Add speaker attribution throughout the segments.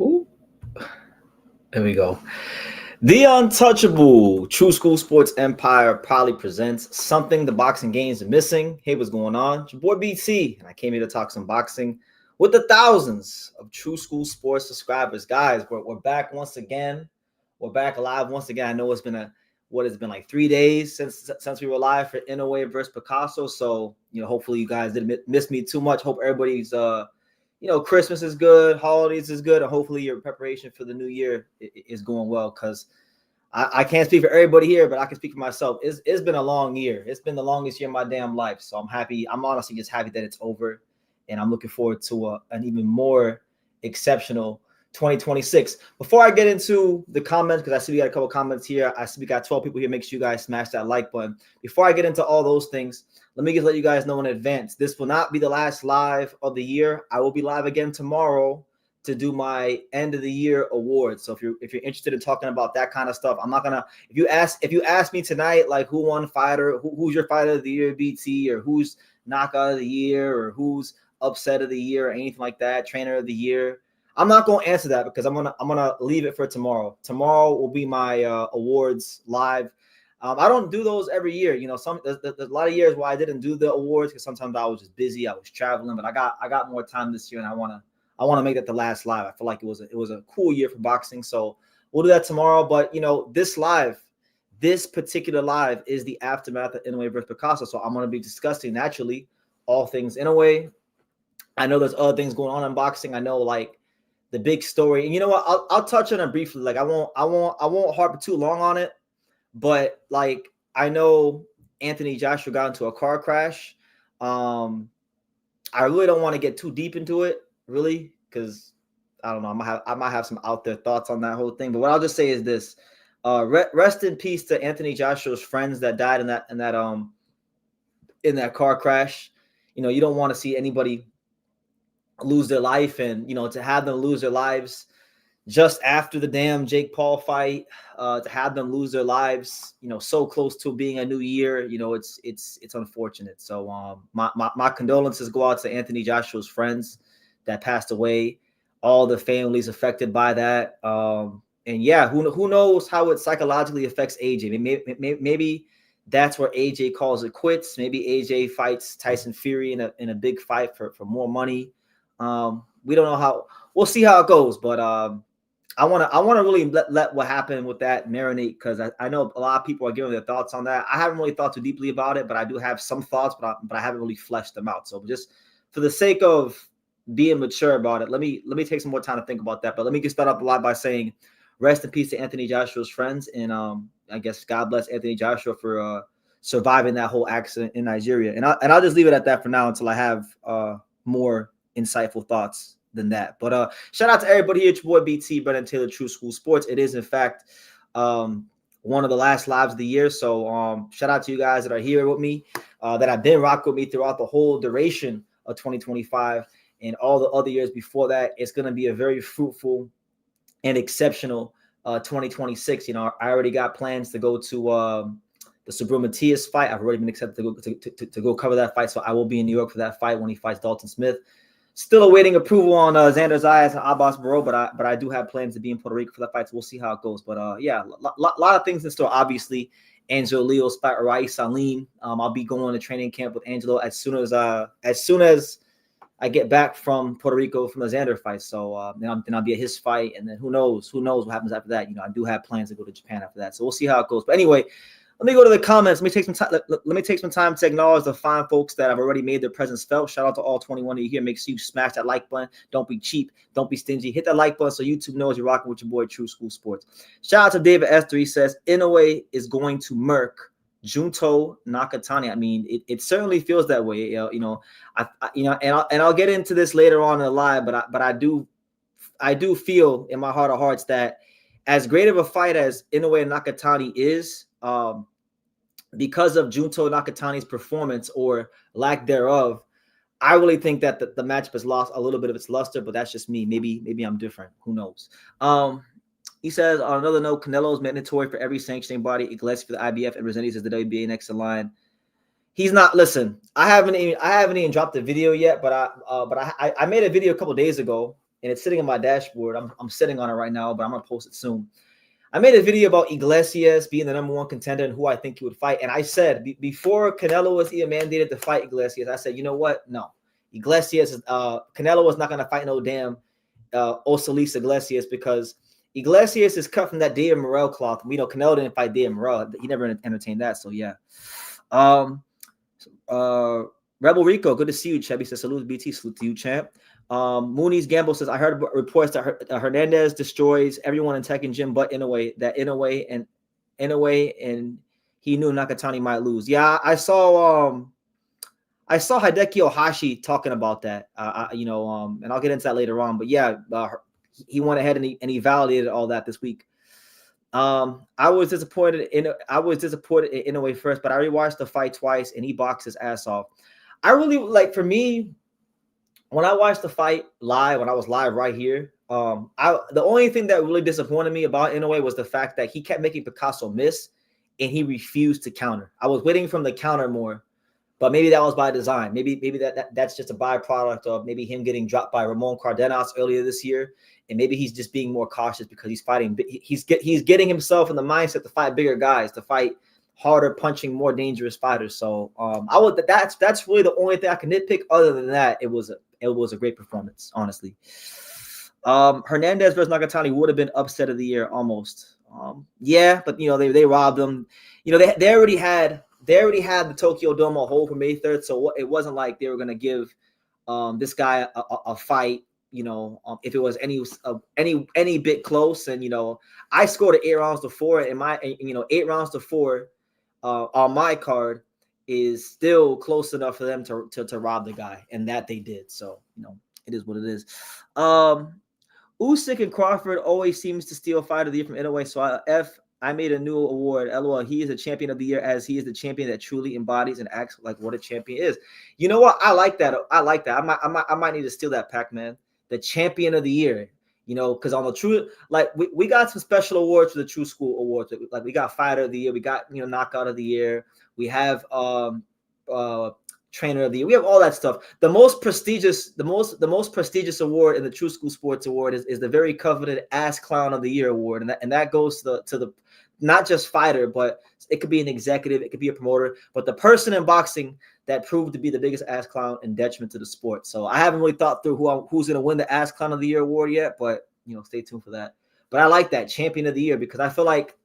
Speaker 1: Ooh. There we go. The untouchable True School Sports Empire proudly presents something the boxing games are missing. Hey, what's going on? It's your boy BT, and I came here to talk some boxing with the thousands of True School Sports subscribers. Guys, we're back once again. We're back live once again. I know it's been like 3 days since we were live for Inoue versus Picasso. So hopefully you guys didn't miss me too much. Hope everybody's Christmas is good, holidays is good, and hopefully your preparation for the new year is going well. Because I can't speak for everybody here, but I can speak for myself. It's been a long year. It's been the longest year of my damn life. So I'm happy. I'm honestly just happy that it's over, and I'm looking forward to an even more exceptional 2026. Before I get into the comments, because I see we got a couple comments here. I see we got 12 people here. Make sure you guys smash that like button. Before I get into all those things, let me just let you guys know in advance, this will not be the last live of the year. I will be live again tomorrow to do my end of the year awards. So if you're interested in talking about that kind of stuff, I'm not gonna. If you ask me tonight, like who won fighter, who's your fighter of the year, BT, or who's knockout of the year, or who's upset of the year, or anything like that, trainer of the year, I'm not going to answer that because I'm gonna leave it for tomorrow. Tomorrow will be my awards live. I don't do those every year. There's a lot of years where I didn't do the awards because sometimes I was just busy. I was traveling, but I got more time this year, and I want to make that the last live. I feel like it was a cool year for boxing, so we'll do that tomorrow. But this particular live is the aftermath of Inoue versus Picasso, so I'm going to be discussing naturally all things Inoue. I know there's other things going on in boxing. I know like the big story, and you know what? I'll touch on it briefly. Like I won't harp too long on it, but like I know Anthony Joshua got into a car crash. I really don't want to get too deep into it, really, because I don't know. I might have some out there thoughts on that whole thing. But what I'll just say is this: rest in peace to Anthony Joshua's friends that died in that car crash. You don't want to see anybody lose their life, and to have them lose their lives just after the damn Jake Paul fight, to have them lose their lives, so close to being a new year, it's unfortunate. So my condolences go out to Anthony Joshua's friends that passed away, all the families affected by that. And yeah, who knows how it psychologically affects AJ. Maybe that's where AJ calls it quits. Maybe AJ fights Tyson Fury in a big fight for more money. We don't know how. We'll see how it goes, but I want to really let what happened with that marinate, because I know a lot of people are giving their thoughts on that. I haven't really thought too deeply about it, but I do have some thoughts, but I haven't really fleshed them out. So just for the sake of being mature about it, let me take some more time to think about that. But let me get started up live by saying rest in peace to Anthony Joshua's friends, and I guess God bless Anthony Joshua for surviving that whole accident in Nigeria. And I'll just leave it at that for now until I have more insightful thoughts than that. But shout out to everybody here. It's your boy BT, Brennan Taylor, True School Sports. It is in fact one of the last lives of the year. So shout out to you guys that are here with me, that have been rocking with me throughout the whole duration of 2025 and all the other years before that. It's going to be a very fruitful and exceptional 2026. I already got plans to go to the Subriel Matias fight. I've already been accepted to go cover that fight. So I will be in New York for that fight when he fights Dalton Smith. Still awaiting approval on Xander Zayas and Abbas Barrow, but I do have plans to be in Puerto Rico for that fight, so we'll see how it goes. But yeah, lot of things in store. Obviously, Angelo Leo's fight, Rai Salim. I'll be going to training camp with Angelo as soon as I get back from Puerto Rico from the Xander fight. So then I'll be at his fight, and then who knows what happens after that. I do have plans to go to Japan after that, so we'll see how it goes. But anyway, let me go to the comments. Let me take some time to acknowledge the fine folks that have already made their presence felt. Shout out to all 21 of you here. Make sure you smash that like button. Don't be cheap. Don't be stingy. Hit that like button so YouTube knows you're rocking with your boy True School Sports. Shout out to David Esther. He says Inoue is going to murk Junto Nakatani. I mean, it certainly feels that way. And I'll get into this later on in the live, but I do feel in my heart of hearts that as great of a fight as Inoue and Nakatani is, because of Junto Nakatani's performance or lack thereof, I really think that the matchup has lost a little bit of its luster, but that's just me. Maybe I'm different. Who knows? He says, on another note, Canelo is mandatory for every sanctioning body. Iglesias for the IBF, and Rossetti says the WBA next in line. He's not. Listen, I haven't even dropped the video yet, but I made a video a couple days ago and it's sitting on my dashboard. I'm sitting on it right now, but I'm gonna post it soon. I made a video about Iglesias being the number 1 contender and who I think he would fight. And I said before Canelo was even mandated to fight Iglesias, I said, you know what? No, Iglesias, Canelo was not going to fight no damn Osalis Iglesias, because Iglesias is cut from that David Morrell cloth. We know Canelo didn't fight David Morrell. He never entertained that. So yeah. Rebel Rico, good to see you, Chevy says, salute BT, salute to you, champ. Mooney's Gamble says, I heard reports that Hernandez destroys everyone in Tekken Gym but Inoue, and he knew Nakatani might lose. Yeah, I saw Hideki Ohashi talking about that, and I'll get into that later on. But yeah, he went ahead and he validated all that this week. I was disappointed in Inoue first, but I rewatched the fight twice and he boxed his ass off. I really like, for me, when I watched the fight live, when I was live right here, the only thing that really disappointed me about Inoue was the fact that he kept making Picasso miss and he refused to counter. I was waiting for him to counter more, but maybe that was by design. Maybe that's just a byproduct of maybe him getting dropped by Ramon Cardenas earlier this year, and maybe he's just being more cautious because he's fighting. He's getting himself in the mindset to fight bigger guys, to fight harder, punching, more dangerous fighters. So that's really the only thing I can nitpick. Other than that, it was a great performance, honestly. Hernandez versus Nakatani would have been upset of the year almost. Yeah, but they robbed them. They already had the Tokyo Dome a hold for May 3rd, so it wasn't like they were gonna give this guy a fight. If it was any bit close, and I scored an 8 rounds to 4, and 8 rounds to 4 on my card is still close enough for them to rob the guy, and that they did. So it is what it is. Usyk and Crawford always seems to steal fight of the year from Inoue. So I made a new award. LOL. He is a champion of the year, as he is the champion that truly embodies and acts like what a champion is. You know what? I like that. I might need to steal that, Pac-Man. The champion of the year. Because on the true, like we got some special awards for the True School Awards. Like we got Fighter of the Year, we got Knockout of the Year, we have Trainer of the Year, we have all that stuff. The most prestigious award in the True School Sports Award is the very coveted Ass Clown of the Year award, and that goes to the not just fighter, but it could be an executive, it could be a promoter, but the person in boxing that proved to be the biggest ass clown in detriment to the sport. So I haven't really thought through who's going to win the Ass Clown of the Year award yet, but stay tuned for that. But I like that champion of the year because I feel like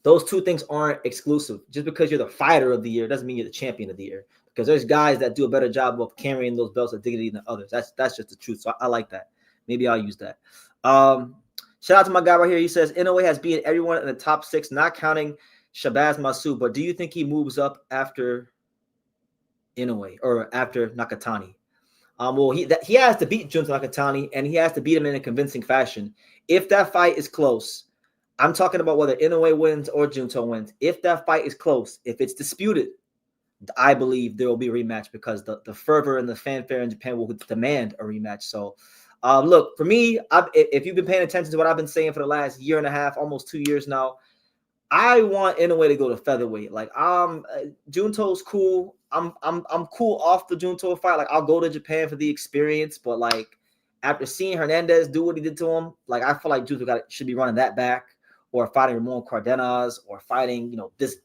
Speaker 1: those two things aren't exclusive. Just because you're the fighter of the year doesn't mean you're the champion of the year, because there's guys that do a better job of carrying those belts of dignity than others. That's just the truth. So I like that. Maybe I'll use that. Shout out to my guy right here. He says Inoue has beaten everyone in the top 6, not counting Shabazz Masood. But do you think he moves up after Inoue or after Nakatani? Well, he has to beat Junto Nakatani, and he has to beat him in a convincing fashion. If that fight is close, I'm talking about whether Inoue wins or Junto wins. If that fight is close, if it's disputed, I believe there will be a rematch, because the fervor and the fanfare in Japan will demand a rematch. So, look, for me, if you've been paying attention to what I've been saying for the last year and a half, almost 2 years now, I want Inoue to go to featherweight. Like, Junto's cool. I'm cool off the Junto fight. Like, I'll go to Japan for the experience, but like after seeing Hernandez do what he did to him, like I feel like Junto should be running that back, or fighting Ramon Cardenas, or fighting this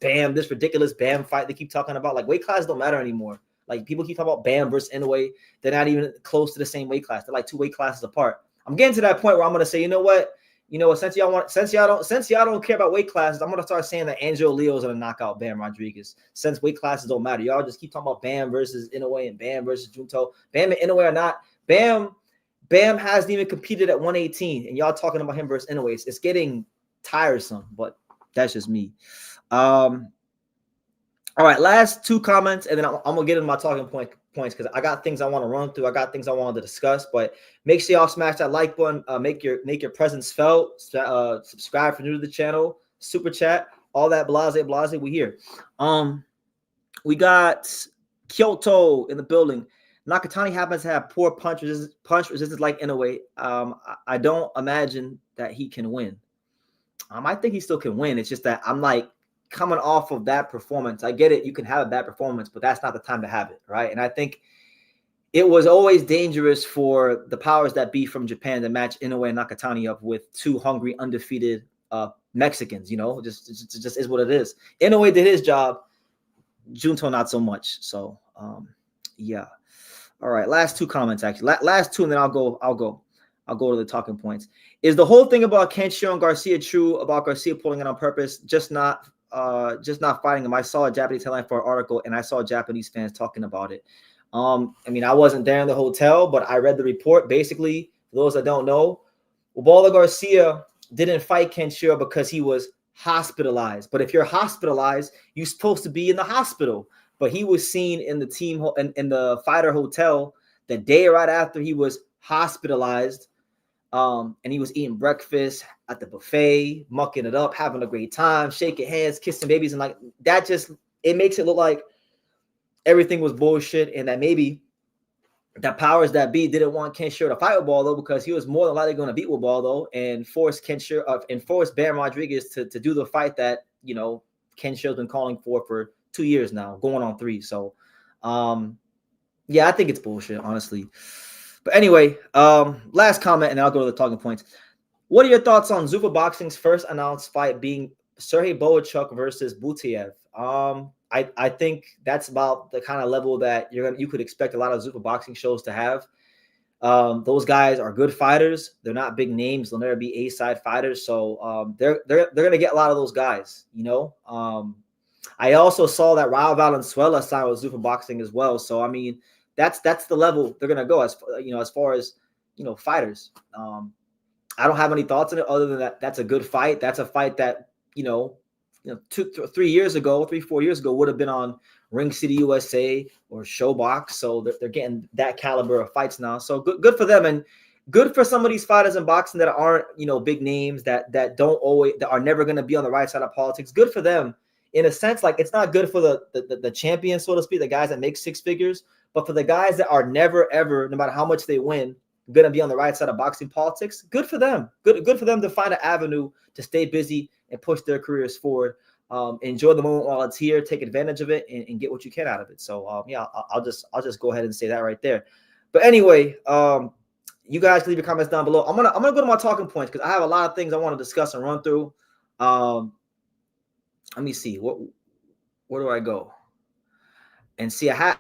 Speaker 1: ridiculous Bam fight they keep talking about. Like, weight classes don't matter anymore. Like, people keep talking about Bam versus Inoue. They're not even close to the same weight class. They're like 2 weight classes apart. I'm getting to that point where I'm gonna say, since y'all don't care about weight classes, I'm gonna start saying that Angelo Leo's gonna knock out Bam Rodriguez. Since weight classes don't matter, y'all just keep talking about Bam versus Inoue and Bam versus Junto. Bam and Inoue are not. Bam hasn't even competed at 118, and y'all talking about him versus Inoue. It's getting tiresome, but that's just me. All right, last 2 comments, and then I'm gonna get into my talking points, because I got things I want to run through. I got things I wanted to discuss, but make sure y'all smash that like button, make your presence felt, subscribe for new to the channel, super chat, all that blase. We here. We got Kyoto in the building. Nakatani happens to have poor punch resistance like Inoue. I don't imagine that he can win. I think he still can win. It's just that I'm like, coming off of that performance, I get it. You can have a bad performance, but that's not the time to have it, right? And I think it was always dangerous for the powers that be from Japan to match Inoue and Nakatani up with two hungry, undefeated Mexicans. You know, just is what it is. Inoue did his job. Junto not so much. So yeah. All right. Last two comments actually. Last two, and then I'll go to the talking points. Is the whole thing about Kenshiro and Garcia true about Garcia pulling it on purpose? Just not fighting him. I saw a Japanese headline for an article, and I saw Japanese fans talking about it. I mean, I wasn't there in the hotel, but I read the report. Basically, for those that don't know, Ubaldo Garcia didn't fight Kenshiro because he was hospitalized. But if you're hospitalized, you're supposed to be in the hospital. But he was seen in the team in the fighter hotel the day right after he was hospitalized. And he was eating breakfast at the buffet, mucking it up, having a great time, shaking hands, kissing babies, and like that it makes it look like everything was bullshit, and that maybe the powers that be didn't want Kenshiro to fight with Ubaldo because he was more than likely going to beat Ubaldo and force Bam Rodriguez to do the fight that, you know, Kenshiro's been calling for 2 years now, going on 3. So, yeah, I think it's bullshit, honestly. But anyway, last comment, and I'll go to the talking points. What are your thoughts on Zuffa Boxing's first announced fight being Sergey Bohachuk versus Butiev? I think that's about the kind of level that you could expect a lot of Zuffa Boxing shows to have. Those guys are good fighters. They're not big names. They'll never be A-side fighters. So they're going to get a lot of those guys, you know. I also saw that Raul Valenzuela signed with Zuffa Boxing as well. So I mean, that's the level they're going to go as far as, you know, fighters. I don't have any thoughts on it other than that that's a good fight. That's a fight that, you know, 4 years ago would have been on Ring City USA or Showbox. So they're getting that caliber of fights now. So good for them, and good for some of these fighters in boxing that aren't, you know, big names that are never going to be on the right side of politics. Good for them in a sense. Like, it's not good for the champions, so to speak, the guys that make 6 figures, but for the guys that are never ever, no matter how much they win, going to be on the right side of boxing politics. Good for them. Good for them to find an avenue to stay busy and push their careers forward. Enjoy the moment while it's here. Take advantage of it and get what you can out of it. So yeah, I'll just go ahead and say that right there. But anyway, you guys leave your comments down below. I'm gonna go to my talking points because I have a lot of things I want to discuss and run through. Let me see where do I go? And see, I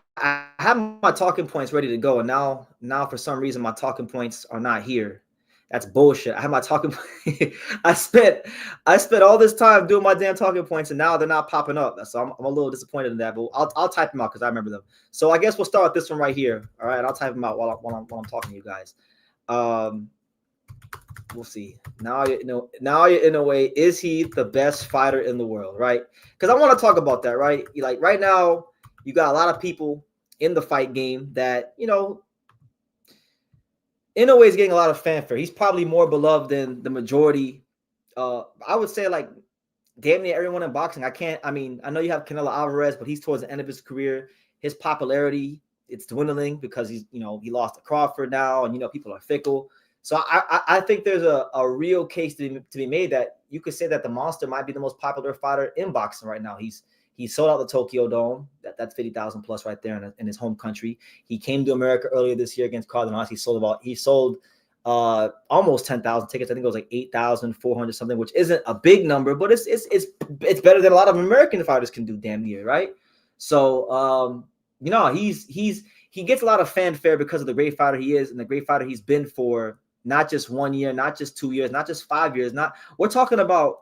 Speaker 1: have my talking points ready to go, and now for some reason my talking points are not here. That's bullshit. I have my talking. I spent all this time doing my damn talking points, and now they're not popping up. So I'm a little disappointed in that. But I'll type them out because I remember them. So I guess we'll start with this one right here. All right, I'll type them out while I'm talking to you guys. We'll see. Naoya Inoue, is he the best fighter in the world? Right? Because I want to talk about that. Right? Like right now, you got a lot of people in the fight game that, you know, Inoue is getting a lot of fanfare. He's probably more beloved than the majority. I would say like damn near everyone in boxing. I know you have Canelo Alvarez, but he's towards the end of his career. His popularity, it's dwindling because he lost to Crawford now, and, you know, people are fickle. So I think there's a real case to be made that you could say that the Monster might be the most popular fighter in boxing right now. He sold out the Tokyo Dome. That's 50,000 plus right there in his home country. He came to America earlier this year against Cardenas. He sold almost 10,000 tickets. I think it was like 8,400 something, which isn't a big number, but it's better than a lot of American fighters can do damn near, right? So you know, he gets a lot of fanfare because of the great fighter he is and the great fighter he's been for not just 1 year, not just 2 years, not just 5 years. We're talking about,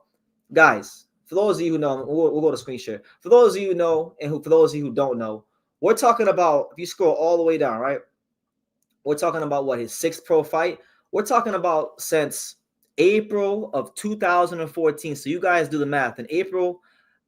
Speaker 1: guys, for those of you who know, we'll go to screen share. For those of you who know, and for those of you who don't know, we're talking about, if you scroll all the way down, right? We're talking about his 6th pro fight. We're talking about since April of 2014. So you guys do the math. In April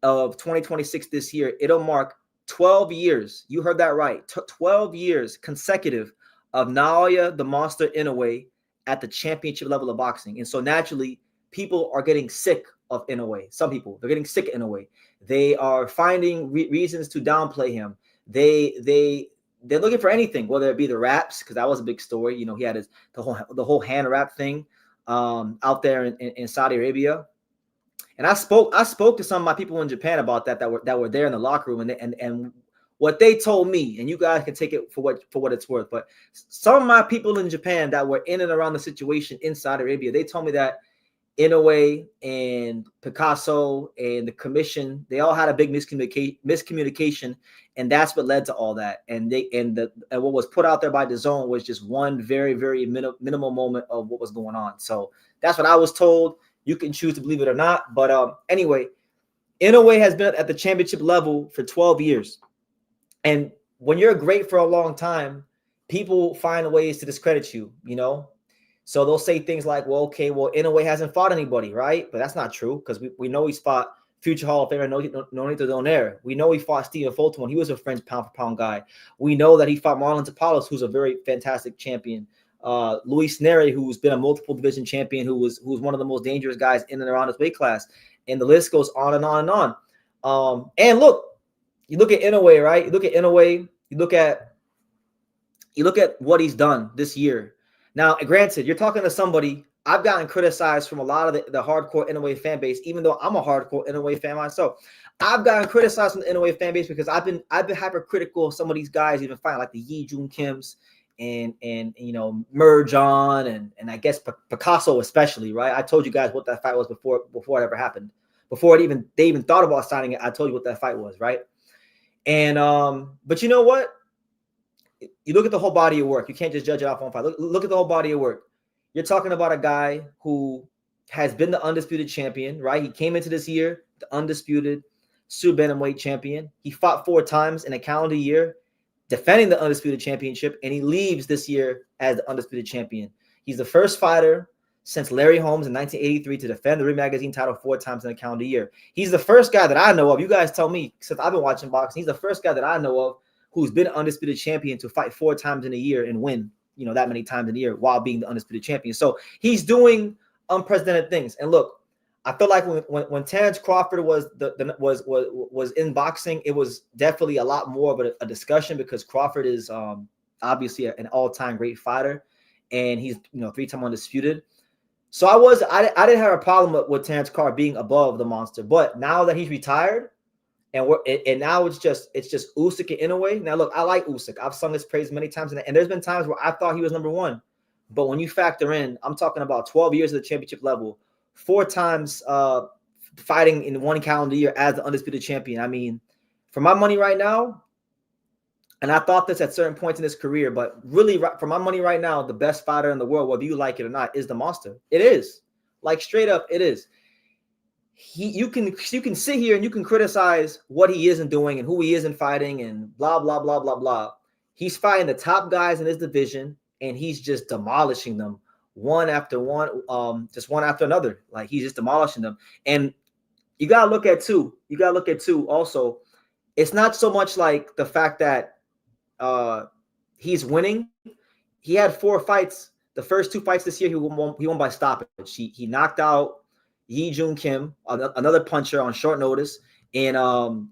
Speaker 1: of 2026 this year, it'll mark 12 years. You heard that right. 12 years consecutive of Naoya the Monster Inoue at the championship level of boxing. And so naturally, people are getting sick of Inoue. Some people, they're getting sick of Inoue. They are finding reasons to downplay him. They're looking for anything, whether it be the raps, because that was a big story. You know, he had the whole hand wrap thing out there in Saudi Arabia. And I spoke to some of my people in Japan about that were there in the locker room, and what they told me, and you guys can take it for what it's worth. But some of my people in Japan that were in and around the situation in Saudi Arabia, they told me that Inoue and Picasso and the commission, they all had a big miscommunication, and that's what led to all that. And what was put out there by DAZN was just one very, very minimal moment of what was going on. So that's what I was told. You can choose to believe it or not. But anyway, Inoue has been at the championship level for 12 years. And when you're great for a long time, people find ways to discredit you, you know? So they'll say things like, well, okay, well, Inoue hasn't fought anybody, right? But that's not true, because we know he's fought future Hall of Famer Nonito Donaire. We know he fought Stephen Fulton when he was a French pound-for-pound guy. We know that he fought Marlon Tapalos, who's a very fantastic champion. Luis Neri, who's been a multiple division champion, who was one of the most dangerous guys in and around his weight class. And the list goes on and on and on. And look, you look at Inoue, right? You look at Inoue, you look at what he's done this year. Now, granted, you're talking to somebody. I've gotten criticized from a lot of the hardcore Inoue fan base, even though I'm a hardcore Inoue fan myself. I've gotten criticized from the Inoue fan base because I've been hypercritical of some of these guys even fighting, like the Yi Jun Kims and you know, Merjan and I guess Picasso especially, right? I told you guys what that fight was before it ever happened. Before they even thought about signing it, I told you what that fight was, right? And but you know what? You look at the whole body of work. You can't just judge it off one fight. Look at the whole body of work. You're talking about a guy who has been the undisputed champion, right? He came into this year the undisputed super bantamweight champion. He fought 4 times in a calendar year, defending the undisputed championship, and he leaves this year as the undisputed champion. He's the first fighter since Larry Holmes in 1983 to defend the Ring Magazine title 4 times in a calendar year. He's the first guy that I know of. You guys tell me, since I've been watching boxing, he's the first guy that I know of who's been an undisputed champion to fight 4 times in a year and win, you know, that many times in a year while being the undisputed champion. So he's doing unprecedented things. And look, I feel like when Terence Crawford was in boxing, it was definitely a lot more of a discussion, because Crawford is obviously an all-time great fighter, and he's, you know, 3-time undisputed. So I didn't have a problem with Terence Crawford being above the monster. But now that he's retired, and now it's just Usyk and Inoue. Now look, I like Usyk. I've sung his praise many times, and there's been times where I thought he was number 1. But when you factor in, I'm talking about 12 years at the championship level, 4 times fighting in 1 calendar year as the undisputed champion. I mean, for my money right now, and I thought this at certain points in his career, but really for my money right now, the best fighter in the world, whether you like it or not, is the monster. It is. Like, straight up, it is. You can sit here and you can criticize what he isn't doing and who he isn't fighting and blah, blah, blah, blah, blah. He's fighting the top guys in his division, and he's just demolishing them one after one, just one after another. Like, he's just demolishing them. And you got to look at too also, it's not so much like the fact that he's winning. He had 4 fights. The first 2 fights this year, he won by stoppage. He knocked out Yi Jun Kim, another puncher, on short notice, in one,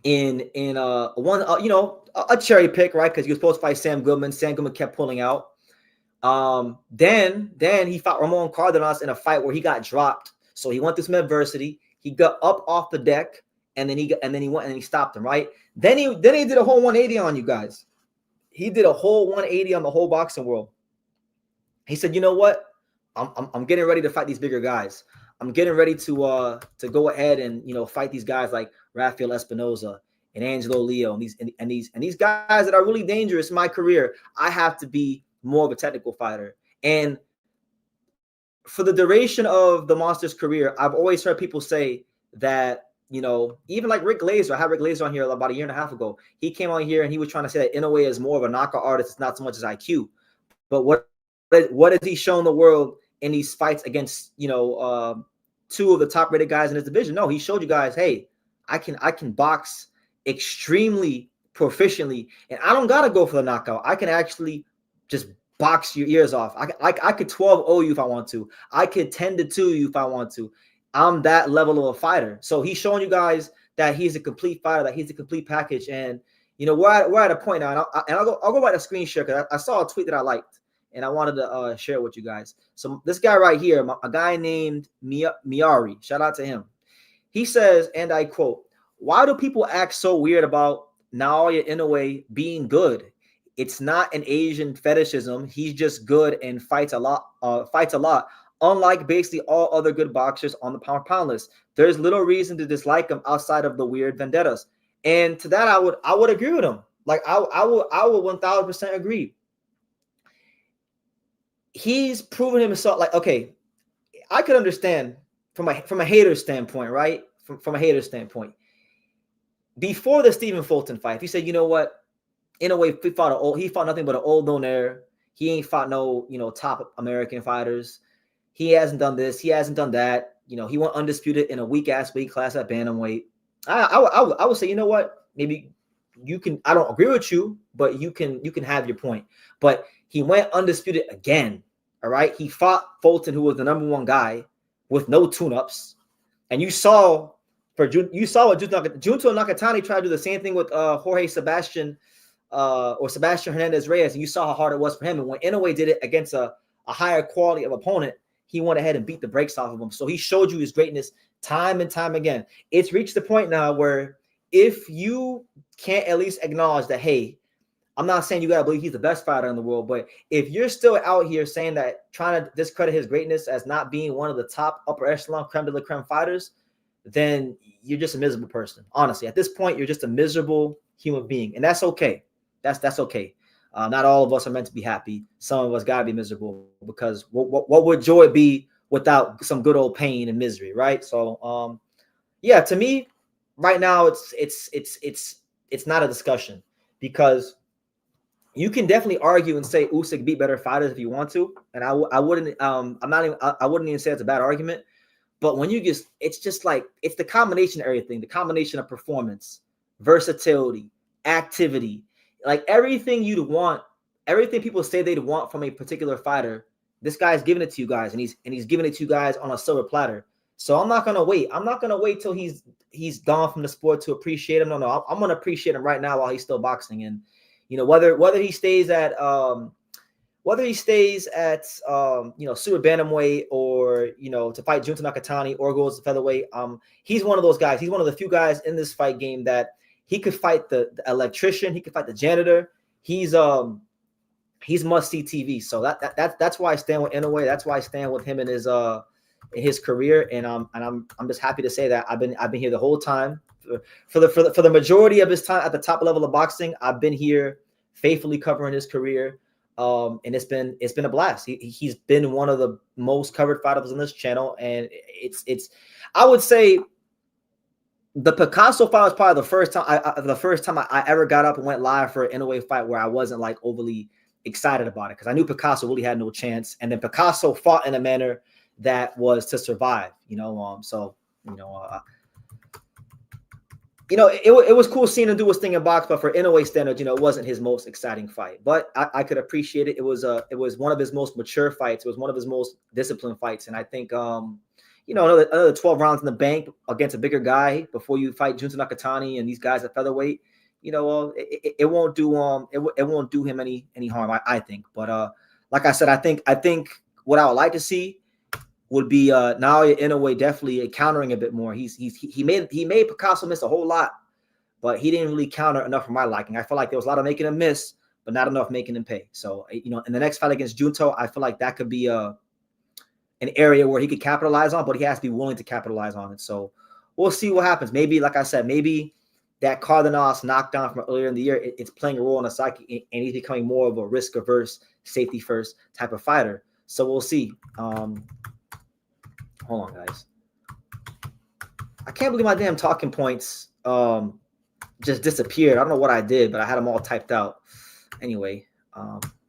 Speaker 1: you know, a cherry pick, right? Because he was supposed to fight Sam Goodman. Sam Goodman kept pulling out. Then he fought Ramon Cardenas in a fight where he got dropped. So he went through some adversity. He got up off the deck, and then he went and he stopped him, right? Then he did a whole 180 on you guys. He did a whole 180 on the whole boxing world. He said, you know what? I'm getting ready to fight these bigger guys. I'm getting ready to go ahead and, you know, fight these guys like Rafael Espinoza and Angelo Leo and these guys that are really dangerous in my career. I have to be more of a technical fighter. And for the duration of the Monster's career, I've always heard people say that, you know, even like Rick Glazer. I had Rick Glazer on here about 1.5 years ago. He came on here and he was trying to say that Inoue is more of a knockout artist. It's not so much as IQ. But what has he shown the world in these fights against, you know, 2 of the top rated guys in his division? No, he showed you guys, hey, I can box extremely proficiently, and I don't gotta go for the knockout. I can actually just box your ears off. I could 12-0 you if I want to. I could 10-2 you if I want to. I'm that level of a fighter. So he's showing you guys that he's a complete fighter, that he's a complete package. And you know, we're at a point now, and I'll go by the screen share, because I saw a tweet that I liked, and I wanted to share it with you guys. So this guy right here, a guy named Miari, shout out to him. He says, and I quote, "Why do people act so weird about Naoya Inoue being good. It's not an Asian fetishism. He's just good and fights a lot. Unlike basically all other good boxers on the pound list, there's little reason to dislike him outside of the weird vendettas. And to that, I would agree with him. Like I would 1000% agree. He's proven himself. Like, okay, I could understand from a hater standpoint, right? From a hater standpoint. Before the Stephen Fulton fight, if you said, you know what, in a way, he fought nothing but an old donaire. He ain't fought no, top American fighters. He hasn't done this. He hasn't done that. He went undisputed in a weak ass weight class at bantamweight. I would say, you know what, maybe you can. I don't agree with you, but you can have your point. But he went undisputed again. All right, he fought Fulton, who was the #1 guy, with no tune-ups, and you saw what Junto Nakatani tried to do the same thing with Jorge Sebastian or Sebastian Hernandez Reyes, and you saw how hard it was for him. And when Inoue did it against a higher quality of opponent, he went ahead and beat the brakes off of him. So he showed you his greatness time and time again. It's reached the point now where if you can't at least acknowledge that, hey, I'm not saying you got to believe he's the best fighter in the world, but if you're still out here saying that, trying to discredit his greatness as not being one of the top upper echelon creme de la creme fighters, then you're just a miserable person. Honestly, at this point, you're just a miserable human being, and that's okay. That's okay. Not all of us are meant to be happy. Some of us got to be miserable, because what would joy be without some good old pain and misery, right? So, yeah, to me, right now, it's not a discussion, because you can definitely argue and say Usyk beat better fighters if you want to, and I wouldn't even say it's a bad argument. But when it's just like, it's the combination of everything, the combination of performance, versatility, activity, like everything you'd want, everything people say they'd want from a particular fighter. This guy's giving it to you guys, and he's giving it to you guys on a silver platter. So I'm not gonna wait. I'm not gonna wait till he's gone from the sport to appreciate him. No, I'm gonna appreciate him right now while he's still boxing. And whether he stays at super bantamweight, or to fight Junto Nakatani, or goes to featherweight, he's one of those guys. He's one of the few guys in this fight game that he could fight the electrician, he could fight the janitor. He's must see TV. So that's why I stand with Inoue. That's why I stand with him in his career. And I'm just happy to say that I've been here the whole time. For the majority of his time at the top level of boxing, I've been here faithfully covering his career. And it's been a blast. He's been one of the most covered fighters on this channel, and it's I would say the Picasso fight was probably the first time I ever got up and went live for an Inoue fight where I wasn't like overly excited about it, because I knew Picasso really had no chance, and then Picasso fought in a manner that was to survive. It was cool seeing him do his thing in box, but for Inoue standards, it wasn't his most exciting fight. But I could appreciate it. It was one of his most mature fights. It was one of his most disciplined fights. And I think, another 12 rounds in the bank against a bigger guy before you fight Junto Nakatani and these guys at featherweight, it won't do him any harm, I think. But like I said, I think what I would like to see would be Naoya Inoue definitely countering a bit more. He made Picasso miss a whole lot, but he didn't really counter enough for my liking. I feel like there was a lot of making him miss, but not enough making him pay. So in the next fight against Junto, I feel like that could be an area where he could capitalize on, but he has to be willing to capitalize on it. So we'll see what happens. Maybe, like I said, maybe that Cardenas knockdown from earlier in the year, it's playing a role in the psyche, and he's becoming more of a risk-averse, safety-first type of fighter. So we'll see. Hold on, guys. I can't believe my damn talking points just disappeared. I don't know what I did, but I had them all typed out. Anyway,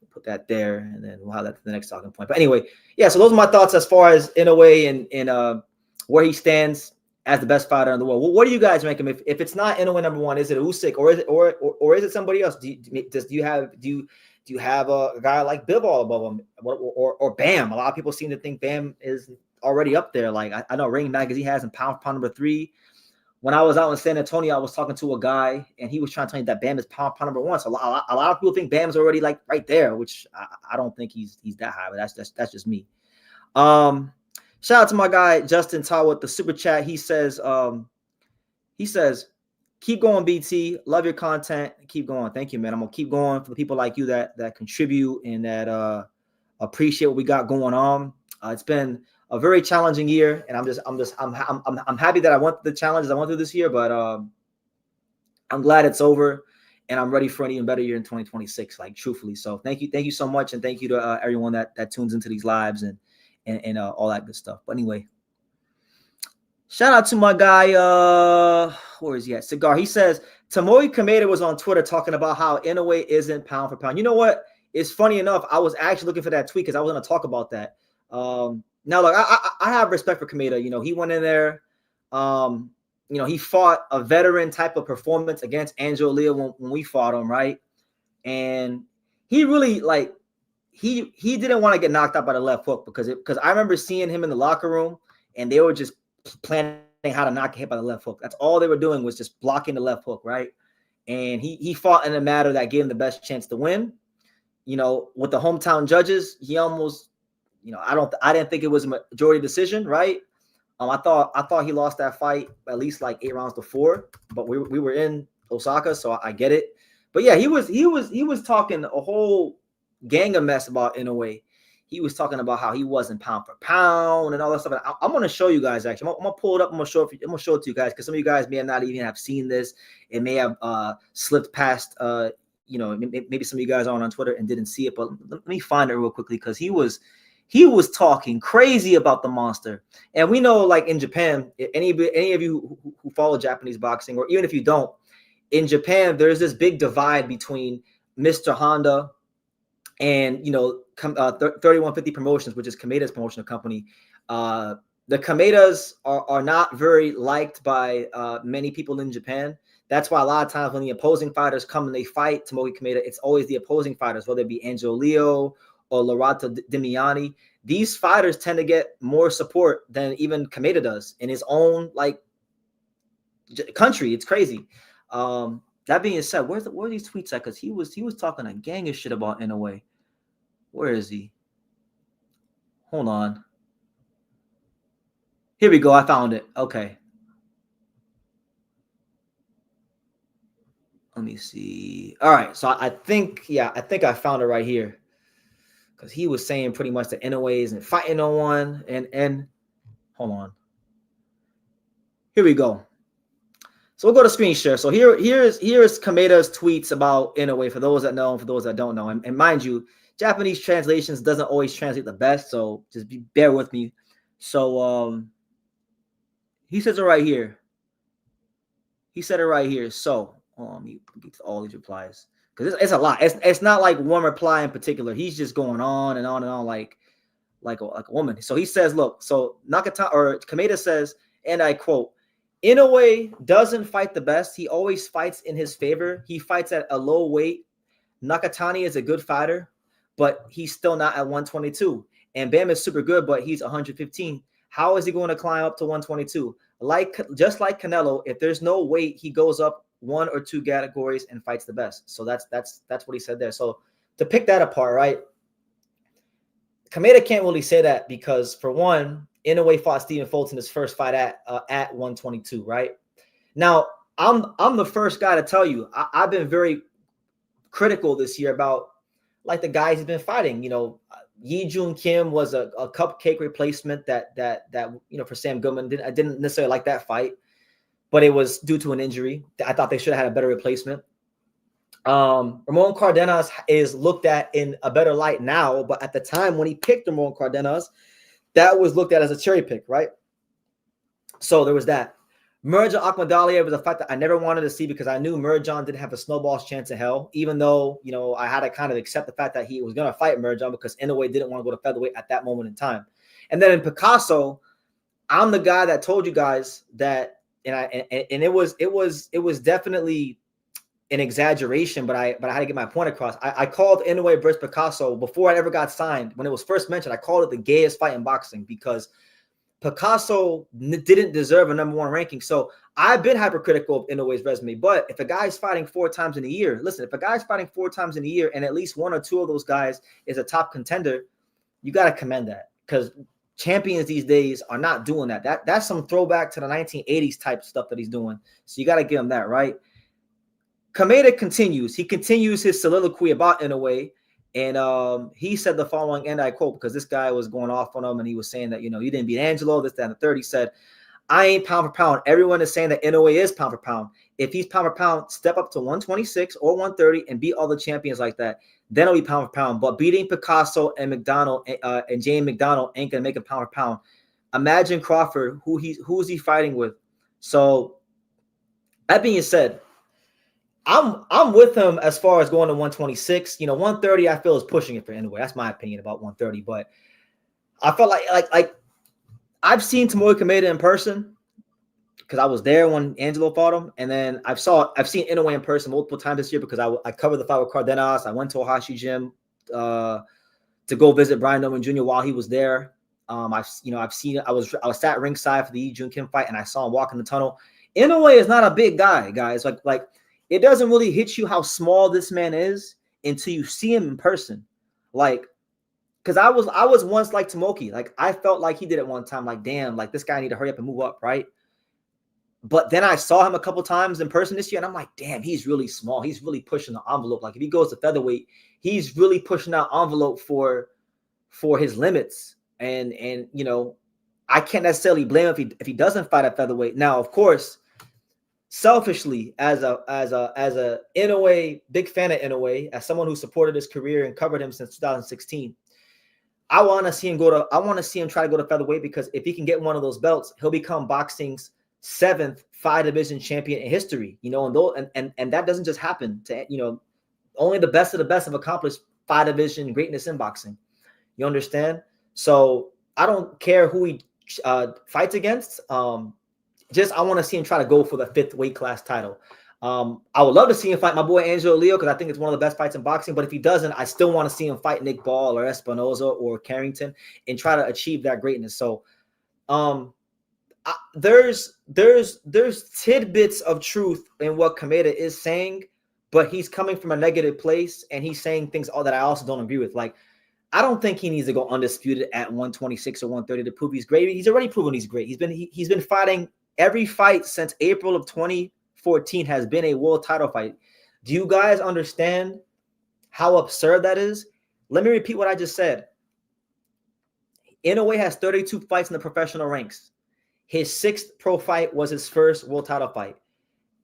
Speaker 1: put that there, and then we'll have that to the next talking point. But anyway, yeah, so those are my thoughts as far as Inoue and where he stands as the best fighter in the world. What do you guys make him? If it's not Inoue #1, is it Usyk, or is it somebody else? Do you have a guy like Bivol above him, or Bam? A lot of people seem to think Bam is already up there. Like I know Ring Magazine has him pound #3. When I was out in San Antonio, I was talking to a guy, and he was trying to tell me that Bam is pound #1. So a lot of people think Bam's already like right there, which I don't think he's that high, but that's just me. Shout out to my guy Justin Taw with the super chat. He says keep going, BT. Love your content. Keep going. Thank you, man. I'm gonna keep going for the people like you that contribute and that appreciate what we got going on. It's been a very challenging year, and I'm happy that I went through the challenges I went through this year, but I'm glad it's over, and I'm ready for an even better year in 2026. Like, truthfully. So thank you so much, and thank you to everyone that tunes into these lives and all that good stuff. But anyway, shout out to my guy. Where is he at? Cigar. He says Tomoe Kameda was on Twitter talking about how Inoue isn't pound for pound. You know what? It's funny enough. I was actually looking for that tweet because I was going to talk about that. Now, look, I have respect for Kameda. You know, he went in there. You know, he fought a veteran type of performance against Angelo Leo when we fought him, right? And he really, like, he didn't want to get knocked out by the left hook because I remember seeing him in the locker room and they were just planning how to knock him by the left hook. That's all they were doing was just blocking the left hook, right? And he fought in a manner that gave him the best chance to win. You know, with the hometown judges, he almost, you know, I didn't think it was a majority decision, right? I thought he lost that fight at least like 8 rounds to 4, but we were in Osaka, so I get it. But yeah, he was talking a whole gang of mess about Inoue. He was talking about how he wasn't pound for pound and all that stuff. And I'm going to show you guys, actually. I'm going to pull it up. I'm going to show it to you guys because some of you guys may not even have seen this. It may have slipped past, you know, maybe some of you guys aren't on Twitter and didn't see it. But let me find it real quickly because he was talking crazy about the monster. And we know, like, in Japan, any of you who follow Japanese boxing, or even if you don't, in Japan, there's this big divide between Mr. Honda and, you know, 3150 Promotions, which is Kameda's promotional company. The Kamedas are not very liked by many people in Japan. That's why a lot of times when the opposing fighters come and they fight Tomoe Kameda, it's always the opposing fighters, whether it be Angelo Leo or Lorato Dimiani. These fighters tend to get more support than even Kameda does in his own, like, country. It's crazy. That being said, where are these tweets at? Because he was talking a gang of shit about Inoue. Where is he? Hold on. Here we go. I found it. Okay. Let me see. All right. So I think I found it right here. Because he was saying pretty much that Inoue isn't fighting no one. And hold on. Here we go. So we'll go to screen share. So here's Kameda's tweets about Inoue for those that know and for those that don't know. And mind you, Japanese translations doesn't always translate the best, so just bear with me. So he says it right here. He said it right here. So let me get to all these replies because it's a lot. It's not like one reply in particular. He's just going on and on and on like a woman. So he says, look. So Kameda says, and I quote, Inoue doesn't fight the best. He always fights in his favor. He fights at a low weight. Nakatani is a good fighter, but he's still not at 122. And Bam is super good, but he's 115. How is he going to climb up to 122? Just like Canelo, if there's no weight, he goes up 1 or 2 categories and fights the best. So that's what he said there. So to pick that apart, right? Kameda can't really say that because, for one, Inoue fought Stephen Fulton his first fight at 122, right? Now, I'm the first guy to tell you I've been very critical this year about, like, the guys he's been fighting. You know, Yi Jun Kim was a cupcake replacement that you know, for Sam Goodman. I didn't necessarily like that fight, but it was due to an injury. I thought they should have had a better replacement. Ramon Cardenas is looked at in a better light now, but at the time when he picked Ramon Cardenas, that was looked at as a cherry pick, right? So there was that. Merjan Akhmadaliev was a fight that I never wanted to see because I knew Merjan didn't have a snowball's chance in hell, even though, you know, I had to kind of accept the fact that he was going to fight Merjan because Inoue didn't want to go to featherweight at that moment in time. And then in Picasso, I'm the guy that told you guys that, and it was definitely an exaggeration, but I had to get my point across. I called Inoue versus Picasso before I ever got signed. When it was first mentioned, I called it the gayest fight in boxing because Picasso didn't deserve a #1 ranking. So I've been hypercritical of Inoue's resume, but if a guy's fighting 4 times in a year, listen, if a guy's fighting 4 times in a year and at least 1 or 2 of those guys is a top contender, you got to commend that, because champions these days are not doing that. That's some throwback to the 1980s type stuff that he's doing. So you got to give him that, right? Kameda continues. He continues his soliloquy about Inoue, and he said the following, and I quote, because this guy was going off on him, and he was saying that, you didn't beat Angelo, this, that, and the third. He said, I ain't pound for pound. Everyone is saying that Inoue is pound for pound. If he's pound for pound, step up to 126 or 130 and beat all the champions like that. Then it'll be pound for pound. But beating Picasso and McDonald and James McDonald ain't gonna make him pound for pound. Imagine Crawford, who's he fighting with? So that being said, I'm with him as far as going to 126. 130 I feel is pushing it for Inoue. That's my opinion about 130. But I felt like I've seen Tomoe Kameda in person because I was there when Angelo fought him, and then I've seen Inoue in person multiple times this year because I covered the fight with Cardenas. I went to Ohashi Gym to go visit Brian Norman Jr. while he was there. I've seen I was sat ringside for the Yi Jun Kim fight, and I saw him walk in the tunnel. Inoue is not a big guy, guys. Like it doesn't really hit you how small this man is until you see him in person. Because I was once like Tomoki. Like I felt like he did it one time. Like, damn, like this guy need to hurry up and move up, right? But then I saw him a couple times in person this year, and I'm like, damn, he's really small. He's really pushing the envelope. Like if he goes to featherweight, he's really pushing that envelope for his limits. And I can't necessarily blame him if he doesn't fight at featherweight. Now, of course, selfishly, as a Inoue, big fan of Inoue, as someone who supported his career and covered him since 2016. I want to see him try to go to featherweight, because if he can get one of those belts, he'll become boxing's 7th 5-division champion in history. And that doesn't just happen to, only the best of the best have accomplished 5-division greatness in boxing. You understand? So I don't care who he fights against. I want to see him try to go for the 5th weight class title. I would love to see him fight my boy Angelo Leo, because I think it's one of the best fights in boxing. But if he doesn't, I still want to see him fight Nick Ball or Espinoza or Carrington and try to achieve that greatness. So there's tidbits of truth in what Kameda is saying, but he's coming from a negative place, and he's saying things that I also don't agree with. Like, I don't think he needs to go undisputed at 126 or 130 to prove he's great. He's already proven he's great. He's been fighting every fight since April of 2014 has been a world title fight. Do you guys understand how absurd that is? Let me repeat what I just said. Inoue has 32 fights in the professional ranks. His 6th pro fight was his first world title fight.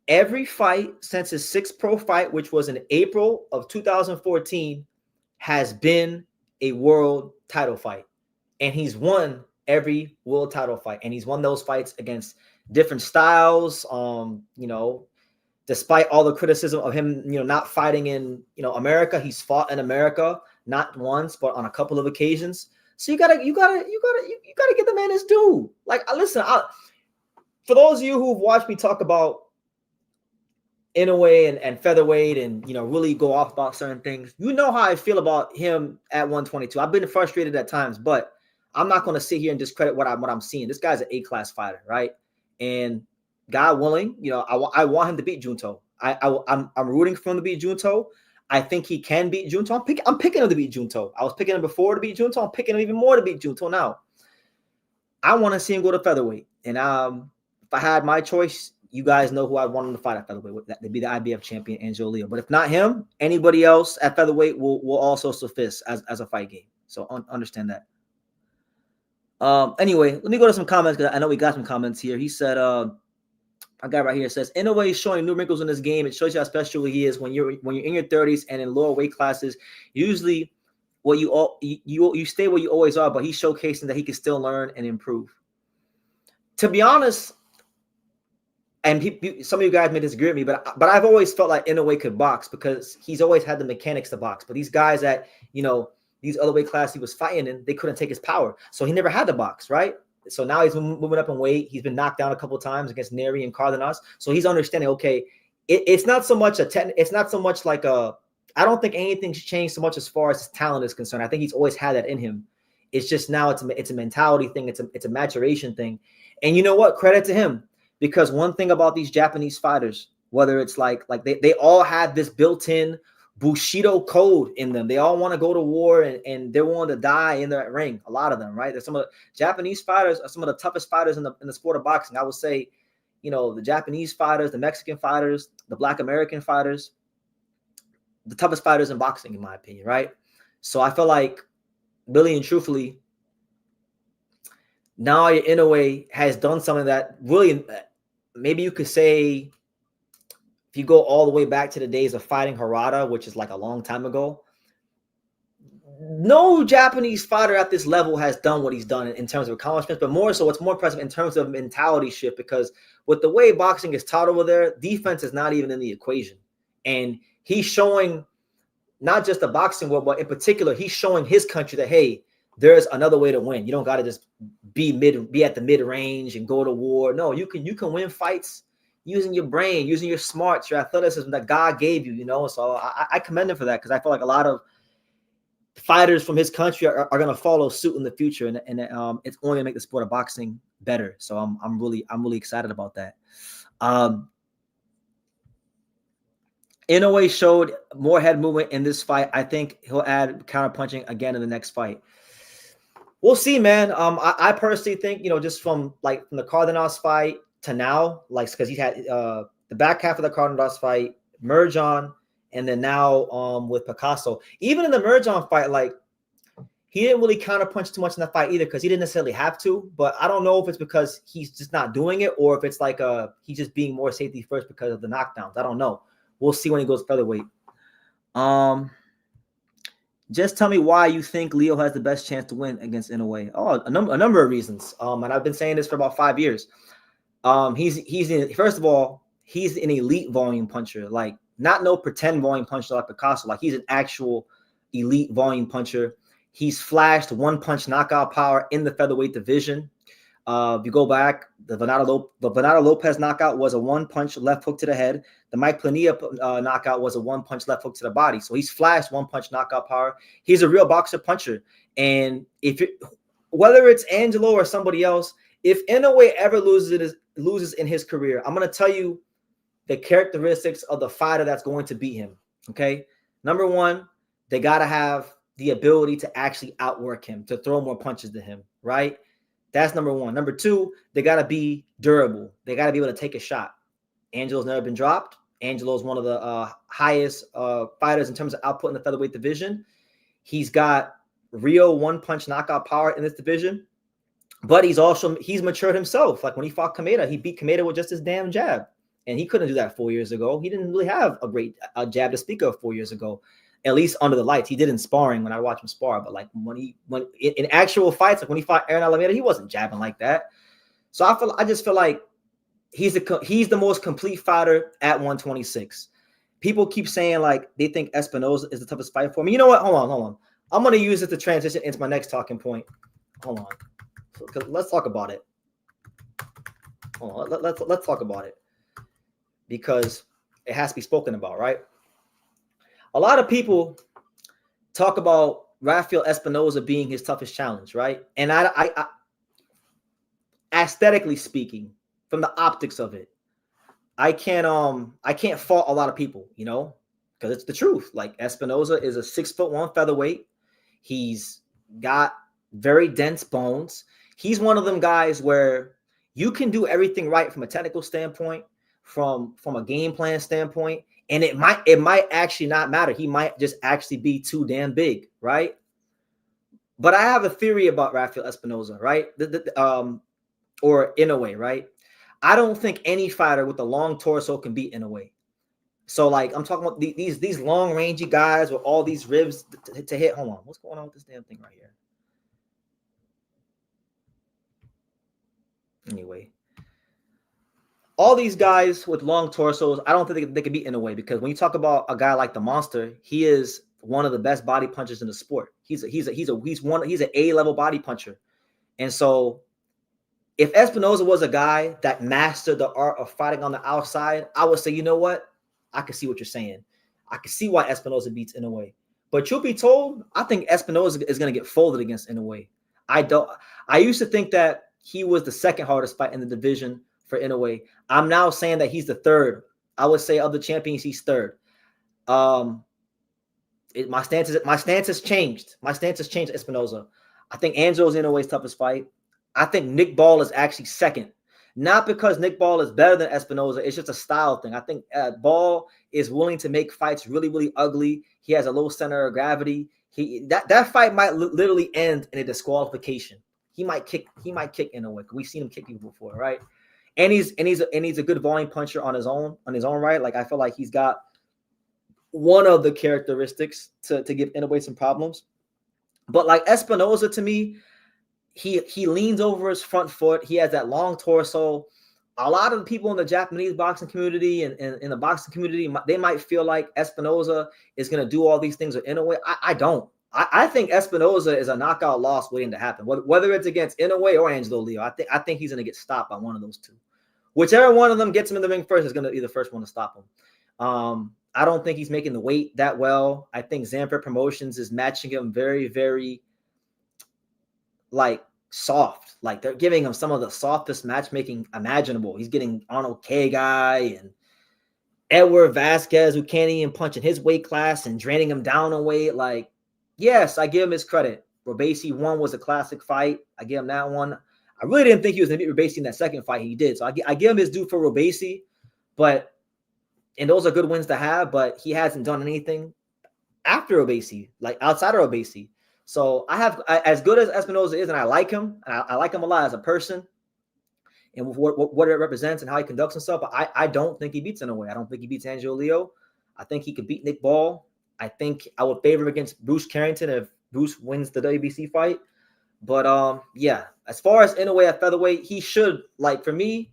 Speaker 1: Every fight since his 6th pro fight, which was in April of 2014, has been a world title fight. And he's won every world title fight. And he's won those fights against different styles. Despite all the criticism of him, not fighting in, America, he's fought in America, not once, but on a couple of occasions. So you gotta get the man his due. Like, listen, for those of you who've watched me talk about Inoue and featherweight and really go off about certain things, you know how I feel about him at 122. I've been frustrated at times, but I'm not going to sit here and discredit what I'm seeing. This guy's an A-class fighter, right? And God willing, I want him to beat Junto. I'm rooting for him to beat Junto. I think he can beat Junto. I'm picking him to beat Junto. I was picking him before to beat Junto. I'm picking him even more to beat Junto now. I want to see him go to featherweight. And if I had my choice, you guys know who I want him to fight at featherweight. That'd be the IBF champion, Angelo Leo. But if not him, anybody else at featherweight will also suffice as a fight game. So understand that. Anyway, let me go to some comments, because I know we got some comments here. He said, a guy right here says, Inoue is showing new wrinkles in this game. It shows you how special he is when you're in your 30s and in lower weight classes. Usually, you stay where you always are, but he's showcasing that he can still learn and improve. To be honest, and some of you guys may disagree with me, but I've always felt like Inoue could box, because he's always had the mechanics to box. But these guys that these other weight classes he was fighting in, they couldn't take his power, so he never had to box, right? So now he's moving up in weight. He's been knocked down a couple of times against Neri and Cardenas. So he's understanding, okay, it's not so much it's not so much like I don't think anything's changed so much as far as his talent is concerned. I think he's always had that in him. It's just now it's a mentality thing. It's a maturation thing. And you know what? Credit to him, because one thing about these Japanese fighters, whether it's like they all have this built-in Bushido code in them. They all want to go to war and they're willing to die in the ring. A lot of them, right? There's some of the Japanese fighters are some of the toughest fighters in the sport of boxing. I would say, the Japanese fighters, the Mexican fighters, the Black American fighters, the toughest fighters in boxing, in my opinion, right? So I feel like, really and truthfully, Naoya Inoue has done something that really, maybe you could say, if you go all the way back to the days of fighting Harada, which is like a long time ago, no Japanese fighter at this level has done what he's done in terms of accomplishments, but more so, what's more impressive in terms of mentality shift, because with the way boxing is taught over there, defense is not even in the equation. And he's showing not just the boxing world, but in particular, he's showing his country that, hey, there's another way to win. You don't got to just be at the mid range and go to war. No, you can win fights using your brain, using your smarts, your athleticism that God gave you. So I commend him for that, because I feel like a lot of fighters from his country are going to follow suit in the future, and it's only going to make the sport of boxing better. So I'm really excited about that. Inoue showed more head movement in this fight. I think he'll add counterpunching again in the next fight. We'll see, man. I personally think, just from the Cardenas fight to now, because he's had the back half of the Cardenas fight, merge on, and then now with Picasso. Even in the merge on fight, he didn't really counterpunch too much in that fight either, because he didn't necessarily have to. But I don't know if it's because he's just not doing it, or if it's he's just being more safety first because of the knockdowns. I don't know. We'll see when he goes featherweight. Just tell me why you think Leo has the best chance to win against Inoue. Oh, a number of reasons. And I've been saying this for about 5 years. First of all, he's an elite volume puncher. Not no pretend volume puncher like Picasso. He's an actual elite volume puncher. He's flashed one-punch knockout power in the featherweight division. If you go back, the Venado Lopez knockout was a one-punch left hook to the head. The Mike Plania knockout was a one-punch left hook to the body. So he's flashed one-punch knockout power. He's a real boxer puncher. And whether it's Angelo or somebody else, if Inoue ever loses in his career, I'm going to tell you the characteristics of the fighter that's going to beat him. Okay, number one, they got to have the ability to actually outwork him, to throw more punches than him, right? That's number one. Number two, they got to be durable. They got to be able to take a shot. Angelo's never been dropped. Angelo's one of the highest fighters in terms of output in the featherweight division. He's got real one-punch knockout power in this division, but he's matured himself. When he fought Kameda, he beat Kameda with just his damn jab, and he couldn't do that 4 years ago. He didn't really have a great jab to speak of 4 years ago. At least under the lights. He did in sparring when I watched him spar, but when in actual fights, when he fought Aaron Alameda, he wasn't jabbing like that. So I just feel like he's the most complete fighter at 126. People keep saying they think Espinoza is the toughest fight for him. You know what? Hold on. I'm gonna use it to transition into my next talking point. Hold on, let's talk about it. Hold on, let's talk about it, because it has to be spoken about, right? A lot of people talk about Rafael Espinoza being his toughest challenge, right? And I aesthetically speaking, from the optics of it, I can't fault a lot of people, because it's the truth. Espinoza is a 6'1" featherweight. He's got very dense bones. He's one of them guys where you can do everything right from a technical standpoint, from a game plan standpoint, and it might actually not matter. He might just actually be too damn big, right? But I have a theory about Rafael Espinoza, right? Or Inoue, right? I don't think any fighter with a long torso can beat Inoue. So I'm talking about these long rangy guys with all these ribs to hit. Hold on, what's going on with this damn thing right here? Anyway, all these guys with long torsos, I don't think they can beat Inoue, because when you talk about a guy like the Monster, he is one of the best body punchers in the sport. He's an A-level body puncher. And so if Espinoza was a guy that mastered the art of fighting on the outside, I would say, you know what? I can see what you're saying. I can see why Espinoza beats Inoue. But truth be told, I think Espinoza is going to get folded against Inoue. I used to think that he was the second hardest fight in the division for Inoue. I'm now saying that he's the third. I would say of the champions, he's third. My stance has changed. My stance has changed, Espinoza. I think Angelo's Inoue's toughest fight. I think Nick Ball is actually second. Not because Nick Ball is better than Espinoza. It's just a style thing. I think Ball is willing to make fights really, really ugly. He has a low center of gravity. That fight might literally end in a disqualification. He might kick Inoue. We've seen him kick people before, right? And he's a good volume puncher on his own right. Like, I feel like he's got one of the characteristics to give Inoue some problems. But like Espinoza, to me, he leans over his front foot. He has that long torso. A lot of the people in the Japanese boxing community and in the boxing community, they might feel like Espinoza is going to do all these things with Inoue. I don't. I think Espinoza is a knockout loss waiting to happen, whether it's against Inoue or Angelo Leo. I think he's going to get stopped by one of those two. Whichever one of them gets him in the ring first is going to be the first one to stop him. I don't think he's making the weight that well. I think Zamfir Promotions is matching him very, very like soft. Like, they're giving him some of the softest matchmaking imaginable. He's getting Arnold K. Guy and Edward Vasquez, who can't even punch in his weight class, and draining him down a weight. Like, yes, I give him his credit. Robesi 1 was a classic fight. I give him that one. I really didn't think he was going to beat Robesi in that second fight. He did. So I give him his due for Robesi, and those are good wins to have, but he hasn't done anything after Robesi, like outside of Robesi. So as good as Espinoza is, and I like him, and I like him a lot as a person and what it represents and how he conducts himself, but I don't think he beats Inoue. I don't think he beats Angelo Leo. I think he could beat Nick Ball. I think I would favor him against Bruce Carrington if Bruce wins the WBC fight. But yeah, as far as Inoue at featherweight, he should, like, for me,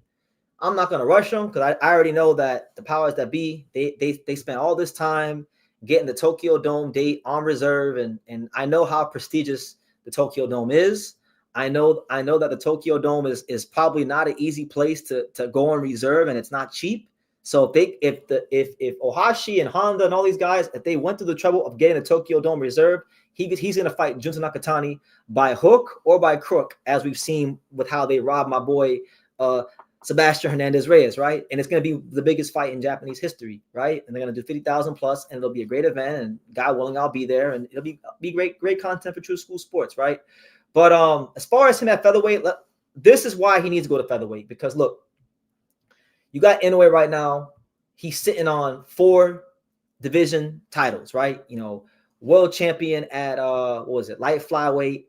Speaker 1: I'm not going to rush him because I already know that the powers that be, they spent all this time getting the Tokyo Dome date on reserve, and I know how prestigious the Tokyo Dome is. I know that the Tokyo Dome is probably not an easy place to go on reserve, and it's not cheap. So if Ohashi and Honda and all these guys, if they went through the trouble of getting the Tokyo Dome reserved, he's going to fight Junto Nakatani by hook or by crook, as we've seen with how they robbed my boy Sebastian Hernandez Reyes, right? And it's going to be the biggest fight in Japanese history, right? And they're going to do 50,000 plus, and it'll be a great event. And God willing, I'll be there, and it'll be great content for True School Sports, right? But as far as him at featherweight, this is why he needs to go to featherweight, because look, you got Inoue right now. He's sitting on 4 division titles, right? You know, world champion at light flyweight,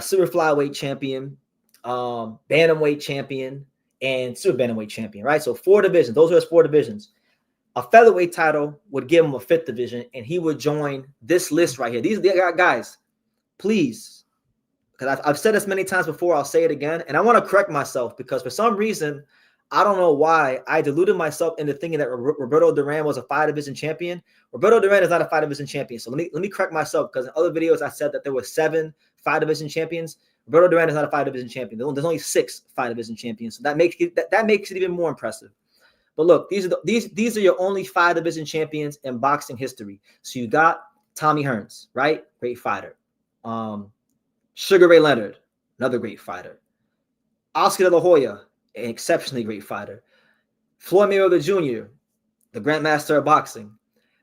Speaker 1: super flyweight champion, bantamweight champion, and super bantamweight champion, right? So 4 divisions. Those are his 4 divisions. A featherweight title would give him a 5th division, and he would join this list right here. These guys, please, because I've said this many times before, I'll say it again, and I want to correct myself because for some reason, I don't know why I deluded myself into thinking that Roberto Duran was a 5 division champion. Roberto Duran is not a 5 division champion. So let me correct myself, because in other videos I said that there were 7 5 division champions. Roberto Duran is not a 5 division champion. There's only 6 5 division champions. So that makes it even more impressive. But look, these are your only 5 division champions in boxing history. So you got Tommy Hearns, right? Great fighter. Sugar Ray Leonard, another great fighter. Oscar De La Hoya, an exceptionally great fighter. Floyd Mayweather Jr., the Grandmaster of Boxing.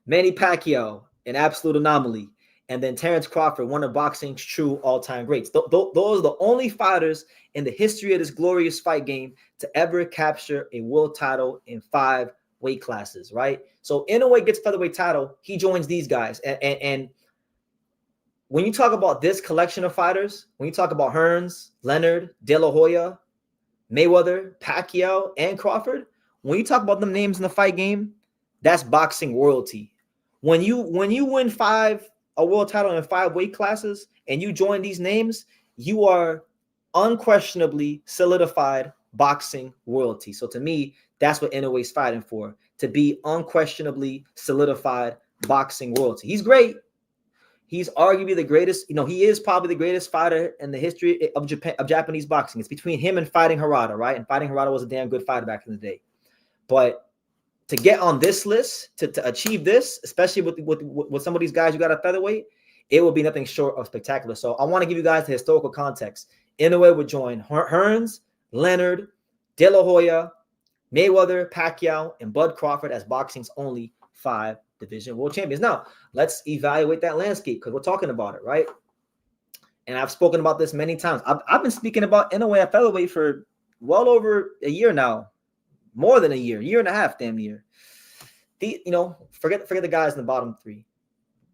Speaker 1: Manny Pacquiao, an absolute anomaly. And then Terence Crawford, one of boxing's true all-time greats. Those are the only fighters in the history of this glorious fight game to ever capture a world title in 5 weight classes, right? So Inoue gets featherweight title, he joins these guys. And when you talk about this collection of fighters, when you talk about Hearns, Leonard, De La Hoya, Mayweather, Pacquiao, and Crawford, when you talk about them names in the fight game, that's boxing royalty. When you win a world title in 5 weight classes and you join these names, you are unquestionably solidified boxing royalty. So to me, that's what Inoue's fighting for, to be unquestionably solidified boxing royalty. He's great. He's arguably the greatest, he is probably the greatest fighter in the history of Japanese boxing. It's between him and Fighting Harada, right? And Fighting Harada was a damn good fighter back in the day. But to get on this list, to achieve this, especially with some of these guys you got at featherweight, it will be nothing short of spectacular. So I want to give you guys the historical context. Inoue would join Hearns, Leonard, De La Hoya, Mayweather, Pacquiao, and Bud Crawford as boxing's only 5 division world champions. Now, let's evaluate that landscape because we're talking about it, right? And I've spoken about this many times. I've been speaking about Inoue at featherweight for well over a year now, more than a year and a half, damn near. Forget the guys in the bottom three.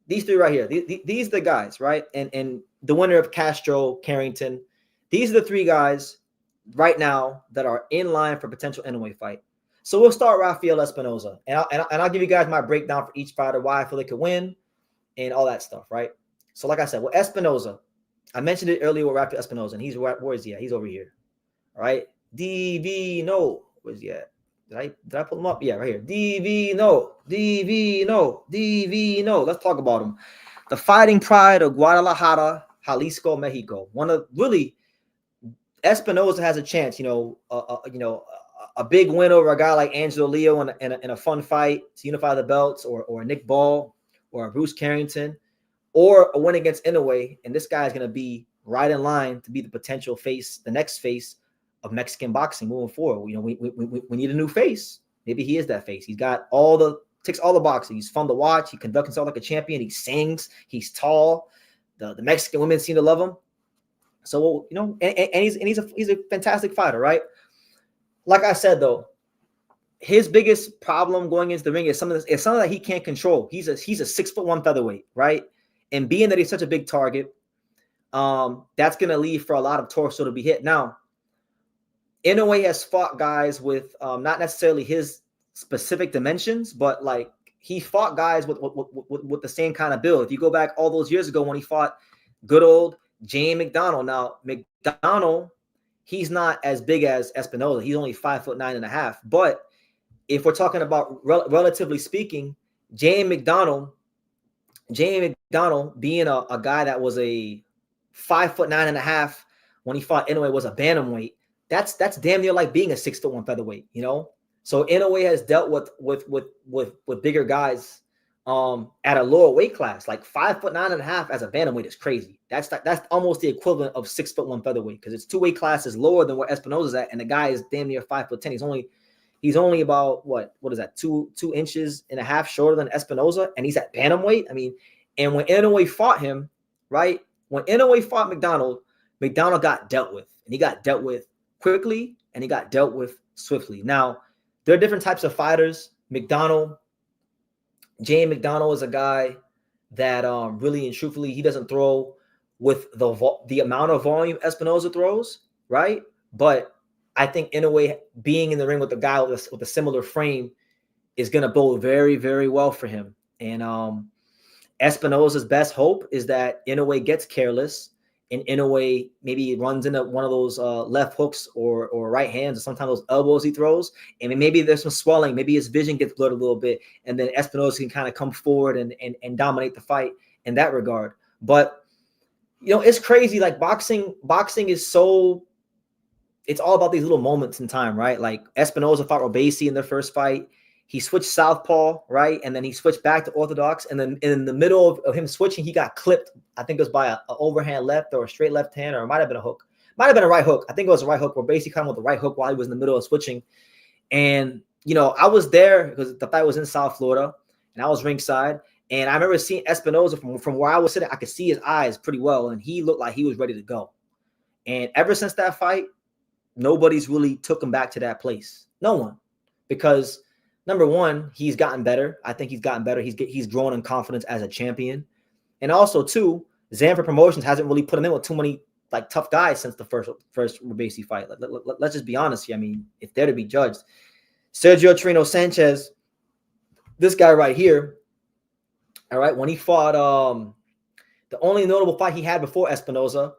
Speaker 1: These three right here. These are the guys, right? And the winner of Castro, Carrington. These are the three guys right now that are in line for potential Inoue fight. So we'll start Rafael Espinoza, and I'll give you guys my breakdown for each fighter, why I feel they could win, and all that stuff, right? So like I said, with Espinoza, I mentioned it earlier with Rafael Espinoza, and where is he at? He's over here, all right? Divino, where's he at? Did I pull him up? Yeah, right here. Divino. Let's talk about him. The fighting pride of Guadalajara, Jalisco, Mexico. Espinoza has a chance, a big win over a guy like Angelo Leo in a fun fight to unify the belts, or Nick Ball, or Bruce Carrington, or a win against Inoue, and this guy is going to be right in line to be the potential face, the next face of Mexican boxing moving forward. We need a new face. Maybe he is that face. He's got ticks all the boxes. He's fun to watch. He conducts himself like a champion. He sings. He's tall. The Mexican women seem to love him. So he's a fantastic fighter, right? Like I said though, his biggest problem going into the ring is something that he can't control. He's a 6'1" featherweight, right? And being that he's such a big target, that's gonna leave for a lot of torso to be hit. Now, Inoue has fought guys with not necessarily his specific dimensions, but like he fought guys with the same kind of build. If you go back all those years ago when he fought good old Jane McDonald. Now, McDonald, he's not as big as Espinoza. He's only 5'9.5". But if we're talking about relatively speaking, Jane McDonald being a guy that was a 5'9.5" when he fought Inoue was a bantamweight. That's damn near like being a 6'1" featherweight, So Inoue has dealt with bigger guys at a lower weight class. Like 5'9.5" as a bantamweight is crazy. That's almost the equivalent of 6'1" featherweight, because it's two weight classes lower than where Espinoza's at, and the guy is damn near 5'10". He's only about what is that, 2.5 inches shorter than Espinoza, and he's at bantamweight. I mean, and when Inoue fought him, right? When Inoue fought McDonald got dealt with, and he got dealt with quickly, and he got dealt with swiftly. Now, there are different types of fighters. Jane McDonald is a guy that really and truthfully, he doesn't throw with the amount of volume Espinoza throws, right? But I think Inoue being in the ring with a guy with a similar frame is going to bode very, very well for him. And Espinoza's best hope is that Inoue gets careless, and Inoue maybe runs into one of those left hooks or right hands, or sometimes those elbows he throws, and maybe there's some swelling, maybe his vision gets blurred a little bit, and then Espinoza can kind of come forward and dominate the fight in that regard. But it's crazy. Like boxing is so, it's all about these little moments in time, right? Like Espinoza fought Robesi in their first fight. He switched southpaw, right? And then he switched back to orthodox. And then in the middle of him switching, he got clipped. I think it was by an overhand left or a straight left hand, or it might have been a hook. Might have been a right hook. I think it was a right hook. Robesi came with the right hook while he was in the middle of switching. And, I was there because the fight was in South Florida, and I was ringside. And I remember seeing Espinoza from where I was sitting. I could see his eyes pretty well, and he looked like he was ready to go. And ever since that fight, nobody's really took him back to that place. No one. Because number one, he's gotten better. I think he's gotten better. He's grown in confidence as a champion. And also, two, Zanford Promotions hasn't really put him in with too many like tough guys since the first Robesi fight. Let's just be honest here. I mean, if they're to be judged, Sergio Trino Sanchez, this guy right here, all right, when he fought, the only notable fight he had before Espinoza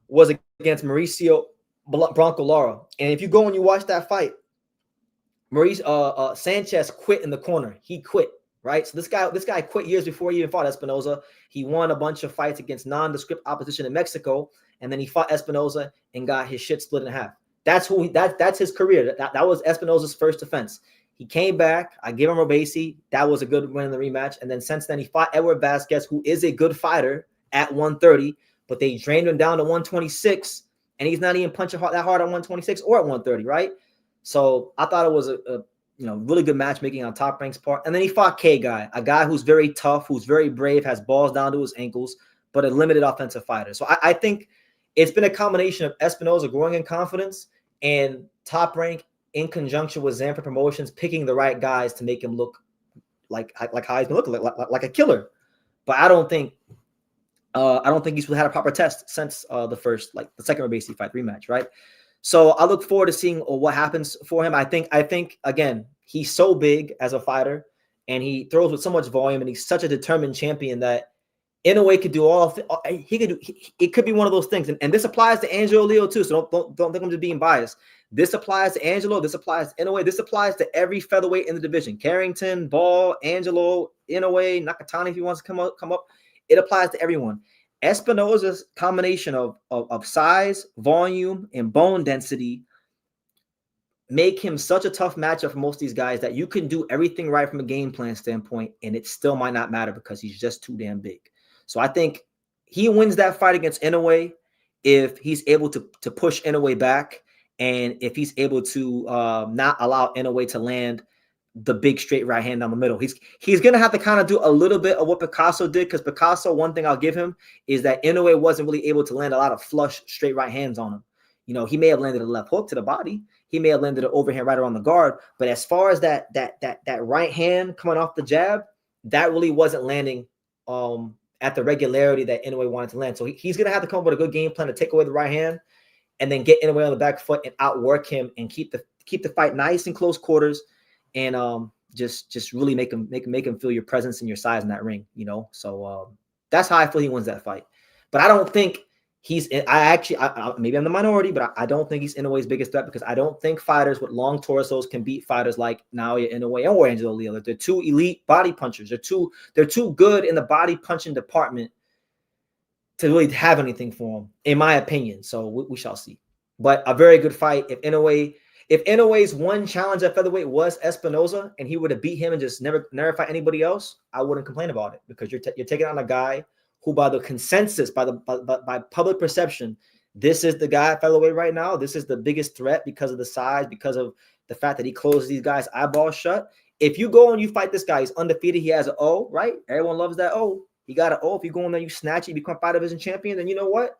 Speaker 1: was against Mauricio Bronco Lara. And if you go and you watch that fight, Sanchez quit in the corner. He quit, right? So this guy quit years before he even fought Espinoza. He won a bunch of fights against nondescript opposition in Mexico, and then he fought Espinoza and got his shit split in half. That's his career. That was Espinoza's first defense. He came back. I gave him Robesi. That was a good win in the rematch. And then since then, he fought Edward Vasquez, who is a good fighter at 130, but they drained him down to 126, and he's not even punching that hard at 126 or at 130, right? So I thought it was really good matchmaking on Top Rank's part. And then he fought K-Guy, a guy who's very tough, who's very brave, has balls down to his ankles, but a limited offensive fighter. So I think it's been a combination of Espinoza growing in confidence and Top Rank in conjunction with Zanford Promotions picking the right guys to make him look like how he's been looking, like a killer. But I don't think he's had a proper test since the second Rebasi fight rematch, right? So I look forward to seeing what happens for him. I think again, he's so big as a fighter and he throws with so much volume and he's such a determined champion that Inoue could do it could be one of those things. And this applies to Angelo Leo too. So don't think I'm just being biased. This applies to Angelo. This applies to Inoue. This applies to every featherweight in the division. Carrington, Ball, Angelo, Inoue, Nakatani, if he wants to come up. It applies to everyone. Espinoza's combination of size, volume, and bone density make him such a tough matchup for most of these guys that you can do everything right from a game plan standpoint, and it still might not matter because he's just too damn big. So I think he wins that fight against Inoue if he's able to push Inoue back and if he's able to not allow Inoue to land the big straight right hand down the middle. He's going to have to kind of do a little bit of what Picasso did, because Picasso, one thing I'll give him is that Inoue wasn't really able to land a lot of flush straight right hands on him. He may have landed a left hook to the body. He may have landed an overhand right around the guard. But as far as that right hand coming off the jab, that really wasn't landing at the regularity that Inoue wanted to land. So he's going to have to come up with a good game plan to take away the right hand and then get Inoue on the back foot and outwork him and keep the fight nice and close quarters and just really make him feel your presence and your size in that ring, So that's how I feel he wins that fight. But I don't think maybe I'm the minority, but I don't think he's Inoue's biggest threat because I don't think fighters with long torsos can beat fighters like Naoya Inoue or Angelo Leo. They're two elite body punchers. They're too good in the body punching department to really have anything for him, in my opinion. So we shall see. But a very good fight. If Inoue's one challenge at featherweight was Espinoza and he would have beat him and just never fight anybody else, I wouldn't complain about it because you're taking on a guy who, by the consensus, by public perception, this is the guy at featherweight right now. This is the biggest threat because of the size, because of the fact that he closes these guys' eyeballs shut. If you go and you fight this guy, he's undefeated. He has an O, right? Everyone loves that O. He got an O. If you go in there, you snatch it, you become 5 division champion, then you know what?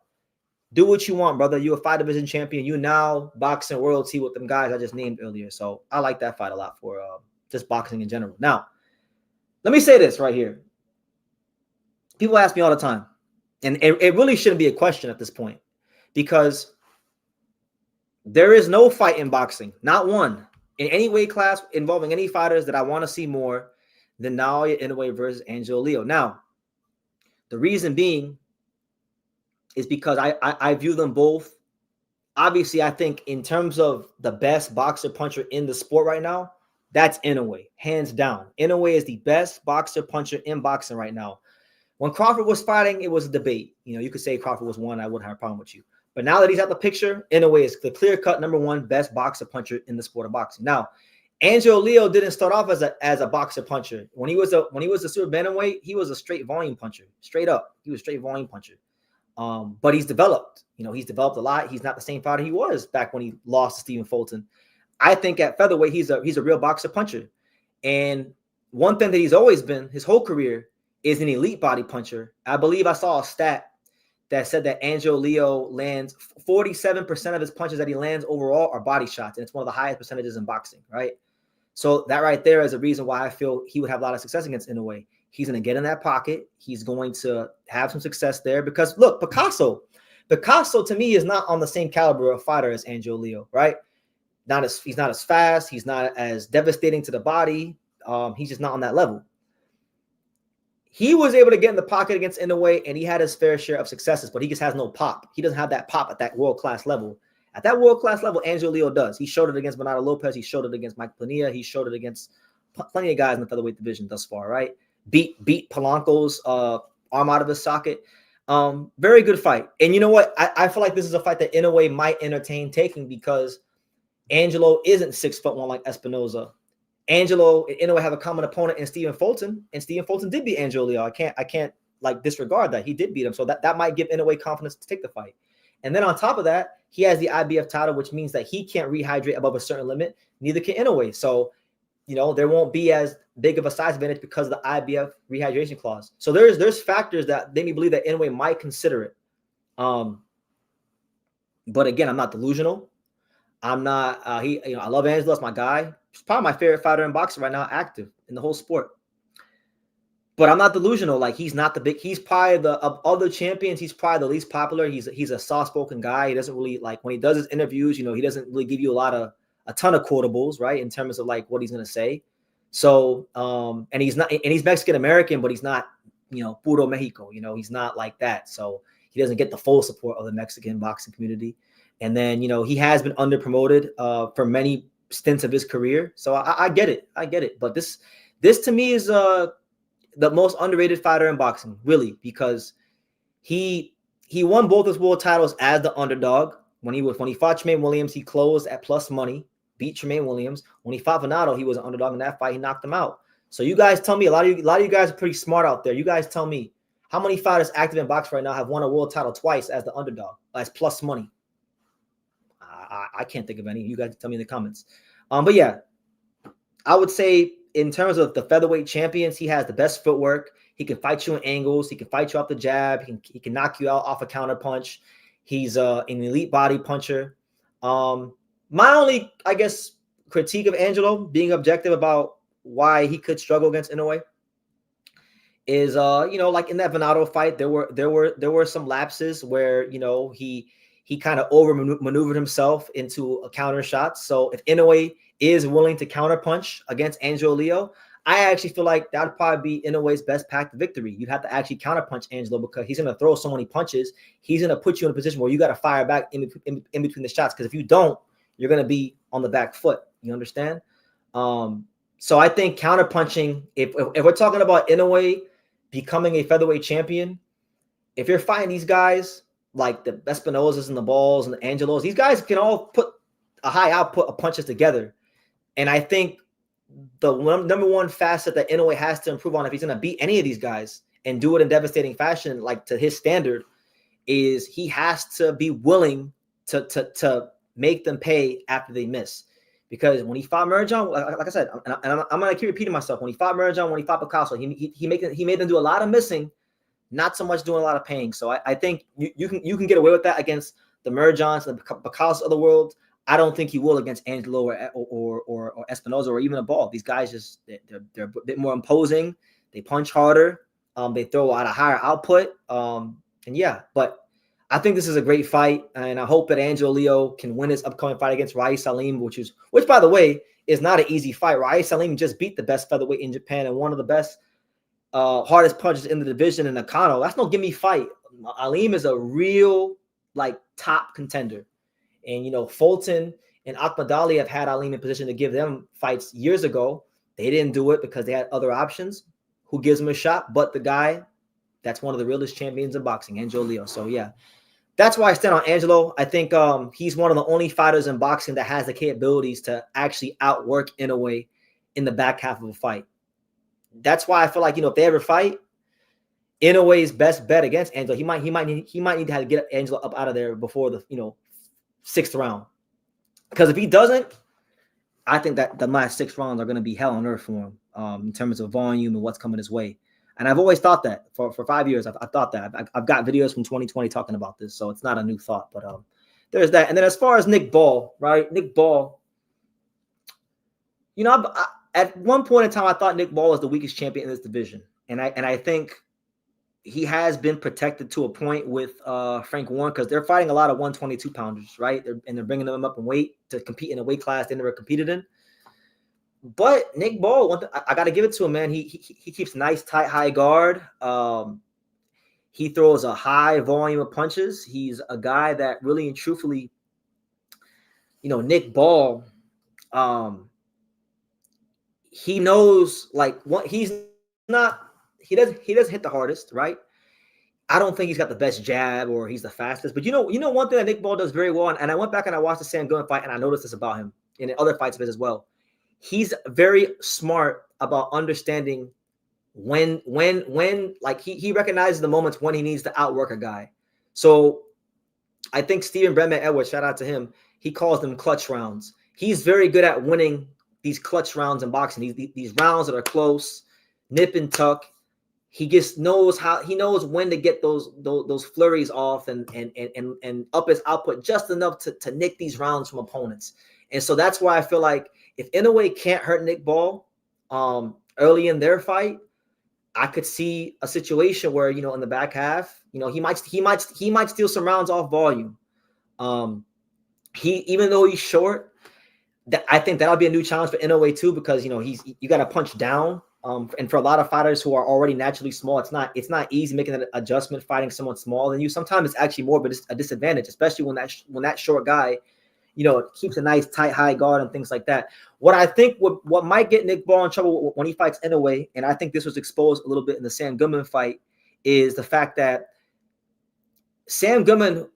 Speaker 1: Do what you want, brother. You're a 5 division champion. You now boxing royalty with them guys I just named earlier. So I like that fight a lot for just boxing in general. Now, let me say this right here. People ask me all the time, and it really shouldn't be a question at this point because there is no fight in boxing, not one, in any weight class involving any fighters that I want to see more than Naoya Inoue versus Angelo Leo. Now, the reason being is because I view them both. Obviously, I think in terms of the best boxer puncher in the sport right now, that's Inoue, hands down. Inoue is the best boxer puncher in boxing right now. When Crawford was fighting, it was a debate. You could say Crawford was one. I wouldn't have a problem with you. But now that he's out the picture, Inoue is the clear-cut #1 best boxer puncher in the sport of boxing. Now, Angelo Leo didn't start off as a boxer puncher. When he was a super bantamweight, he was a straight volume puncher. Straight up, he was a straight volume puncher. But he's developed. He's developed a lot. He's not the same fighter he was back when he lost to Stephen Fulton. I think at featherweight, he's a real boxer puncher. And one thing that he's always been his whole career is an elite body puncher. I believe I saw a stat that said that Angelo Leo lands 47% of his punches that he lands overall are body shots. And it's one of the highest percentages in boxing, right? So that right there is a reason why I feel he would have a lot of success against Inoue. He's going to get in that pocket. He's going to have some success there because, look, Picasso to me is not on the same caliber of fighter as Angelo Leo, right? He's not as fast. He's not as devastating to the body. He's just not on that level. He was able to get in the pocket against Inoue, and he had his fair share of successes, but he just has no pop. He doesn't have that pop at that world-class level. At that world-class level, Angelo Leo does. He showed it against Bernardo Lopez. He showed it against Mike Planilla. He showed it against plenty of guys in the featherweight division thus far, right? Beat Polanco's arm out of his socket. Very good fight. And you know what? I feel like this is a fight that Inoue might entertain taking because Angelo isn't 6'1" like Espinoza. Angelo and Inoue have a common opponent in Stephen Fulton, and Stephen Fulton did beat Angelo Leo. I can't like disregard that. He did beat him. So that might give Inoue confidence to take the fight. And then on top of that, he has the IBF title, which means that he can't rehydrate above a certain limit. Neither can Inoue. So there won't be as big of a size advantage because of the IBF rehydration clause. So there's factors that make me believe that Inoue might consider it. But again, I'm not delusional. I'm not. I love Angelo. That's my guy. He's probably my favorite fighter in boxing right now, active in the whole sport. But I'm not delusional. Like, he's not the big. He's probably of other champions. He's probably the least popular. He's a soft-spoken guy. He doesn't really, like, when he does his interviews. He doesn't really give you a ton of quotables, right, in terms of like what he's gonna say. So, and he's Mexican American, but he's not, puro Mexico. He's not like that. So he doesn't get the full support of the Mexican boxing community. And then, he has been under-promoted for many stints of his career. So I get it. But this to me is the most underrated fighter in boxing, really, because he won both his world titles as the underdog. When he fought Tremaine Williams, he closed at plus money, beat Tremaine Williams. When he fought Venado, he was an underdog in that fight. He knocked him out. So you guys tell me, a lot of you guys are pretty smart out there. You guys tell me, how many fighters active in boxing right now have won a world title twice as the underdog, as plus money? I can't think of any. You guys tell me in the comments. But yeah, I would say, in terms of the featherweight champions, he has the best footwork. He can fight you in angles. He can fight you off the jab. He can knock you out off a counter punch. He's an elite body puncher. My only, I guess, critique of Angelo, being objective about why he could struggle against Inoue, is like in that Venado fight, there were some lapses where he kind of over maneuvered himself into a counter shot. So if Inoue is willing to counterpunch against Angelo Leo, I actually feel like that would probably be Inoue's best path to victory. You'd have to actually counterpunch Angelo, because he's going to throw so many punches. He's going to put you in a position where you got to fire back in between the shots, because if you don't, you're going to be on the back foot. You understand? So I think counterpunching, if we're talking about Inoue becoming a featherweight champion, if you're fighting these guys like the Espinosas and the Balls and the Angelos, these guys can all put a high output of punches together. And I think the number one facet that Inoue has to improve on, if he's going to beat any of these guys and do it in devastating fashion, like to his standard, is he has to be willing to make them pay after they miss. Because when he fought Merjan, like I said, and I'm going to keep repeating myself, when he fought Merjan, when he fought Picasso, he made them do a lot of missing, not so much doing a lot of paying. So I think you can get away with that against the Merjans, the Picasso of the world. I don't think he will against Angelo or Espinosa or even a Ball. These guys they're a bit more imposing. They punch harder. They throw out a higher output. And yeah, but I think this is a great fight, and I hope that Angelo Leo can win his upcoming fight against Rais Salim, which by the way is not an easy fight. Rais Salim just beat the best featherweight in Japan and one of the best, hardest punches in the division in Nakano. That's no gimme fight. Alim is a real top contender. And, Fulton and Ahmad Ali have had Alim in position to give them fights years ago. They didn't do it because they had other options. Who gives him a shot but the guy that's one of the realest champions in boxing, Angelo Leo. So, yeah, that's why I stand on Angelo. I think he's one of the only fighters in boxing that has the capabilities to actually outwork Inoue in the back half of a fight. That's why I feel like, if they ever fight, Inoue's best bet against Angelo, he might need to have to get Angelo up out of there before the, 6th round. Because if he doesn't, I think that the last 6 rounds are going to be hell on earth for him in terms of volume and what's coming his way. And I've always thought that for 5 years. I've thought that. I've got videos from 2020 talking about this, so it's not a new thought. But there's that. And then as far as Nick Ball, right? Nick Ball, at one point in time, I thought Nick Ball was the weakest champion in this division. And I think he has been protected to a point with Frank Warren, because they're fighting a lot of 122 pounders, right? They're bringing them up in weight to compete in a weight class they never competed in. But Nick Ball, I got to give it to him, man. He keeps nice, tight, high guard. He throws a high volume of punches. He's a guy that really and truthfully, Nick Ball, he knows he doesn't hit the hardest, right? I don't think he's got the best jab or he's the fastest. But one thing that Nick Ball does very well, and I went back and I watched the Sam Gunn fight, and I noticed this about him in other fights of his as well. He's very smart about understanding when he recognizes the moments when he needs to outwork a guy. So I think Stephen Brenman Edwards, shout out to him, he calls them clutch rounds. He's very good at winning these clutch rounds in boxing, these rounds that are close, nip and tuck. He just knows when to get those flurries off and up his output just enough to nick these rounds from opponents. And so that's why I feel like if Inoue can't hurt Nick Ball early in their fight, I could see a situation where, you know, in the back half, you know, he might steal some rounds off volume. Even though he's short, I think that'll be a new challenge for Inoue too, because, you know, you got to punch down. And for a lot of fighters who are already naturally small, it's not easy making that adjustment fighting someone smaller than you. Sometimes it's actually more, but it's a disadvantage, especially when that short guy, you know, keeps a nice tight high guard and things like that. What I think what might get Nick Ball in trouble when he fights Inoue, and I think this was exposed a little bit in the Sam Goodman fight, is the fact that Sam Goodman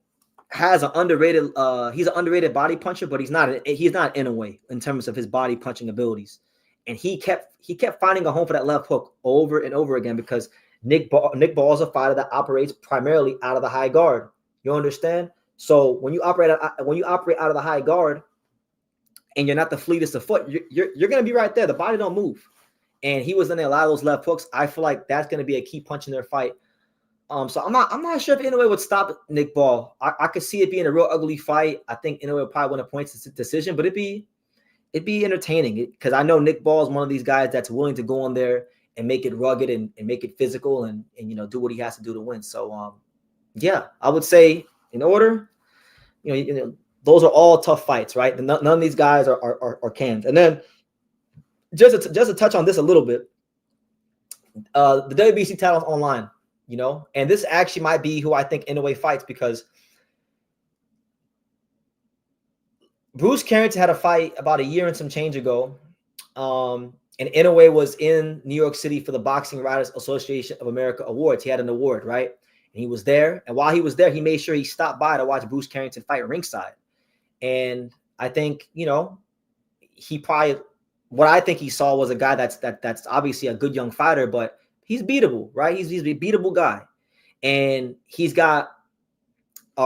Speaker 1: has he's an underrated body puncher, but he's not Inoue in terms of his body punching abilities. And he kept finding a home for that left hook over and over again, because Nick Ball is a fighter that operates primarily out of the high guard. You understand? So when you operate out of the high guard, and you're not the fleetest of foot, you're going to be right there. The body don't move, and he was going to allow those left hooks. I feel like that's going to be a key punch in their fight. So I'm not sure if Inoue would stop Nick Ball. I could see it being a real ugly fight. I think Inoue would probably win a points decision, but it'd be entertaining, because I know Nick Ball is one of these guys that's willing to go in there and make it rugged and make it physical and you know, do what he has to do to win. So yeah, I would say in order, you know, those are all tough fights, right? None of these guys are cans. And then just to touch on this a little bit, the WBC title's online, you know, and this actually might be who I think Inoue fights, because Bruce Carrington had a fight about a year and some change ago, and Inoue was in New York City for the Boxing Writers Association of America Awards. He had an award, right? And he was there, and while he was there, he made sure he stopped by to watch Bruce Carrington fight ringside. And I think, you know, what I think he saw was a guy that's obviously a good young fighter, but he's beatable, right? He's a beatable guy, and he's got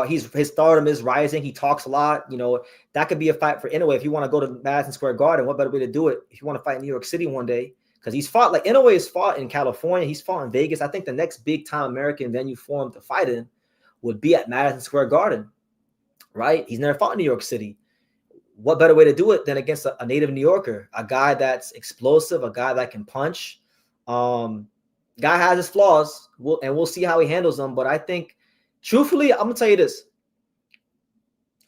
Speaker 1: his stardom is rising. He talks a lot. You know, that could be a fight for Inoue if you want to go to Madison Square Garden. What better way to do it if you want to fight in New York City one day? Because he's fought, like, Inoue has fought in California. He's fought in Vegas. I think the next big time American venue for him to fight in would be at Madison Square Garden, right? He's never fought in New York City. What better way to do it than against a native New Yorker, a guy that's explosive, a guy that can punch. Guy has his flaws, we'll see how he handles them. But I think, truthfully, I'm gonna tell you this: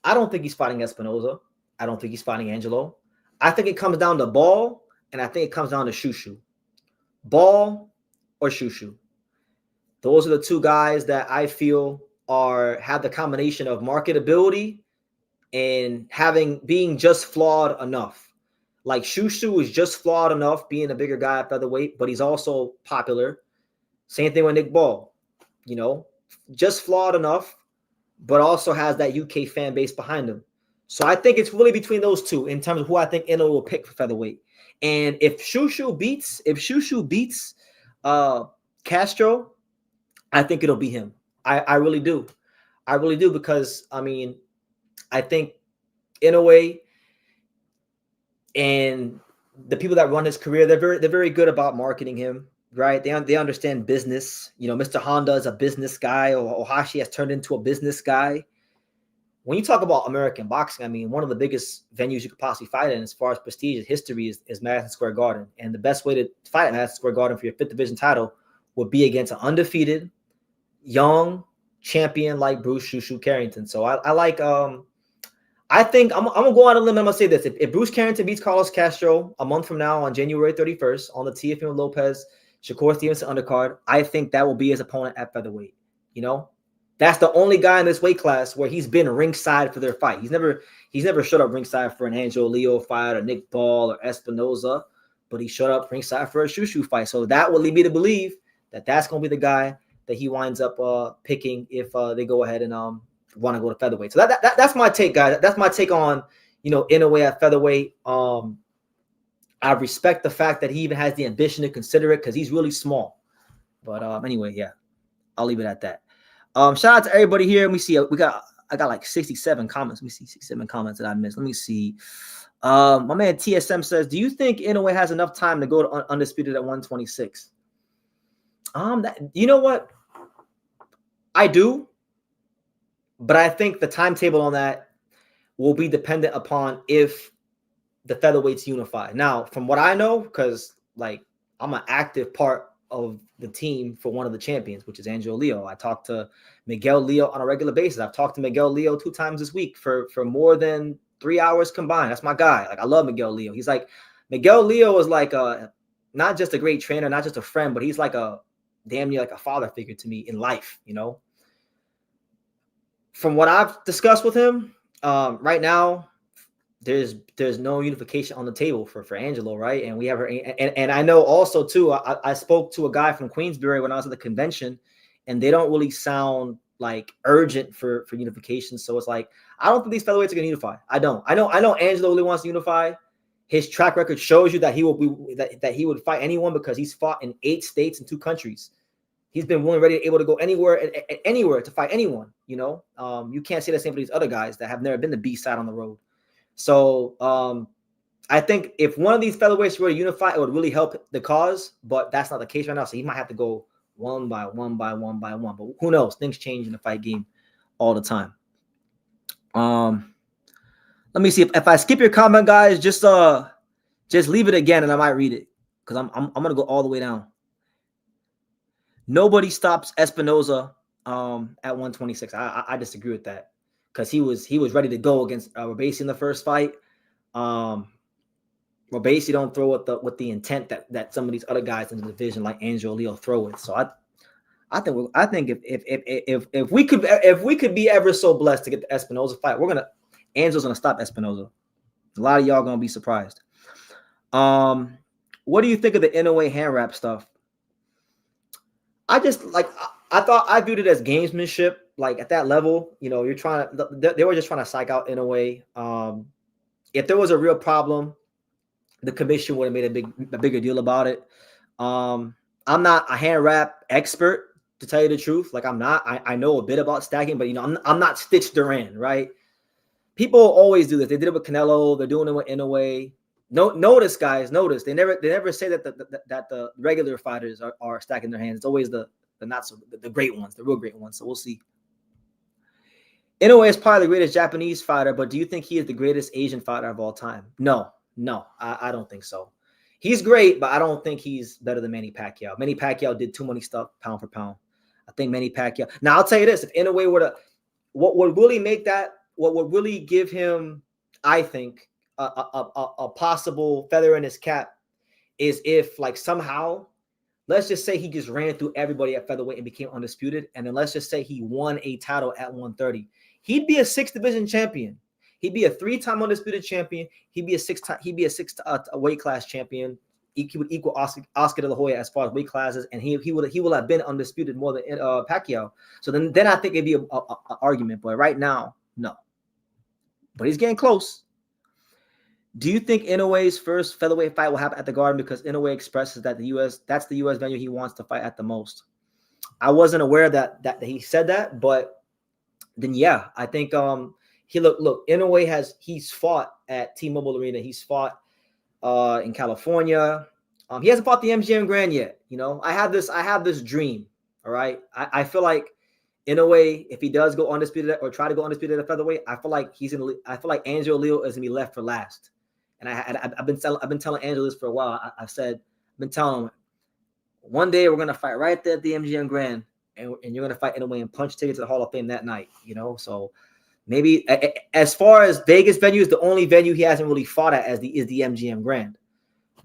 Speaker 1: I don't think he's fighting Espinoza. I don't think he's fighting Angelo. I think it comes down to Ball, and I think it comes down to Shushu. Ball or Shushu. Those are the two guys that I feel have the combination of marketability and being just flawed enough. Like, Shushu is just flawed enough, being a bigger guy at featherweight, but he's also popular. Same thing with Nick Ball, you know, just flawed enough, but also has that UK fan base behind him. So I think it's really between those two in terms of who I think Inoue will pick for featherweight. And if Shushu beats Castro, I think it'll be him. I really do. I really do, because, I mean, I think Inoue and the people that run his career, they're very good about marketing him, right? They understand business. You know, Mr. Honda is a business guy, or Ohashi has turned into a business guy. When you talk about American boxing, I mean, one of the biggest venues you could possibly fight in as far as prestige history is Madison Square Garden. And the best way to fight at Madison Square Garden for your 5th division title would be against an undefeated, young champion like Bruce Shushu Carrington. So I think I'm going to go out on a limb. I'm going to say this. If Bruce Carrington beats Carlos Castro a month from now on January 31st on the Teofimo Lopez, Shakur Stevenson undercard, I think that will be his opponent at featherweight. You know, that's the only guy in this weight class where he's been ringside for their fight. He's never showed up ringside for an Angelo Leo fight or Nick Ball or Espinoza, but he showed up ringside for a Shushu fight. So that would lead me to believe that that's going to be the guy that he winds up picking if they go ahead and want to go to featherweight. So that's my take, guys. That's my take on, you know, Inoue at featherweight. I respect the fact that he even has the ambition to consider it, because he's really small. But anyway, yeah, I'll leave it at that. Shout out to everybody here. Let me see. I got like 67 comments. Let me see 67 comments that I missed. Let me see. My man TSM says, do you think Inoue has enough time to go to undisputed at 126? You know what? I do, but I think the timetable on that will be dependent upon if the featherweights unify. Now, from what I know, because like I'm an active part of the team for one of the champions, which is Angelo Leo. I talk to Miguel Leo on a regular basis. I've talked to Miguel Leo 2 times this week for more than 3 hours combined. That's my guy. Like, I love Miguel Leo. He's like, Miguel Leo is like not just a great trainer, not just a friend, but he's like a damn near like a father figure to me in life, you know. From what I've discussed with him, right now, there's no unification on the table for Angelo, right? And we have her, and I know also too. I spoke to a guy from Queensbury when I was at the convention, and they don't really sound like urgent for unification. So it's like, I don't think these featherweights are gonna unify. I know Angelo really wants to unify. His track record shows you that he will be that he would fight anyone because he's fought in 8 states and 2 countries. He's been willing, ready, able to go anywhere to fight anyone. You know, you can't say the same for these other guys that have never been the B side on the road. So I think if one of these featherweights were to unify, it would really help the cause. But that's not the case right now. So he might have to go one by one. But who knows? Things change in the fight game all the time. Let me see if I skip your comment, guys. Just leave it again, and I might read it because I'm gonna go all the way down. Nobody stops Espinoza at 126. I disagree with that because he was ready to go against Robesi in the first fight. Robesi don't throw with the intent that some of these other guys in the division like Angelo Leo throw with. So I think if we could be ever so blessed to get the Espinoza fight, Angelo's gonna stop Espinoza. A lot of y'all gonna be surprised. What do you think of the Inoue hand wrap stuff? I just I viewed it as gamesmanship. Like at that level, you know, they were just trying to psych out Inoue. If there was a real problem, the commission would have made a bigger deal about it. I'm not a hand wrap expert, to tell you the truth. Like I'm not. I know a bit about stacking, but you know, I'm not Stitch Duran, right? People always do this. They did it with Canelo. They're doing it with Inoue. Notice, guys. Notice they never say that the regular fighters are stacking their hands. It's always the not so the great ones, the real great ones. So we'll see. Inoue is probably the greatest Japanese fighter, but do you think he is the greatest Asian fighter of all time? No, I don't think so. He's great, but I don't think he's better than Manny Pacquiao. Manny Pacquiao did too many stuff pound for pound. I think Manny Pacquiao. Now I'll tell you this: if Inoue were to, what would really give him, I think, a possible feather in his cap is if, like, somehow, let's just say he just ran through everybody at featherweight and became undisputed, and then let's just say he won a title at 130. He'd be a 6th division champion. He'd be a 3-time undisputed champion. He'd be a 6 weight class champion. He would equal Oscar De La Hoya as far as weight classes, and he will have been undisputed more than Pacquiao. So then I think it'd be an argument. But right now, no. But he's getting close. Do you think Inoue's first featherweight fight will happen at the Garden because Inoue expresses that that's the U.S. venue he wants to fight at the most? I wasn't aware that he said that, but then yeah, I think Inoue he's fought at T-Mobile Arena. He's fought in California. He hasn't fought the MGM Grand yet. You know, I have this dream. All right, I feel like Inoue, if he does go undisputed or try to go undisputed at featherweight, I feel like Angelo Leo is gonna be left for last. And I've been telling Angelo this for a while. I've been telling him, one day we're gonna fight right there at the MGM Grand, and you're gonna fight Inoue and punch tickets to the Hall of Fame that night. You know, so maybe as far as Vegas venues, the only venue he hasn't really fought at is the MGM Grand.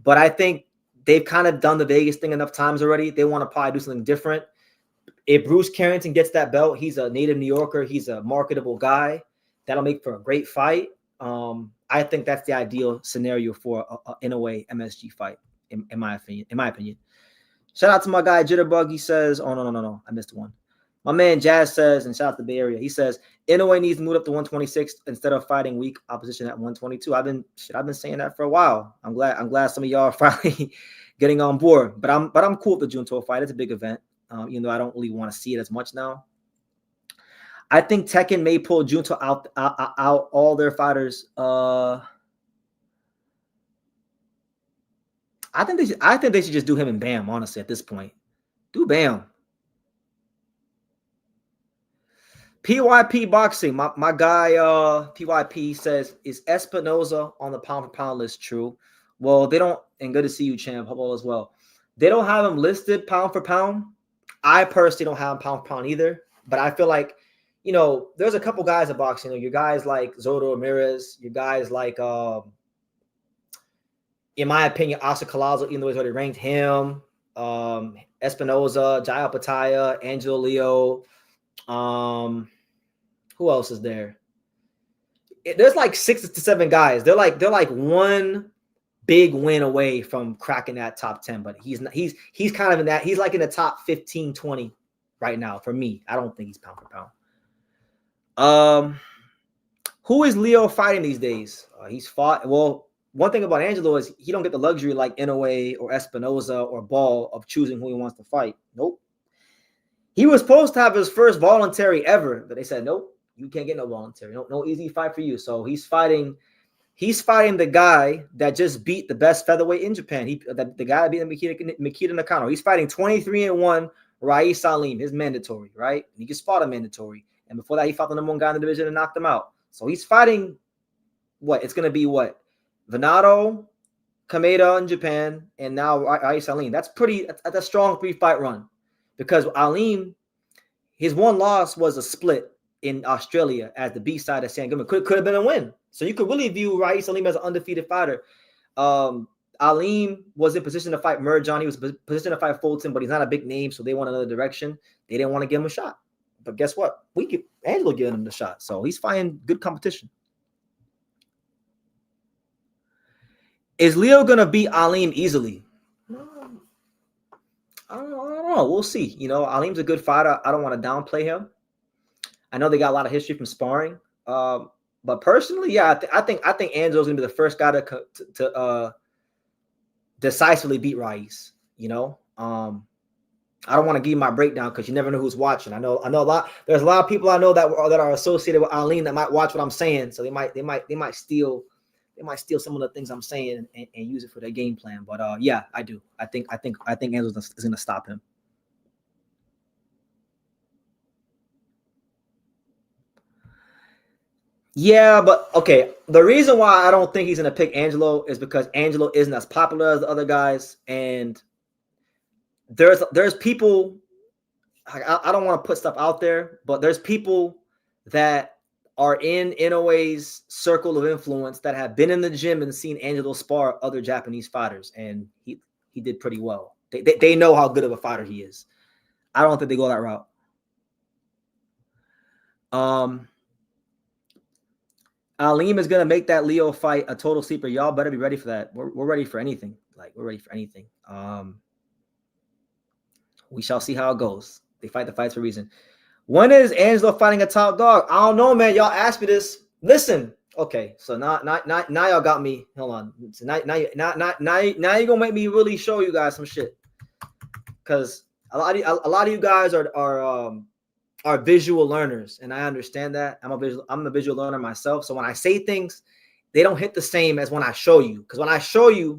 Speaker 1: But I think they've kind of done the Vegas thing enough times already. They want to probably do something different. If Bruce Carrington gets that belt, he's a native New Yorker. He's a marketable guy. That'll make for a great fight. I think that's the ideal scenario for a Inoue MSG fight, in my opinion. Shout out to my guy Jitterbug. He says, "Oh no, I missed one." My man Jazz says, and shout out to the Bay Area. He says Inoue needs to move up to 126 instead of fighting weak opposition at 122. I've been saying that for a while. I'm glad some of y'all are finally getting on board. But I'm cool with the Junto fight. It's a big event. Even though I don't really want to see it as much now. I think Tekken may pull Junto out all their fighters. I think they should just do him and Bam, honestly, at this point. Do Bam. PYP Boxing, my guy PYP says, is Espinoza on the pound for pound list? True. Well, they don't, and good to see you, champ. Hope all as well. They don't have him listed pound for pound. I personally don't have him pound for pound either, but I feel like, there's a couple guys in boxing. Your guys like Zoto Ramirez, your guys like, in my opinion, Oscar Collazo, even though he's already ranked him, Espinoza, Jai Pataya, Angelo Leo. Who else is there? There's like 6 to 7 guys. They're like one big win away from cracking that top 10, but he's not. He's kind of in that. He's like in the top 15, 20 right now for me. I don't think he's pound for pound. Who is Leo fighting these days? He's fought. Well, one thing about Angelo is he don't get the luxury like Inoue or Espinoza or Ball of choosing who he wants to fight. Nope. He was supposed to have his first voluntary ever, but they said, nope, you can't get no voluntary. No easy fight for you. So he's fighting the guy that just beat the best featherweight in Japan. The guy that beat Mikita Nakano. He's fighting 23-1 Rais Salim, his mandatory, right? He just fought a mandatory. And before that, he fought the number 1 guy in the division and knocked him out. So he's fighting it's going to be Venado, Kameda in Japan, and now Rais Salim. That's a strong 3-fight run. Because Alim, his one loss was a split in Australia as the B-side of San Goodman. Could have been a win. So you could really view Rais Salim as an undefeated fighter. Alim was in position to fight Merjan. He was in position to fight Fulton, but he's not a big name, so they went another direction. They didn't want to give him a shot. But guess what? Angelo giving him the shot. So he's fighting good competition. Is Leo going to beat Alim easily? I don't know. We'll see. Alim's a good fighter. I don't want to downplay him. I know they got a lot of history from sparring. But personally, yeah, I think Angelo's gonna be the first guy to decisively beat Rais. I don't want to give you my breakdown because you never know who's watching. I know a lot. There's a lot of people I know that are associated with Alim that might watch what I'm saying, so they might steal some of the things I'm saying and use it for their game plan. But yeah, I do. I think Angelo is going to stop him. Yeah, but okay. The reason why I don't think he's going to pick Angelo is because Angelo isn't as popular as the other guys, and there's people. I don't want to put stuff out there, but there's people that are in Inoue's circle of influence that have been in the gym and seen Angelo spar other Japanese fighters, and he did pretty well. They know how good of a fighter he is. I don't think they go that route. Alim is gonna make that Leo fight a total sleeper. Y'all better be ready for that. We're ready for anything. We're ready for anything. We shall see how it goes. They fight the fights for a reason. When is Angelo fighting a top dog? I don't know, man. Y'all asked me this. Listen, okay. So now y'all got me. Hold on. So now you're gonna make me really show you guys some shit. Because a lot of you guys are visual learners, and I understand that. I'm a visual learner myself. So when I say things, they don't hit the same as when I show you. Because when I show you,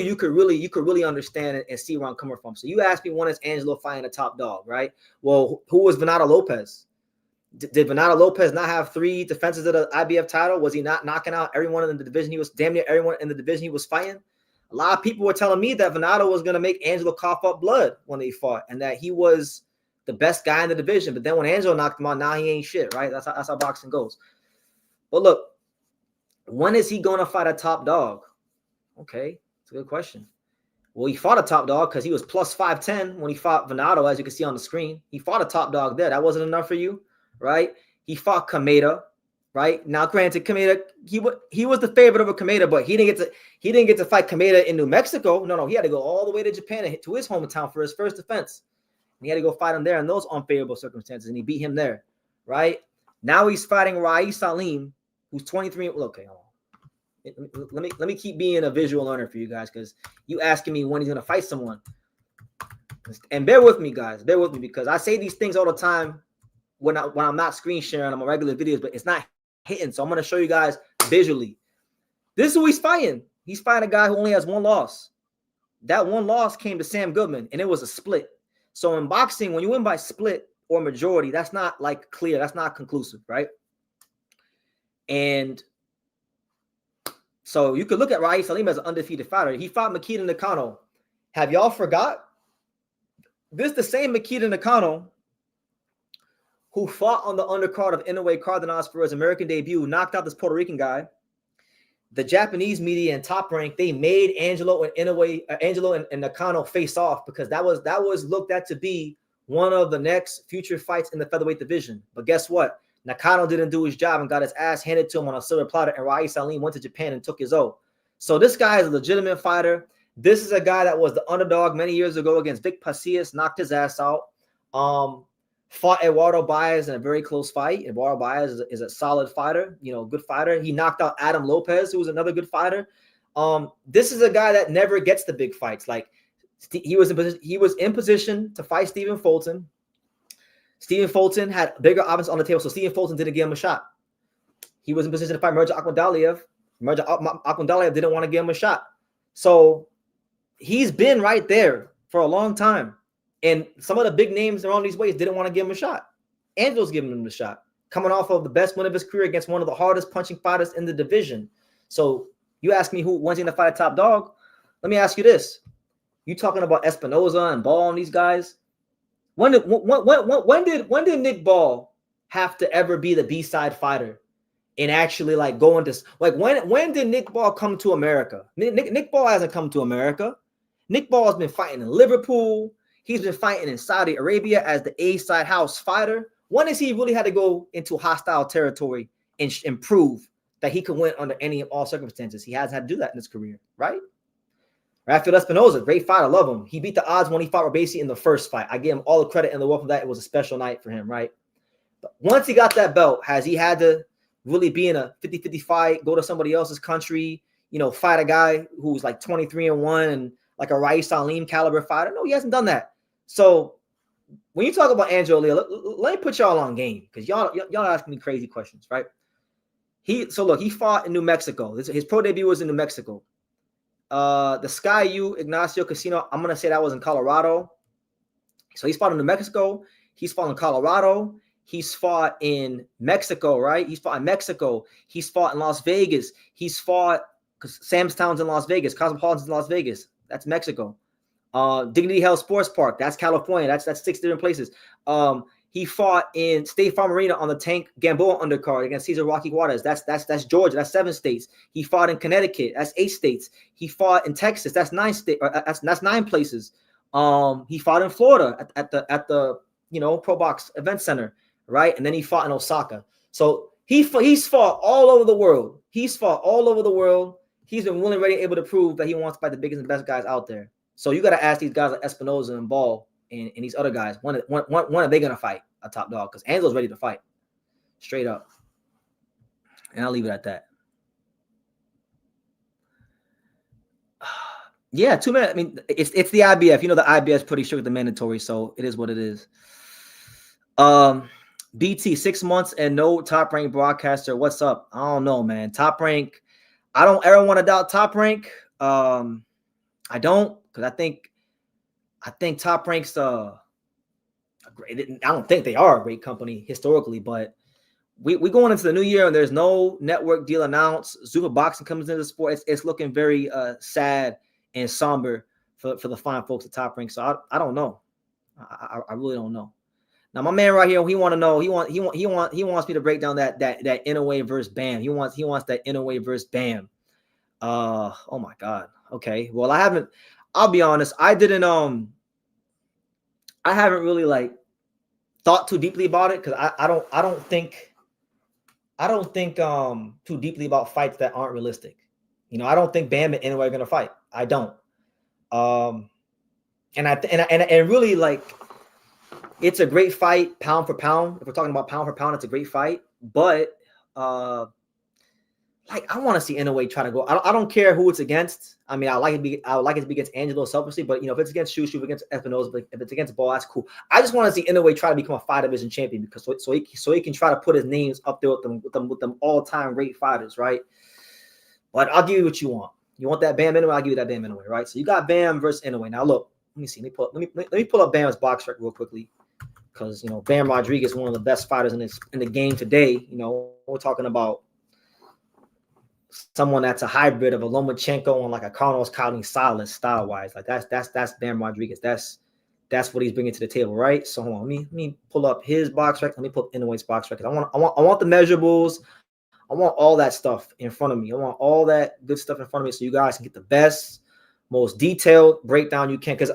Speaker 1: you could really understand it and see where I'm coming from. So you asked me, when is Angelo fighting a top dog, right? Well, who was Venado Lopez? Did Venado Lopez not have 3 defenses of the IBF title? Was he not knocking out everyone in the division? He was damn near everyone in the division he was fighting. A lot of people were telling me that Venado was going to make Angelo cough up blood when they fought, and that he was the best guy in the division. But then when Angelo knocked him out, now he ain't shit, right? That's how boxing goes. But look, when is he going to fight a top dog? Okay, it's a good question. Well, he fought a top dog because he was plus 5'10" when he fought Venado, as you can see on the screen. He fought a top dog there. That wasn't enough for you, right? He fought Kameda, right? Now, granted, Kameda, he was the favorite over Kameda, but he didn't get to fight Kameda in New Mexico. No, he had to go all the way to Japan and to his hometown for his first defense. And he had to go fight him there in those unfavorable circumstances, and he beat him there, right? Now he's fighting Rais Salim, who's 23. Okay, hold on. Let me keep being a visual learner for you guys, because you asking me when he's gonna fight someone. And bear with me, guys. Bear with me, because I say these things all the time when I'm not screen sharing on my regular videos, but it's not hitting. So I'm gonna show you guys visually. This is who he's fighting. He's fighting a guy who only has one loss. That one loss came to Sam Goodman, and it was a split. So in boxing, when you win by split or majority, that's not like clear. That's not conclusive, right? And so you could look at Raif Salim as an undefeated fighter. He fought Makita Nakano. Have y'all forgot? This is the same Makita Nakano who fought on the undercard of Inoue Cardenas for his American debut, knocked out this Puerto Rican guy. The Japanese media and Top Rank, they made Angelo and Inoue, Angelo and Nakano face off because that was looked at to be one of the next future fights in the featherweight division. But guess what? Nakano didn't do his job and got his ass handed to him on a silver platter, and Raif Salim went to Japan and took his O. So this guy is a legitimate fighter. This is a guy that was the underdog many years ago against Vic Pasillas, knocked his ass out. Fought Eduardo Baez in a very close fight. Eduardo Baez is a solid fighter, good fighter. He knocked out Adam Lopez, who was another good fighter. This is a guy that never gets the big fights. Like he was in position to fight Stephen Fulton. Stephen Fulton had bigger options on the table, so Stephen Fulton didn't give him a shot. He was in position to fight Mirza Akhmadaliev. Mirza Akhmadaliev didn't want to give him a shot. So he's been right there for a long time. And some of the big names around these weights didn't want to give him a shot. Angelo's giving him the shot, coming off of the best win of his career against one of the hardest punching fighters in the division. So you ask me when's he going to fight a top dog? Let me ask you this. You talking about Espinoza and Ball and these guys? When did Nick Ball have to ever be the B-side fighter and actually like go into like when did Nick Ball come to America? Nick Ball hasn't come to America. Nick Ball has been fighting in Liverpool. He's been fighting in Saudi Arabia as the A-side house fighter. When has he really had to go into hostile territory and prove that he could win under any and all circumstances? He hasn't had to do that in his career, right? Rafael Espinoza, great fighter, love him. He beat the odds when he fought Rabasi in the first fight. I give him all the credit and the wealth of that. It was a special night for him, right? But once he got that belt, has he had to really be in a 50-50 fight, go to somebody else's country, fight a guy who's like 23-1 and like a Raif Salim caliber fighter? No, he hasn't done that. So when you talk about Angelo Leo, let me put y'all on game because y'all asking me crazy questions, right? He fought in New Mexico. His pro debut was in New Mexico. The Sky U Ignacio Casino, I'm gonna say that was in Colorado. So he's fought in New Mexico. He's fought in Colorado. He's fought in Mexico, right? He's fought in Mexico. He's fought in Las Vegas. He's fought because Sam's Town's in Las Vegas. Cosmopolitan's in Las Vegas. That's Mexico. Dignity Health Sports Park, that's California. That's 6 different places. He fought in State Farm Arena on the Tank Gamboa undercard against Cesar Rocky Juarez. That's Georgia. That's 7 states. He fought in Connecticut. That's 8 states. He fought in Texas. That's 9 states. That's 9 places. He fought in Florida at the Pro Box Event Center, right? And then he fought in Osaka. So he's fought all over the world. He's been willing, ready, able to prove that he wants to fight the biggest and best guys out there. So you got to ask these guys like Espinoza and Ball and these other guys, when are they going to fight a top dog? Because Angelo's ready to fight, straight up. And I'll leave it at that. Yeah, 2 minutes. I mean, it's the IBF. The IBF is pretty strict with the mandatory, so it is what it is. BT, 6 months and no Top Rank broadcaster. What's up? I don't know, man. Top Rank. I don't ever want to doubt Top Rank. I don't, because I think Top Rank's a great. I don't think they are a great company historically, but we going into the new year and there's no network deal announced. Zuffa Boxing comes into the sport. It's looking very sad and somber for the fine folks at Top Rank. So I don't know. I really don't know. Now my man right here, he want to know. He wants me to break down that Inoue versus Bam. He wants that Inoue versus Bam. Oh my God. Okay. Well, I'll be honest. I haven't really like thought too deeply about it because I don't think too deeply about fights that aren't realistic. I don't think Bam and Inoue are gonna fight. I don't. And really like it's a great fight, pound for pound. If we're talking about pound for pound, it's a great fight. But like I want to see Inoue try to go. I don't care who it's against. I mean, I would like it to be against Angelo selfishly, but if it's against Shushu, against Espinoza, but if it's against Ball, that's cool. I just want to see Inoue try to become a 5 division champion because so he can try to put his names up there with them all-time great fighters, right? But I'll give you what you want. You want that Bam Inoue? I'll give you that Bam Inoue, right? So you got Bam versus Inoue. Now look, let me see. Let me pull up Bam's box record real quickly, because Bam Rodriguez is one of the best fighters in the game today. We're talking about someone that's a hybrid of a Lomachenko and like a Carlos Salas style wise. Like that's Bam Rodriguez. That's what he's bringing to the table, right? So hold on, let me pull up his box record. Let me pull up Inoue's box record. I want the measurables. I want all that stuff in front of me. I want all that good stuff in front of me so you guys can get the best, most detailed breakdown you can. Because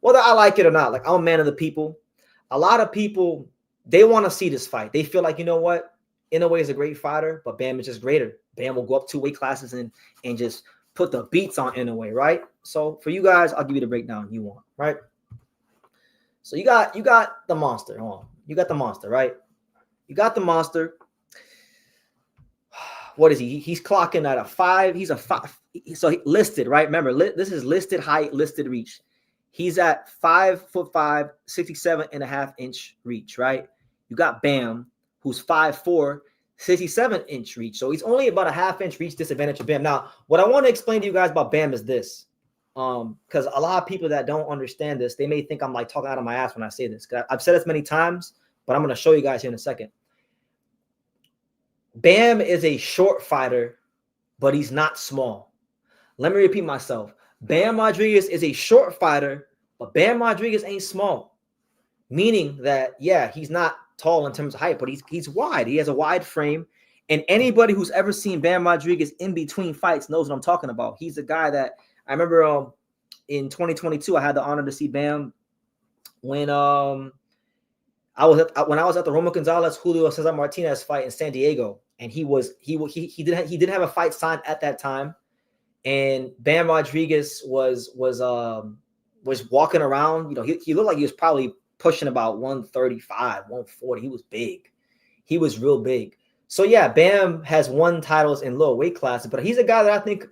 Speaker 1: whether I like it or not, like, I'm a man of the people. A lot of people, they want to see this fight. They feel like, you know what? Inoue is a great fighter, but Bam is just greater. Bam will go up 2 weight classes and just put the beats on Inoue, right? So for you guys, I'll give you the breakdown you want, right? So you got the monster. Hold on. You got the monster, right? You got the monster. What is he? He's clocking at a 5. He's a 5. So he listed, right? Remember, this is listed height, listed reach. He's at 5'5", 67.5-inch reach, right? You got Bam, who's 5'4", 67-inch reach. So he's only about a half-inch reach disadvantage of Bam. Now, what I want to explain to you guys about Bam is this. Because a lot of people that don't understand this, they may think I'm like talking out of my ass when I say this. I've said this many times, but I'm going to show you guys here in a second. Bam is a short fighter, but he's not small. Let me repeat myself. Bam Rodriguez is a short fighter, but Bam Rodriguez ain't small. Meaning that, yeah, he's not tall in terms of height, but he's wide. He has a wide frame. And anybody who's ever seen Bam Rodriguez in between fights knows what I'm talking about. He's a guy that I remember in 2022, I had the honor to see Bam when I was at the Roman Gonzalez Julio Cesar Martinez fight in San Diego, and he didn't have a fight signed at that time, and Bam Rodriguez was walking around. He looked like he was probably pushing about 135, 140. He was big. He was real big. So yeah, Bam has won titles in lower weight classes, but he's a guy that I think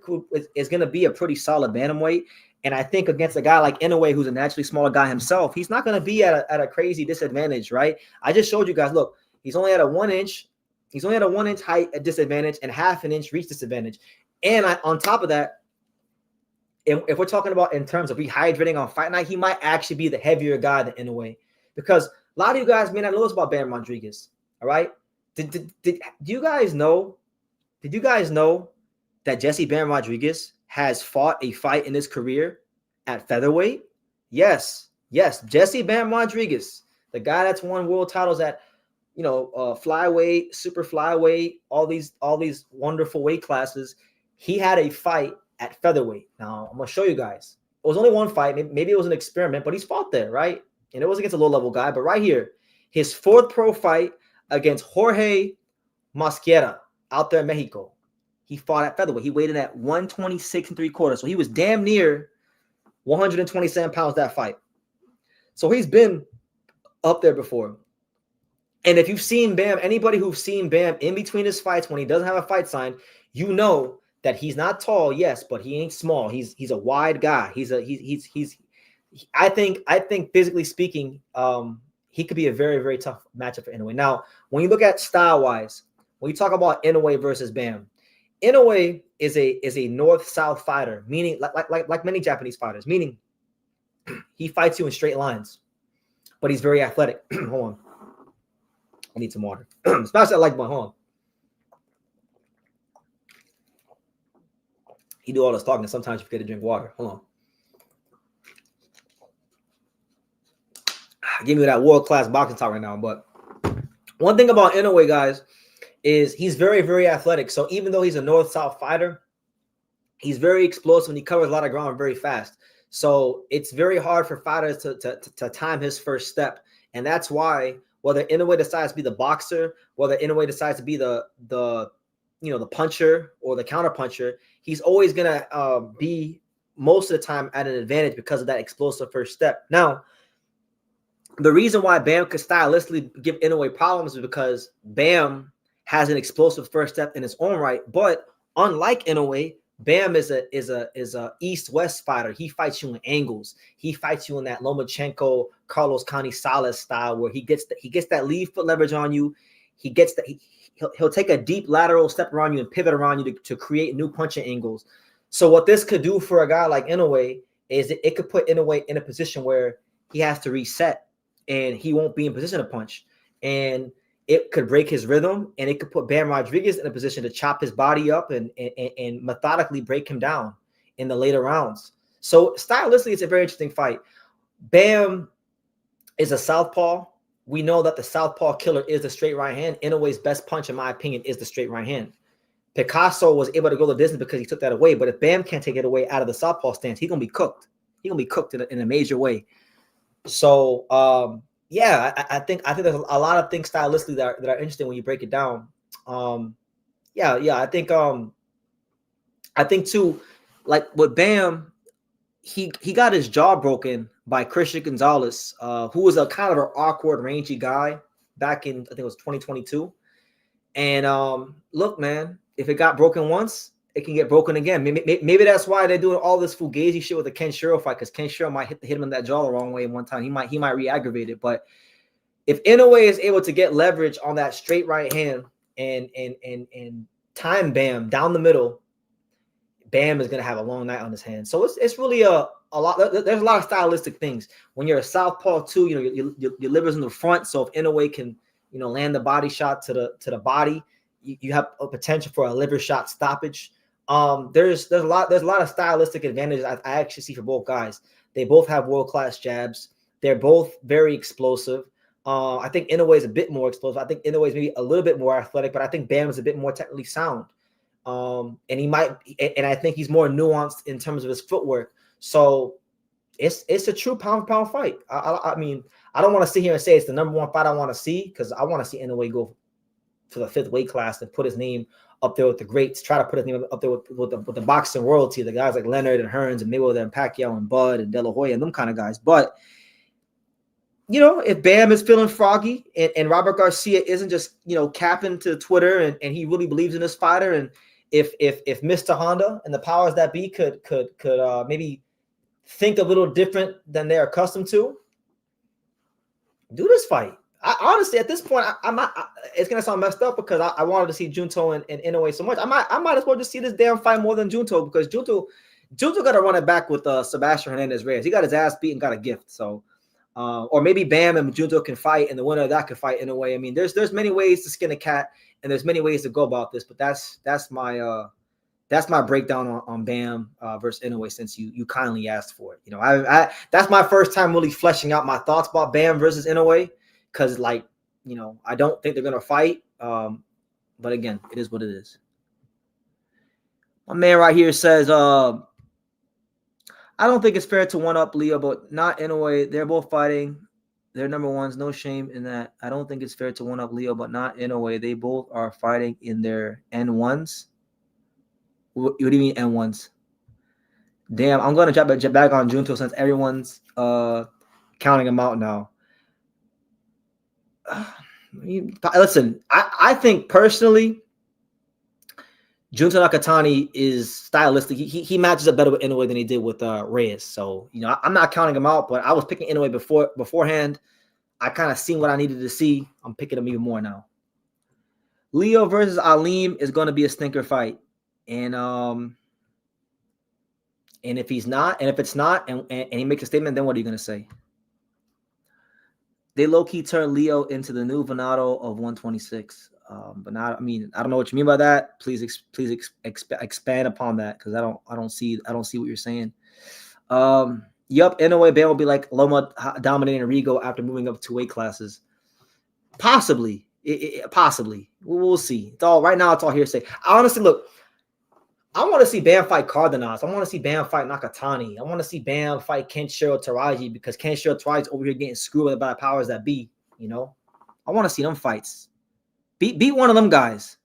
Speaker 1: is going to be a pretty solid bantamweight. And I think against a guy like Inoue, who's a naturally smaller guy himself, he's not going to be at a crazy disadvantage, right? I just showed you guys. Look, he's only at a 1 inch. He's only at a 1 inch height disadvantage and half an inch reach disadvantage. And on top of that, if we're talking about in terms of rehydrating on fight night, he might actually be the heavier guy than Inoue, because a lot of you guys may not know this about Bam Rodriguez. All right. Did you guys know? Did you guys know that Jesse Bam Rodriguez has fought a fight in his career at featherweight? Yes. Jesse Bam Rodriguez, the guy that's won world titles at, flyweight, super flyweight, all these wonderful weight classes. He had a fight at featherweight. Now I'm gonna show you guys. It was only one fight. Maybe it was an experiment, but he's fought there, right? And it was against a low-level guy. But right here, his 4th pro fight against Jorge Mosquera out there in Mexico. He fought at featherweight. He weighed in at 126 3/4. So he was damn near 127 pounds that fight. So he's been up there before. And if you've seen Bam, anybody who's seen Bam in between his fights when he doesn't have a fight signed, you know that he's not tall, yes, but he ain't small. He's a wide guy. I think physically speaking, he could be a very, very tough matchup for Inoue. Now, when you look at style-wise, when you talk about Inoue versus Bam, Inoue is a north-south fighter, meaning like many Japanese fighters, meaning he fights you in straight lines, but he's very athletic. Hold on. I need some water. Smash that like button. Hold on. You do all this talking, and sometimes you forget to drink water. Hold on. Give me that world-class boxing talk right now. But one thing about Inoue, guys, is he's very, very athletic. So even though he's a north-south fighter, he's very explosive and he covers a lot of ground very fast. So it's very hard for fighters to time his first step. And that's why whether Inoue decides to be the boxer, whether Inoue decides to be the puncher or the counter puncher, he's always gonna be most of the time at an advantage because of that explosive first step. Now, the reason why Bam could stylistically give Inoue problems is because Bam has an explosive first step in his own right. But unlike Inoue, Bam is a east-west fighter. He fights you in angles. He fights you in that Lomachenko, Carlos Salas style, where he gets that lead foot leverage on you. He'll take a deep lateral step around you and pivot around you to create new punching angles. So what this could do for a guy like Inoue is it could put Inoue in a position where he has to reset and he won't be in position to punch. And it could break his rhythm, and it could put Bam Rodriguez in a position to chop his body up and methodically break him down in the later rounds. So stylistically, it's a very interesting fight. Bam is a southpaw. We know that the southpaw killer is the straight right hand. Inoue's best punch, in my opinion, is the straight right hand. Picasso was able to go the distance because he took that away. But if Bam can't take it away out of the southpaw stance, he's going to be cooked. He's going to be cooked in a major way. So, I think there's a lot of things stylistically that are interesting when you break it down. I think too, like with Bam, he got his jaw broken by Christian Gonzalez, who was a kind of an awkward, rangy guy back in, I think it was 2022. And look, man, if it got broken once, it can get broken again. Maybe that's why they're doing all this fugazi shit with the Ken Shiro fight, because Ken Shiro might hit him in that jaw the wrong way one time. He might re-aggravate it. But if Inoue is able to get leverage on that straight right hand and time Bam down the middle, Bam is gonna have a long night on his hands. So it's really a lot. There's a lot of stylistic things. When you're a southpaw too, your liver's in the front. So if Inoue can land the body shot to the body, you have a potential for a liver shot stoppage. There's a lot of stylistic advantages I actually see for both guys. They both have world-class jabs. They're both very explosive. I think Inoue is a bit more explosive. I think Inoue is maybe a little bit more athletic, but I think Bam is a bit more technically sound. And I think he's more nuanced in terms of his footwork. So it's a true pound-for-pound fight. I mean, I don't want to sit here and say it's the number one fight I want to see, because I want to see Inoue go to the 5th weight class and put his name up there with the greats, try to put his name up there with the boxing royalty, the guys like Leonard and Hearns and Mayweather and Pacquiao and Bud and De La Hoya and them kind of guys. But, if Bam is feeling froggy and Robert Garcia isn't just, capping to Twitter and he really believes in this fighter, and if Mr. Honda and the powers that be could maybe think a little different than they're accustomed to, do this fight. Honestly, at this point, I'm not. It's gonna sound messed up because I wanted to see Junto and Inoue so much. I might as well just see this damn fight more than Junto, because Junto got to run it back with Sebastian Hernandez-Reyes. He got his ass beat and got a gift. So, or maybe Bam and Junto can fight, and the winner of that could fight Inoue. I mean, there's many ways to skin a cat, and there's many ways to go about this. But that's my breakdown on Bam versus Inoue, since you kindly asked for it. I that's my first time really fleshing out my thoughts about Bam versus Inoue, because I don't think they're gonna fight. But again, it is what it is. My man right here says, I don't think it's fair to one up Leo, but not Inoue. They're both fighting. They're number ones. No shame in that. I don't think it's fair to one up Leo, but not Inoue. They both are fighting in their N1s. What do you mean N1s? Damn, I'm going to drop back on Junto since everyone's counting him out now. Listen, I think personally, Junto Nakatani is stylistic. He matches up better with Inoue than he did with Reyes. So, I'm not counting him out, but I was picking Inoue beforehand. I kind of seen what I needed to see. I'm picking him even more now. Leo versus Aleem is going to be a stinker fight. And if it's not, and he makes a statement, then what are you going to say? They low-key turned Leo into the new Venado of 126. But not, I mean, I don't know what you mean by that. Please expand upon that, because I don't see what you're saying. Yup, Inoue Bam will be like Loma dominating Rigo after moving up 2 weight classes. Possibly. Possibly. We'll see. It's all hearsay. Honestly, look, I want to see Bam fight Cardenas. I want to see Bam fight Nakatani. I want to see Bam fight Kenshiro Taraji, because Kenshiro Taraji's over here getting screwed by the powers that be. I want to see them fights. Beat one of them guys.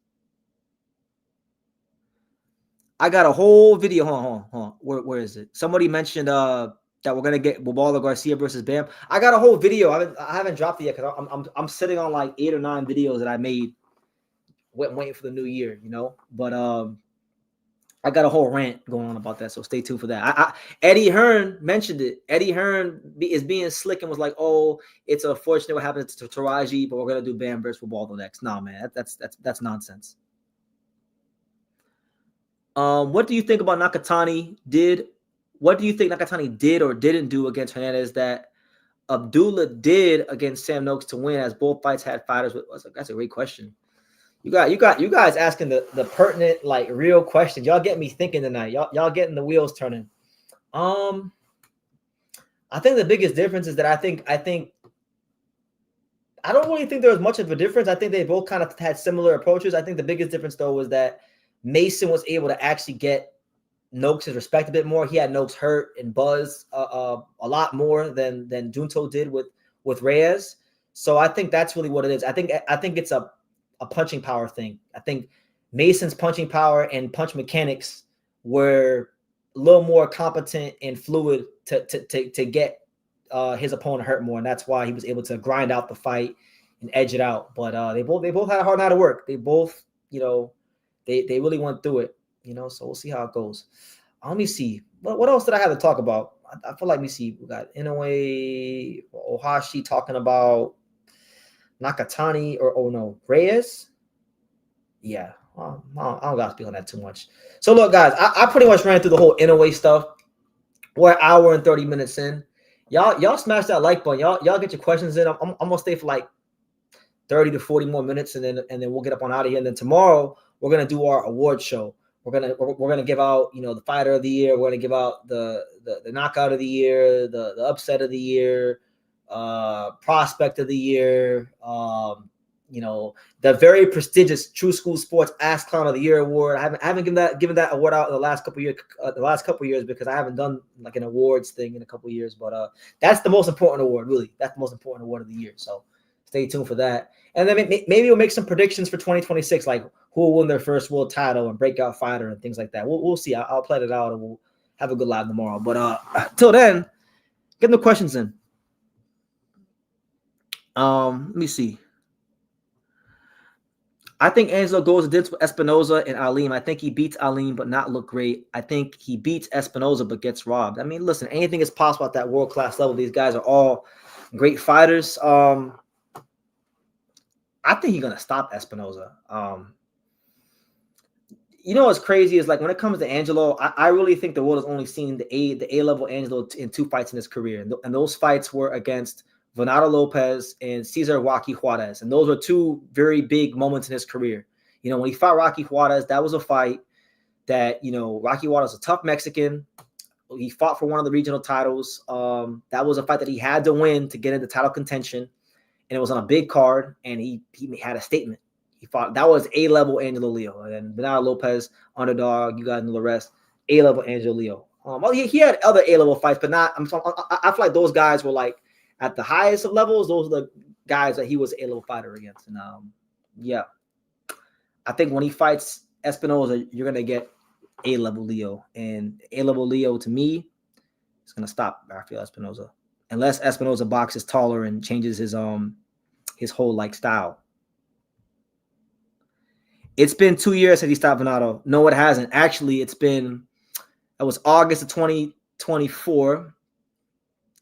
Speaker 1: I got a whole video. Hold on. Where is it? Somebody mentioned that we're gonna get Bubaldo Garcia versus Bam. I got a whole video. I haven't dropped it yet, because I'm sitting on like 8 or 9 videos that I made waiting for the new year. But I got a whole rant going on about that, so stay tuned for that. Eddie Hearn mentioned it. Eddie Hearn is being slick and was like, "Oh, it's unfortunate what happened to Taraji, but we're gonna do Bam versus Bubaldo next." Nah, man, that's nonsense. What do you think about Nakatani? What do you think Nakatani did or didn't do against Hernandez that Abdullah did against Sam Noakes to win, as both fights had fighters with? That's a great question. You guys asking the pertinent, like, real questions. Y'all get me thinking tonight. Y'all getting the wheels turning. I think the biggest difference is that I don't really think there was much of a difference. I think they both kind of had similar approaches. I think the biggest difference, though, was that Mason was able to actually get Noakes' respect a bit more. He had Noakes hurt and buzz a lot more than Junto did with Reyes. So I think that's really what it is. I think it's a punching power thing. I think Mason's punching power and punch mechanics were a little more competent and fluid to get his opponent hurt more, and that's why he was able to grind out the fight and edge it out. But they both had a hard night of work. They both, they really went through it, So we'll see how it goes. Let me see. What else did I have to talk about? I feel like, let me see. We got Inoue, Ohashi talking about Nakatani Reyes. Yeah, I don't got to speak on that too much. So look, guys, I pretty much ran through the whole Inoue stuff. We're an hour and 30 minutes in. Y'all smash that like button. Y'all get your questions in. I'm gonna stay for like 30 to 40 more minutes, and then we'll get up on out of here. And then tomorrow we're gonna do our award show. We're gonna give out, the fighter of the year. We're gonna give out the knockout of the year, the upset of the year, prospect of the year. The very prestigious True School Sports Ask Clown of the Year award. I haven't given that award out in the last couple years, because I haven't done like an awards thing in a couple years. But that's the most important award, really. That's the most important award of the year. So stay tuned for that. And then maybe we'll make some predictions for 2026, like who will win their first world title and breakout fighter and things like that. We'll see. I'll plan it out, and we'll have a good live tomorrow. But till then, get the questions in. Let me see. I think Angelo goes against Espinoza and Aleem. I think he beats Aleem, but not look great. I think he beats Espinoza, but gets robbed. I mean, listen, anything is possible at that world-class level. These guys are all great fighters. I think he's going to stop Espinoza. What's crazy is, like, when it comes to Angelo, I really think the world has only seen the A-level Angelo in 2 fights in his career. And those fights were against Venado Lopez and Cesar Rocky Juarez. And those were 2 very big moments in his career. When he fought Rocky Juarez, that was a fight that, Rocky Juarez was a tough Mexican. He fought for one of the regional titles. That was a fight that he had to win to get into title contention. And it was on a big card, and he had a statement. He fought. That was A-level Angelo Leo. And then Venado Lopez, underdog, you guys know the rest. A-level Angelo Leo. Well, he had other A-level fights, but not. I feel like those guys were like, at the highest of levels, those are the guys that he was an A-level fighter against. And yeah, I think when he fights Espinoza, you're gonna get A-level Leo, and A-level Leo to me is gonna stop Rafael Espinoza, unless Espinoza boxes taller and changes his whole like style. It's been 2 years since he stopped Venado. No, it hasn't. Actually, it was August of 2024.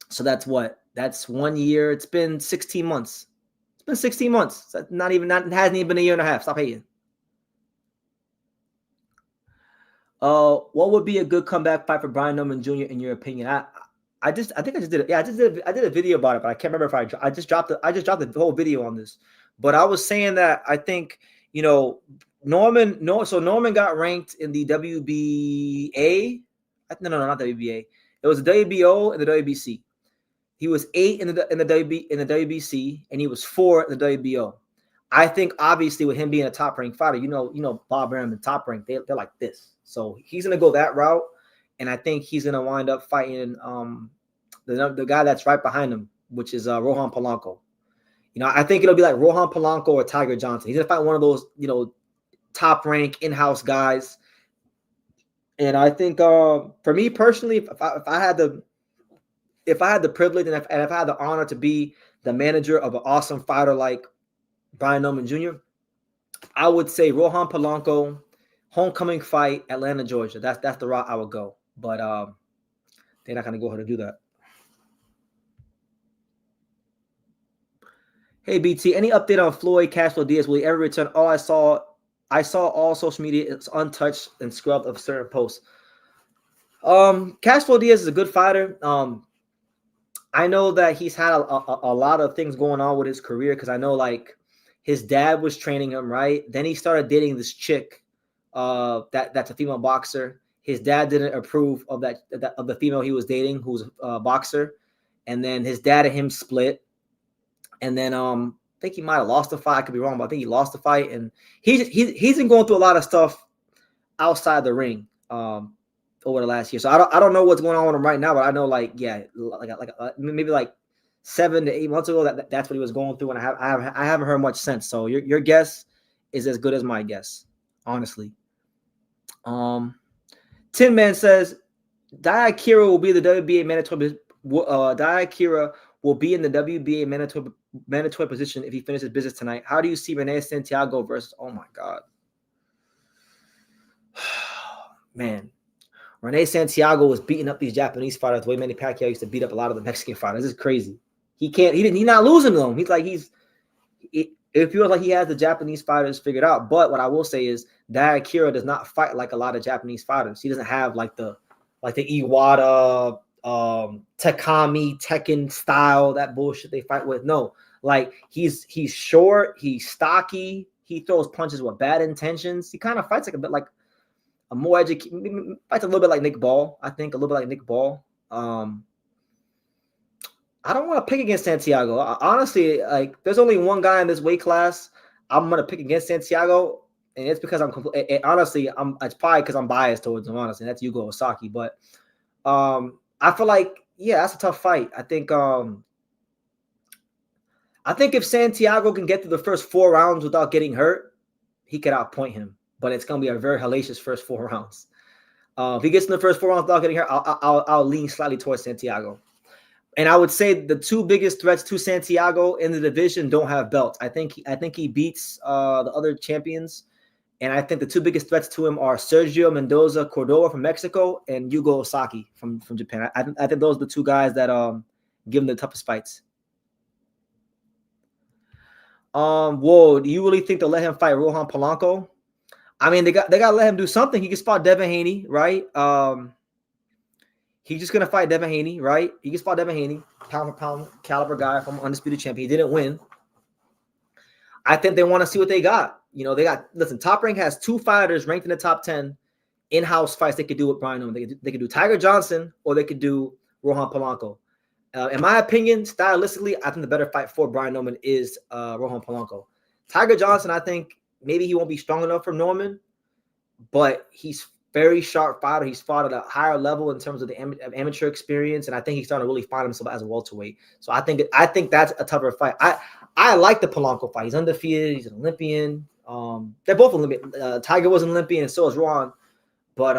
Speaker 1: So that's what. That's 1 year. It's been 16 months. It's been 16 months. It hasn't even been a year and a half. Stop hating. What would be a good comeback fight for Brian Norman Jr. in your opinion? I just did it. Yeah, I did a video about it, but I can't remember if I just dropped the whole video on this. But I was saying that I think, Norman got ranked in the WBA. No, not WBA. It was the WBO and the WBC. He was 8 in the WBC, and he was 4 in the WBO. I think obviously with him being a top-ranked fighter, Bob Arum and Top Rank, they're like this. So he's gonna go that route, and I think he's gonna wind up fighting the guy that's right behind him, which is Rohan Polanco. I think it'll be like Rohan Polanco or Tiger Johnson. He's gonna fight one of those, top-rank in-house guys. And I think for me personally, if I had the privilege and if I had the honor to be the manager of an awesome fighter like Brian Norman Jr., I would say Rohan Polanco, homecoming fight, Atlanta, Georgia. That's the route I would go. But they're not going to go ahead and do that. Hey, BT, any update on Floyd Castro Diaz? Will he ever return? All I saw I saw all social media is untouched and scrubbed of certain posts. Cashflow Diaz is a good fighter. I know that he's had a lot of things going on with his career because I know like his dad was training him, right? Then he started dating this chick, that's a female boxer. His dad didn't approve of that of the female he was dating, who's a boxer, and then his dad and him split, and then I think he might have lost the fight. I could be wrong, but I think he lost the fight, and he's been going through a lot of stuff outside the ring over the last year. So I don't know what's going on with him right now, but I know like maybe like 7 to 8 months ago that's what he was going through, and I haven't heard much since. So your guess is as good as my guess, honestly. Tin Man says Diakira will be the WBA mandatory. Diakira will be in the WBA mandatory position if he finishes business tonight. How do you see Rene Santiago versus? Oh my God, man. Rene Santiago was beating up these Japanese fighters the way Manny Pacquiao used to beat up a lot of the Mexican fighters. This is crazy. He's not losing them. It feels like he has the Japanese fighters figured out. But what I will say is Diakira does not fight like a lot of Japanese fighters. He doesn't have like the Iwata, Takami, Tekken style, that bullshit they fight with. No, like he's short, he's stocky, he throws punches with bad intentions. He kind of fights like a bit like a more educated, fights a little bit like Nick Ball. I think a little bit like Nick Ball. I don't want to pick against Santiago. Honestly, like there's only one guy in this weight class I'm gonna pick against Santiago, and it's because it's probably because I'm biased towards him. Honestly, that's Yugo Osaki. But I feel like that's a tough fight. I think if Santiago can get through the first 4 rounds without getting hurt, he could outpoint him. But it's gonna be a very hellacious first 4 rounds. If he gets in the first 4 rounds without getting hurt, I'll lean slightly towards Santiago. And I would say the 2 biggest threats to Santiago in the division don't have belts. I think he beats the other champions, and I think the 2 biggest threats to him are Sergio Mendoza Cordova from Mexico and Yugo Osaki from Japan. I think those are the 2 guys that give him the toughest fights. Whoa, do you really think they'll let him fight Rohan Polanco? I mean, they got to let him do something. He can spot Devin Haney, right? He's just gonna fight Devin Haney, right? He can spot Devin Haney, pound for pound caliber guy from undisputed champion. He didn't win. I think they want to see what they got. Listen, Top Rank has 2 fighters ranked in the top 10 in-house fights they could do with Brian Norman. They could do Tiger Johnson or they could do Rohan Polanco. In my opinion, stylistically, I think the better fight for Brian Norman is Rohan Polanco. Tiger Johnson, I think maybe he won't be strong enough for Norman, but he's very sharp fighter. He's fought at a higher level in terms of the amateur experience, and I think he's starting to really find himself as a welterweight. So I think that's a tougher fight. I like the Polanco fight. He's undefeated. He's an Olympian. They're both Olympian. Tiger was an Olympian, and so is Ron. But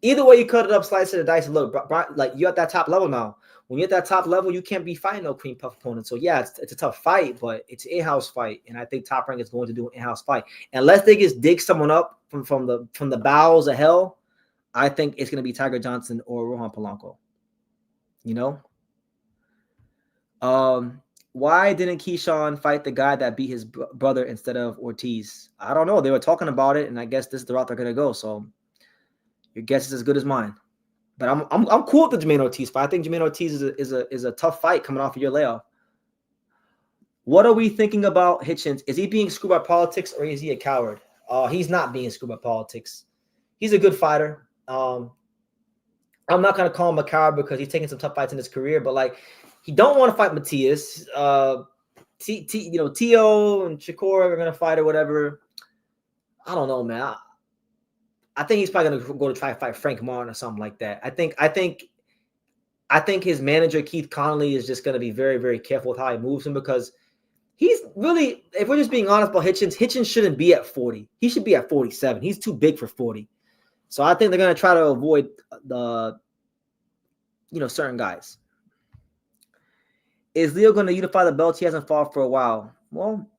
Speaker 1: either way you cut it up, slice it and dice. Look, like you're at that top level now. When you're at that top level, you can't be fighting no cream puff opponent. So yeah, it's a tough fight, but it's an in-house fight, and I think Top Rank is going to do an in-house fight unless they just dig someone up from the bowels of hell. I think it's going to be Tiger Johnson or Rohan Polanco. Why didn't Keyshawn fight the guy that beat his brother instead of Ortiz? I don't know. They were talking about it, and I guess this is the route they're going to go. So your guess is as good as mine. But I'm cool with the Jermaine Ortiz fight. I think Jermaine Ortiz is a tough fight coming off of your layoff. What are we thinking about Hitchens? Is he being screwed by politics or is he a coward? He's not being screwed by politics. He's a good fighter. I'm not going to call him a coward because he's taking some tough fights in his career, but like he don't want to fight Matias. Tio and Shakur are going to fight or whatever. I don't know, man. I think he's probably going to go to try to fight Frank Martin or something like that. I think his manager, Keith Connolly, is just going to be very, very careful with how he moves him because he's really, if we're just being honest about Hitchens shouldn't be at 40. He should be at 47. He's too big for 40. So I think they're going to try to avoid the, certain guys. Is Leo going to unify the belts? He hasn't fought for a while. Well,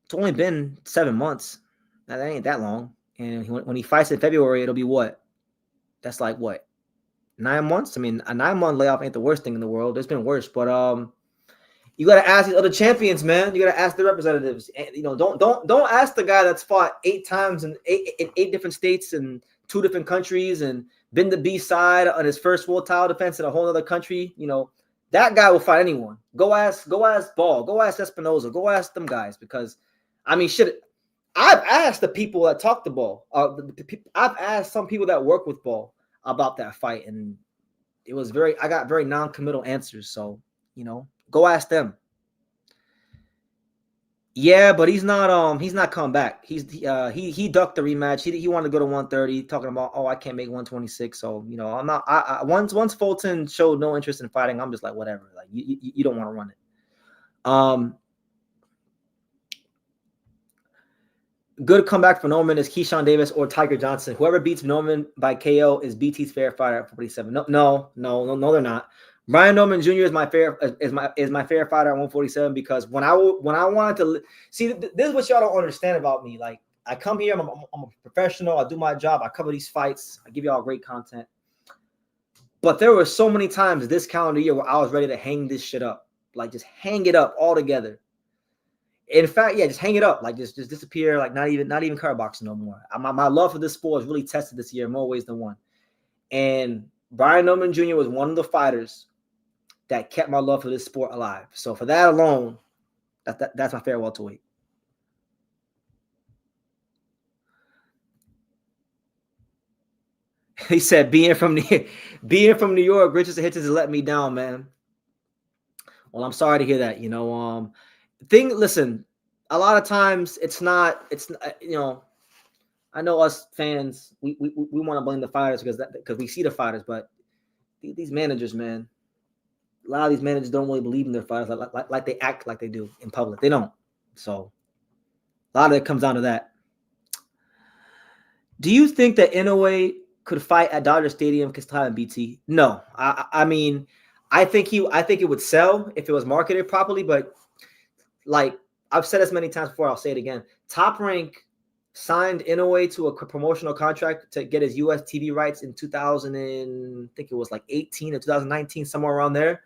Speaker 1: it's only been 7 months. That ain't that long. And when he fights in February, it'll be what? That's like what? 9 months? I mean, a 9-month layoff ain't the worst thing in the world. There's been worse. But You got to ask these other champions, man. You got to ask the representatives. And, don't ask the guy that's fought 8 times in eight different states and 2 different countries and been the B side on his first world title defense in a whole other country. That guy will fight anyone. Go ask Ball. Go ask Espinoza. Go ask them guys because, I mean, shit. I've asked the people that talk to Ball. I've asked some people that work with Ball about that fight, and I got very non-committal answers. So, go ask them. Yeah, but he's not coming back. He ducked the rematch. He wanted to go to 130, talking about, I can't make 126. So, I'm not. Once Fulton showed no interest in fighting, I'm just like, whatever. Like you don't want to run it. Good comeback for Norman is Keyshawn Davis or Tiger Johnson. Whoever beats Norman by KO is BT's fair fighter at 47. No, they're not. Brian Norman Jr. is my fair fighter at 147 because when I wanted to see, this is what y'all don't understand about me. Like, I come here, I'm a professional, I do my job, I cover these fights, I give y'all great content. But there were so many times this calendar year where I was ready to hang this shit up, like just hang it up all together. In fact, just hang it up, like just disappear, like not even cover boxing no more. My love for this sport is really tested this year in more ways than one. And Brian Norman Jr. was one of the fighters that kept my love for this sport alive. So for that alone, that's my fair welterweight. He said, being from New York, Richardson Hitchens has let me down, man. Well, I'm sorry to hear that. Listen, a lot of times it's not. I know us fans, we want to blame the fighters because we see the fighters, but these managers, man, a lot of these managers don't really believe in their fighters like they act like they do in public. They don't. So a lot of it comes down to that. Do you think that Inoue could fight at Dodger Stadium because time and BT? No. I mean, I think it would sell if it was marketed properly, but like I've said this many times before, I'll say it again. Top Rank signed Inoue to a promotional contract to get his US TV rights in 2000 and I think it was like 18 or 2019, somewhere around there.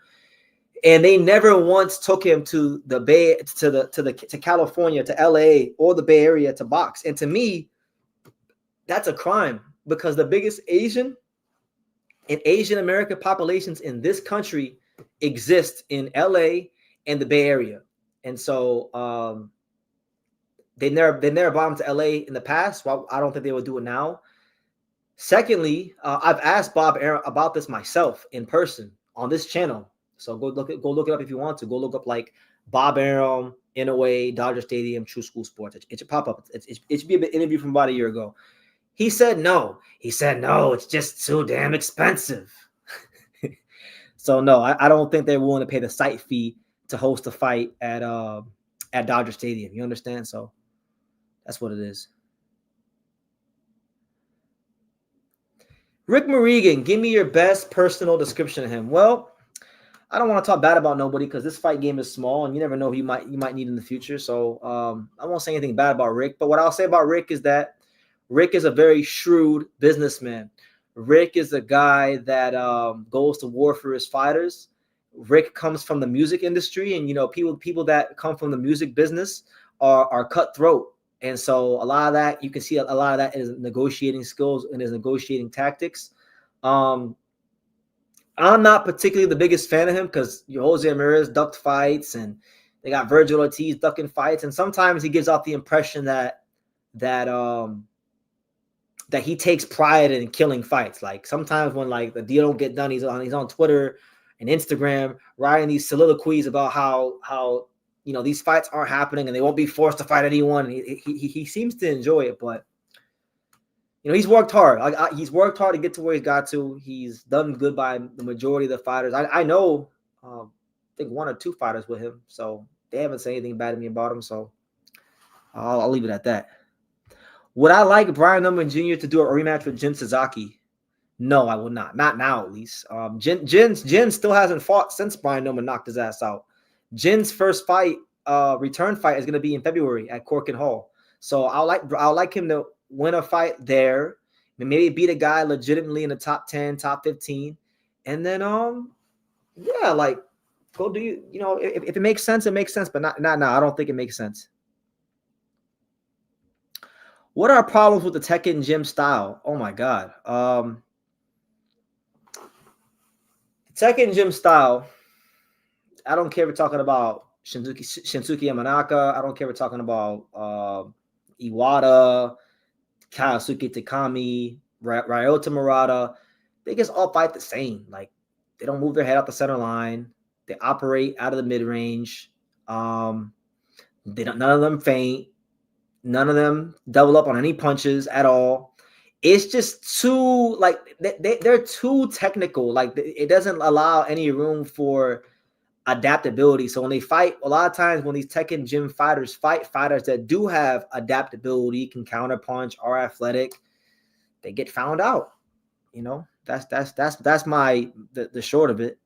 Speaker 1: And they never once took him to the Bay, to California, to LA, or the Bay Area to box. And to me, that's a crime because the biggest Asian American populations in this country exist in LA and the Bay Area. And so they never brought him to LA in the past. Well, I don't think they would do it now. Secondly, I've asked Bob Arum about this myself in person on this channel. So go look it up if you want to. Go look up like Bob Arum, Inoue, Dodger Stadium, True School Sports. It should pop up. It should be an interview from about a year ago. He said no. It's just too damn expensive. So no, I don't think they're willing to pay the site fee to host a fight at Dodger Stadium. You understand? So that's what it is. Rick Marigan, give me your best personal description of him. Well, I don't want to talk bad about nobody because this fight game is small and you never know who you might need in the future. So I won't say anything bad about Rick. But what I'll say about Rick is that Rick is a very shrewd businessman. Rick is a guy that goes to war for his fighters. Rick comes from the music industry, and people that come from the music business are cutthroat. And so a lot of that, you can see a lot of that is negotiating skills and his negotiating tactics. I'm not particularly the biggest fan of him because Jose Ramirez ducked fights and they got Virgil Ortiz ducking fights. And sometimes he gives off the impression that he takes pride in killing fights. Like sometimes when like the deal don't get done, he's on Twitter and Instagram writing these soliloquies about how these fights aren't happening and they won't be forced to fight anyone. He seems to enjoy it, but he's worked hard. He's worked hard to get to where he's got to. He's done good by the majority of the fighters. I know, I think 1 or 2 fighters with him, so they haven't said anything bad to me about him. So I'll leave it at that. Would I like Brian Norman Jr. to do a rematch with Jin Suzaki? No, I would not. Not now, at least. Jin still hasn't fought since Brian Norman knocked his ass out. Jin's first fight, return fight, is going to be in February at Cork and Hall. So I'll like him to win a fight there, maybe beat a guy legitimately in the top 10, top 15, and then like Go do you know if it makes sense, it makes sense. But not I don't think it makes sense. What are problems with the Tekken gym style? Oh my god. Tekken gym style. I don't care if we're talking about Shinsuke Yamanaka. I don't care if we're talking about Iwata, Kyosuke Takami, Ryota Murata. They just all fight the same. Like, they don't move their head out the center line. They operate out of the mid range. None of them faint. None of them double up on any punches at all. It's just too, like, they're too technical. Like, it doesn't allow any room for adaptability. So when they fight, a lot of times when these Tekken gym fighters fight fighters that do have adaptability, can counterpunch, are athletic, they get found out. You know, that's my the short of it.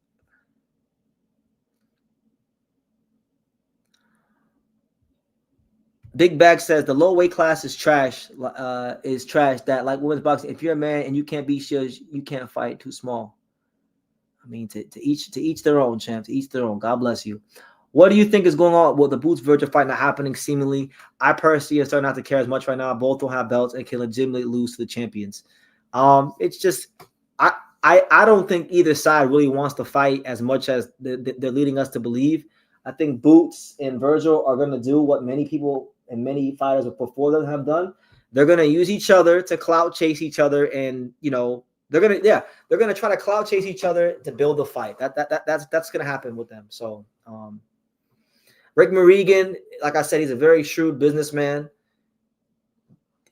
Speaker 1: Big Bag says the low weight class is trash. That, like women's boxing, if you're a man and you can't beat Shields, you can't fight. Too small. I mean, to each their own, champ. To each their own. God bless you. What do you think is going on with the Boots Virgil fight not happening? Seemingly, I personally am starting not to care as much right now. Both don't have belts and can legitimately lose to the champions. It's just I don't think either side really wants to fight as much as they're leading us to believe. I think Boots and Virgil are going to do what many people and many fighters before them have done. They're going to use each other to clout chase each other, and they're gonna try to clout chase each other to build the fight. That's gonna happen with them. So Rick Morrigan, like I said, he's a very shrewd businessman.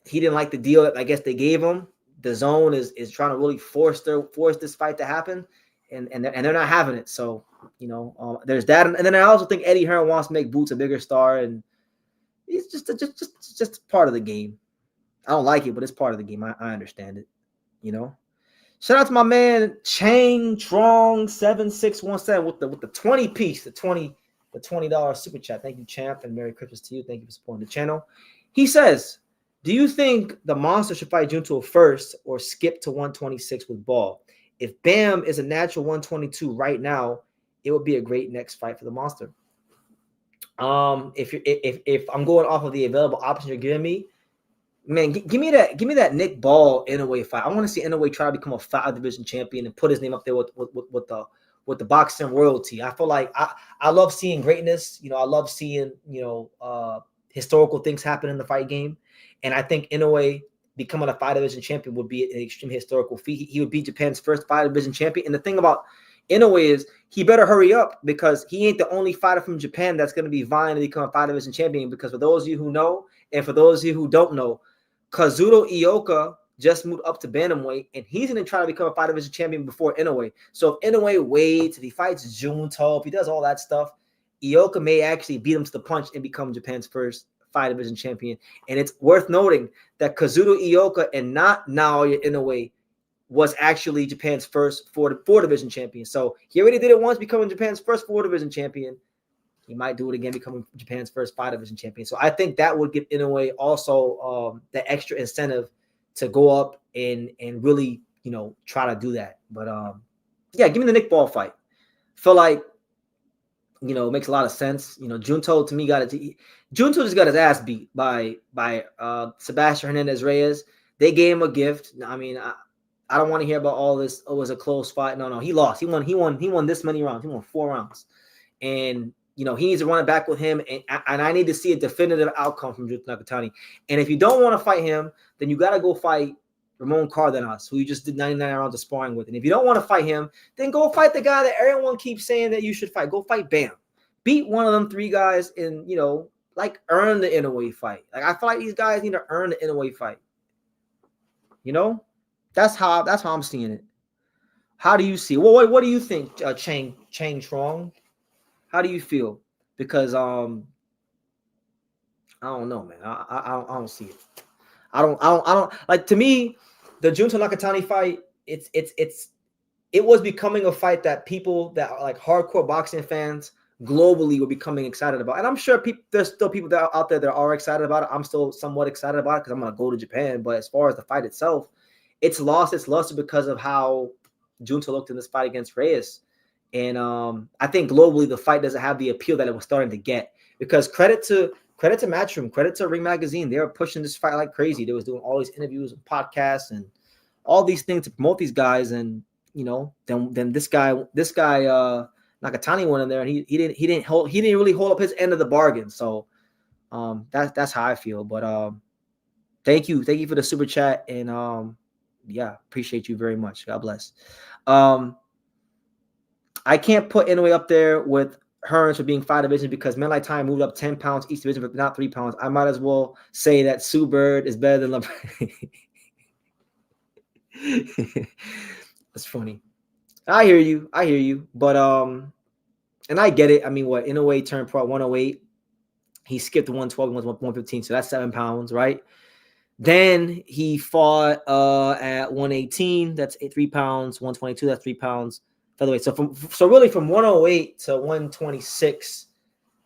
Speaker 1: He didn't like the deal that I guess they gave him. The Zone is trying to really force this fight to happen, and they're not having it. So there's that, and then I also think Eddie Hearn wants to make Boots a bigger star, and it's just part of the game. I don't like it, but it's part of the game. I understand it. Shout out to my man Chang Trong 7617 with the 20 piece, the $20 super chat. Thank you, champ, and Merry Christmas to you. Thank you for supporting the channel. He says, do you think the Monster should fight Junto first or skip to 126 with Ball? If Bam is a natural 122 right now, it would be a great next fight for the Monster. If I'm going off of the available options you're giving me, man, give me that Nick Ball Inoue fight. I want to see Inoue try to become a 5 division champion and put his name up there with the boxing royalty. I feel like I love seeing greatness. I love seeing historical things happen in the fight game, and I think Inoue becoming a 5 division champion would be an extremely historical feat. He would be Japan's first 5 division champion. And the thing about Inoue is he better hurry up, because he ain't the only fighter from Japan that's going to be vying to become a 5 division champion. Because for those of you who know, and for those of you who don't know, Kazuto Ioka just moved up to bantamweight, and he's going to try to become a 5 division champion before Inoue. So if Inoue waits, if he fights Junto, if he does all that stuff, Ioka may actually beat him to the punch and become Japan's first 5 division champion. And it's worth noting that Kazuto Ioka and not Naoya Inoue was actually Japan's first 4 division champion. So he already did it once, becoming Japan's first 4 division champion. He might do it again, becoming Japan's first 5 division champion. So I think that would give Inoue also the extra incentive to go up and really, try to do that. But give me the Nick Ball fight. Feel like, it makes a lot of sense. Junto to me Junto just got his ass beat by Sebastian Hernandez Reyes. They gave him a gift. I mean, I don't want to hear about all this. Oh, it was a close fight. No, he lost. He won this many rounds. He won 4 rounds. And he needs to run it back with him, and I need to see a definitive outcome from Junto Nakatani. And if you don't want to fight him, then you got to go fight Ramon Cardenas, who you just did 99 rounds of sparring with. And if you don't want to fight him, then go fight the guy that everyone keeps saying that you should fight. Go fight Bam. Beat one of them 3 guys and, earn the Inoue fight. Like, I feel like these guys need to earn the Inoue fight. That's how I'm seeing it. How do you see? Well, what do you think, Chang Trong? How do you feel? Because I don't know, man. I don't see it. I don't like. To me, the Junto Nakatani fight, it was becoming a fight that people that are like hardcore boxing fans globally were becoming excited about. And I'm sure there's still people that are out there that are excited about it. I'm still somewhat excited about it because I'm gonna go to Japan. But as far as the fight itself, it's lost its luster because of how Junto looked in this fight against Reyes. And I think globally the fight doesn't have the appeal that it was starting to get, because credit to Matchroom, credit to Ring Magazine, they were pushing this fight like crazy. They was doing all these interviews and podcasts and all these things to promote these guys. And then this guy Nakatani went in there, and he didn't really hold up his end of the bargain. So that's how I feel. But thank you for the super chat, and yeah, appreciate you very much. God bless. I can't put Inoue up there with Hearns for being 5 divisions, because men like Time moved up 10 pounds each division, but not 3 pounds. I might as well say that Sue Bird is better than LeBron. That's funny. I hear you. But and I get it. I mean, what, Inoue turned pro at 108. He skipped 112 and went 115, so that's 7 pounds, right? Then he fought at 118. That's 3 pounds. 122. That's 3 pounds. Featherweight. So really from 108 to 126,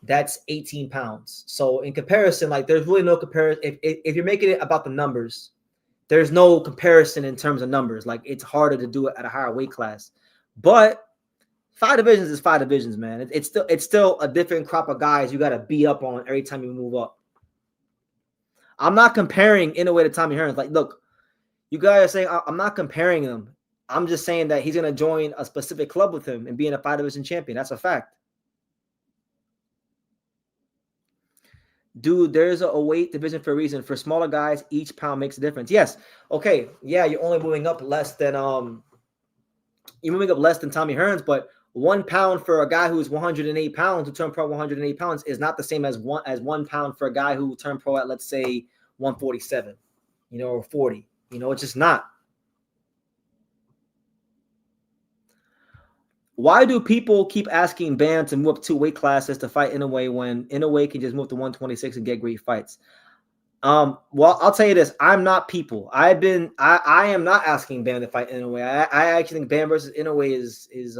Speaker 1: that's 18 pounds. So in comparison, like, there's really no comparison. If you're making it about the numbers, there's no comparison in terms of numbers. Like, it's harder to do it at a higher weight class. But 5 divisions is 5 divisions, man. It's still a different crop of guys you got to be up on every time you move up. I'm not comparing Inoue to Tommy Hearns. Like, look, you guys are saying I'm not comparing them. I'm just saying that he's going to join a specific club with him and being a 5 division champion. That's a fact. Dude, there's a weight division for a reason. For smaller guys, each pound makes a difference. Yes. Okay. Yeah, you're only moving up less than Tommy Hearns, but 1 pound for a guy who's 108 pounds who turned pro 108 pounds is not the same as 1 pound for a guy who turned pro at, let's say, 147, or 40. It's just not. Why do people keep asking Bam to move up 2 weight classes to fight Inoue when Inoue can just move to 126 and get great fights? Well, I'll tell you this. I'm not people. I am not asking Bam to fight Inoue. I actually think Bam versus Inoue is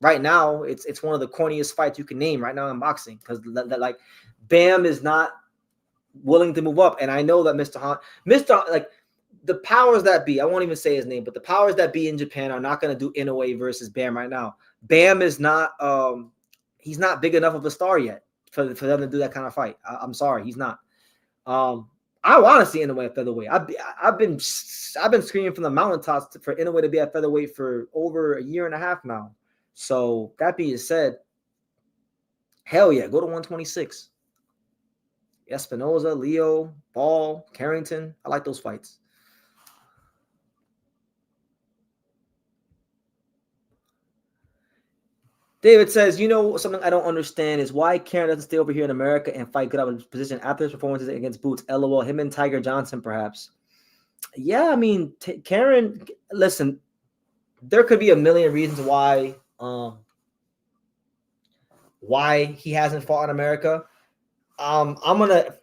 Speaker 1: right now, it's one of the corniest fights you can name right now in boxing, because like, Bam is not willing to move up. And I know that Mr. like, the powers that be, I won't even say his name, but the powers that be in Japan are not going to do Inoue versus Bam right now. Bam is not he's not big enough of a star yet for them to do that kind of fight. I'm sorry, he's not. I want to see Inoue at featherweight. I've been screaming from the mountaintops for Inoue to be at featherweight for over a year and a half now. So that being said, hell yeah, go to 126. Espinoza, Leo, Ball, Carrington. I like those fights. David says, something I don't understand is why Karen doesn't stay over here in America and fight good out of position after his performances against Boots. LOL, him and Tiger Johnson, perhaps. Yeah, I mean, Karen, listen, there could be a million reasons why he hasn't fought in America. I'm going to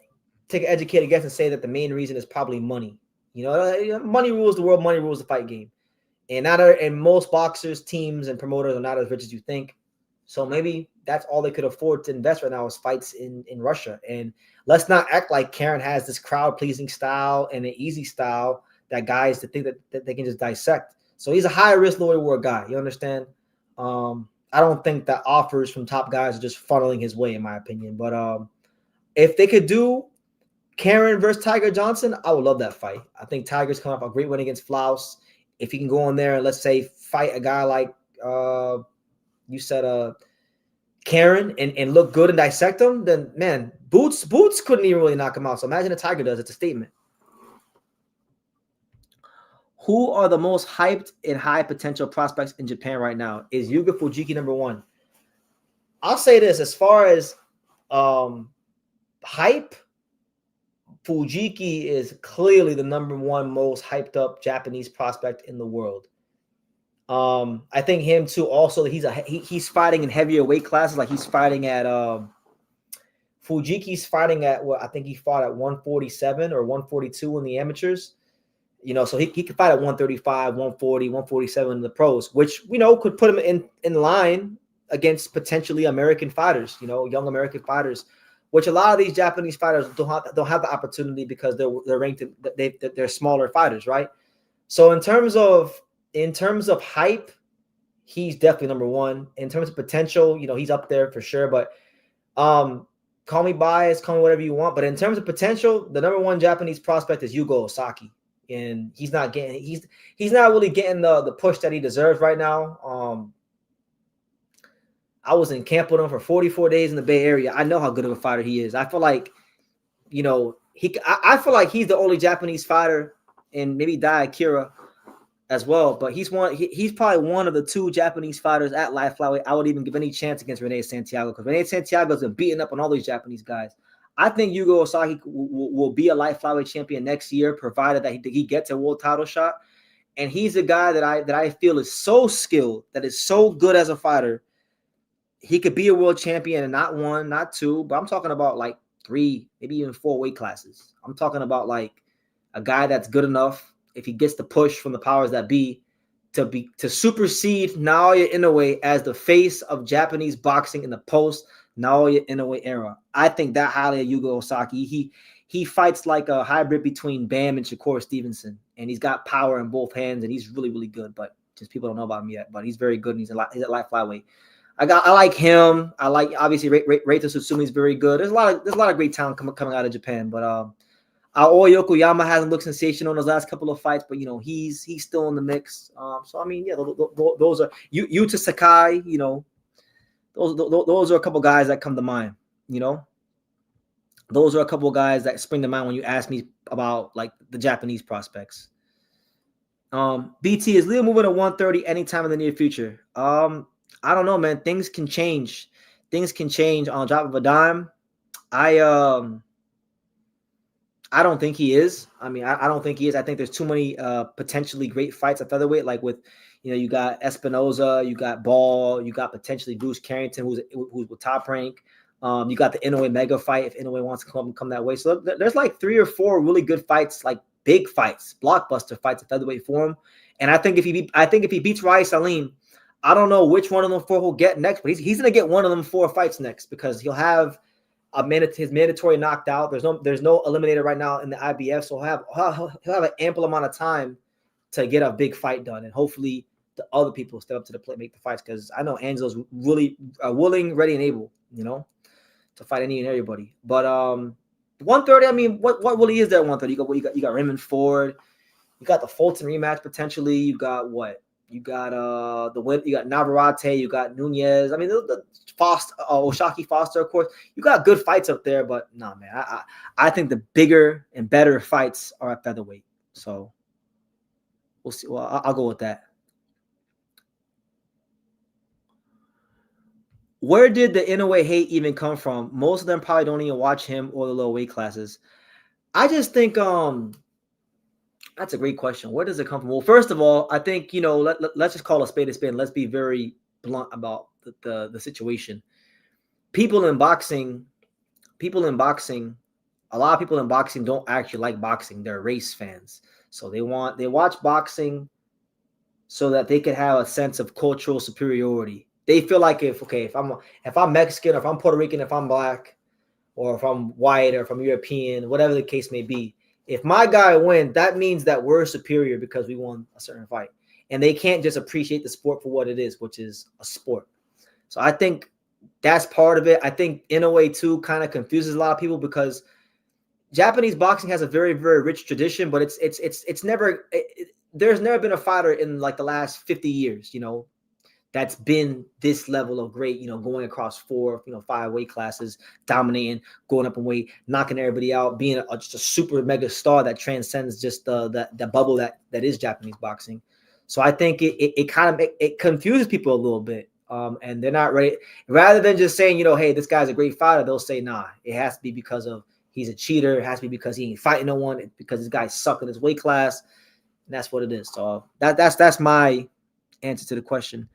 Speaker 1: take an educated guess and say that the main reason is probably money. Money rules the world, money rules the fight game. And most boxers, teams, and promoters are not as rich as you think. So maybe that's all they could afford to invest right now is fights in Russia. And let's not act like Karen has this crowd-pleasing style and an easy style that guys to think that they can just dissect. So he's a high-risk, low-reward guy. You understand? I don't think that offers from top guys are just funneling his way, in my opinion. But if they could do Karen versus Tiger Johnson, I would love that fight. I think Tiger's coming off a great win against Flaus. If he can go in there and, let's say, fight a guy like you said, Karen, and look good and dissect him, then, man, Boots couldn't even really knock him out. So imagine if Tiger does. It's a statement. Who are the most hyped and high potential prospects in Japan right now? Is Yuga Fujiki number 1? I'll say this, as far as hype, Fujiki is clearly the number 1 most hyped up Japanese prospect in the world. I think him too. Also, he's fighting in heavier weight classes. Like, he's fighting at Fujiki's fighting at what I think he fought at 147 or 142 in the amateurs. So he could fight at 135, 140, 147 in the pros, which could put him in line against potentially American fighters. Young American fighters. Which a lot of these Japanese fighters don't have the opportunity because they're ranked they're smaller fighters, right? So in terms of hype, he's definitely number one. In terms of potential, he's up there for sure. But call me biased, call me whatever you want. But in terms of potential, the number one Japanese prospect is Yugo Osaki. And he's not really getting the push that he deserves right now. I was in camp with him for 44 days in the Bay Area. I know how good of a fighter he is. I feel like, I feel like he's the only Japanese fighter, and maybe Dai Akira as well. But he's probably one of the two Japanese fighters at light flyweight I would even give any chance against Rene Santiago, because Rene Santiago's been beating up on all these Japanese guys. I think Yugo Osaki will be a light flyweight champion next year, provided that he gets a world title shot. And he's a guy that I feel is so skilled, that is so good as a fighter. He could be a world champion, and not one, not two, but I'm talking about like 3, maybe even 4 weight classes. I'm talking about like a guy that's good enough, if he gets the push from the powers that be, to supersede Naoya Inoue as the face of Japanese boxing in the post Naoya Inoue era. I think that highly of Yugo Osaki. He fights like a hybrid between Bam and Shakur Stevenson, and he's got power in both hands, and he's really, really good. But just people don't know about him yet. But he's very good, and he's at light flyweight. I like him. I like, obviously, Reita Susumu is very good. There's a lot of great talent coming out of Japan. But Aoi Yokoyama hasn't looked sensational in his last couple of fights, but he's still in the mix. So I mean, yeah, those are Yuta Sakai. Those are a couple guys that come to mind. Those are a couple guys that spring to mind when you ask me about like the Japanese prospects. BT, is Leo moving to 130 anytime in the near future? I don't know, man. Things can change. Things can change on the drop of a dime. I don't think he is. I mean, I don't think he is. I think there's too many potentially great fights at featherweight. Like with, you got Espinoza, you got Ball, you got potentially Bruce Carrington, who's with Top Rank. You got the Inoue mega fight if Inoue wants to come that way. So there's like 3 or 4 really good fights, like big fights, blockbuster fights at featherweight for him. And I think if he beats Rai Salim, I don't know which one of them 4 he'll get next, but he's gonna get one of them 4 fights next, because he'll have his mandatory knocked out. There's no eliminator right now in the IBF, so he'll have an ample amount of time to get a big fight done, and hopefully the other people step up to the plate, make the fights, because I know Angelo's really willing, ready, and able, to fight any and everybody. But 130, I mean, what really is there at 130? You got Raymond Ford, you got the Fulton rematch potentially. You got what? You got you got Navarrete, you got Nunez. I mean, the Foster, Oshaki Foster, of course. You got good fights up there, but nah, man. I think the bigger and better fights are at featherweight. So we'll see. Well, I'll go with that. Where did the Inoue hate even come from? Most of them probably don't even watch him or the low weight classes. I just think that's a great question. Where does it come from? Well, first of all, I think, let's just call a spade a spade. Let's be very blunt about the situation. People in boxing, a lot of people in boxing don't actually like boxing. They're race fans. So they watch boxing so that they can have a sense of cultural superiority. They feel like if I'm Mexican, or if I'm Puerto Rican, if I'm black, or if I'm white, or if I'm European, whatever the case may be, if my guy wins, that means that we're superior because we won a certain fight. And they can't just appreciate the sport for what it is, which is a sport. So I think that's part of it. I think Inoue too kind of confuses a lot of people, because Japanese boxing has a very, very rich tradition, but there's never been a fighter in like the last 50 years, that's been this level of great, going across 4, 5 weight classes, dominating, going up in weight, knocking everybody out, being just a super mega star that transcends just the bubble that is Japanese boxing. So I think it confuses people a little bit, and they're not ready. Rather than just saying, hey, this guy's a great fighter, they'll say, nah, it has to be because of he's a cheater. It has to be because he ain't fighting no one. It's because this guy's suck in his weight class, and that's what it is. So that's my answer to the question.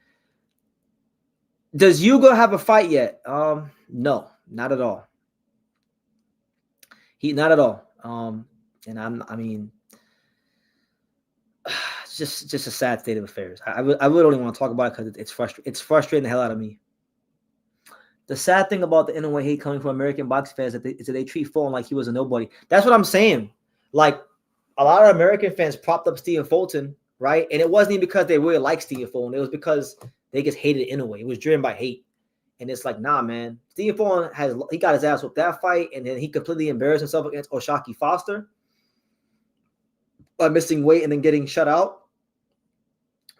Speaker 1: Does Yugo have a fight yet? No, not at all. Not at all. And I mean, it's just a sad state of affairs. I really don't even want to talk about it, because it's frustrating the hell out of me. The sad thing about the Inoue hate coming from American boxing fans is that they treat Fulton like he was a nobody. That's what I'm saying. Like, a lot of American fans propped up Stephen Fulton, right? And it wasn't even because they really like Stephen Fulton. It was because They just hated Inoue. It was driven by hate. And it's like, nah, man. Stephen Fulton he got his ass with that fight, and then he completely embarrassed himself against Oshaki Foster by missing weight and then getting shut out.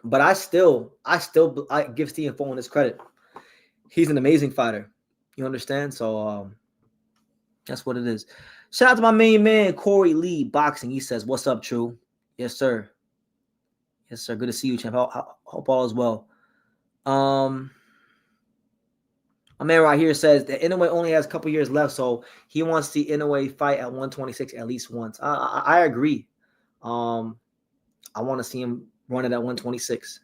Speaker 1: But I give Stephen Fulton his credit. He's an amazing fighter. You understand? So that's what it is. Shout out to my main man, Corey Lee, boxing. He says, "What's up, True?" Yes, sir. Yes, sir. Good to see you, champ. I hope all is well. My man right here says that Inoue only has a couple years left, so he wants to see Inoue fight at 126 at least once. I agree. I want to see him run it at 126.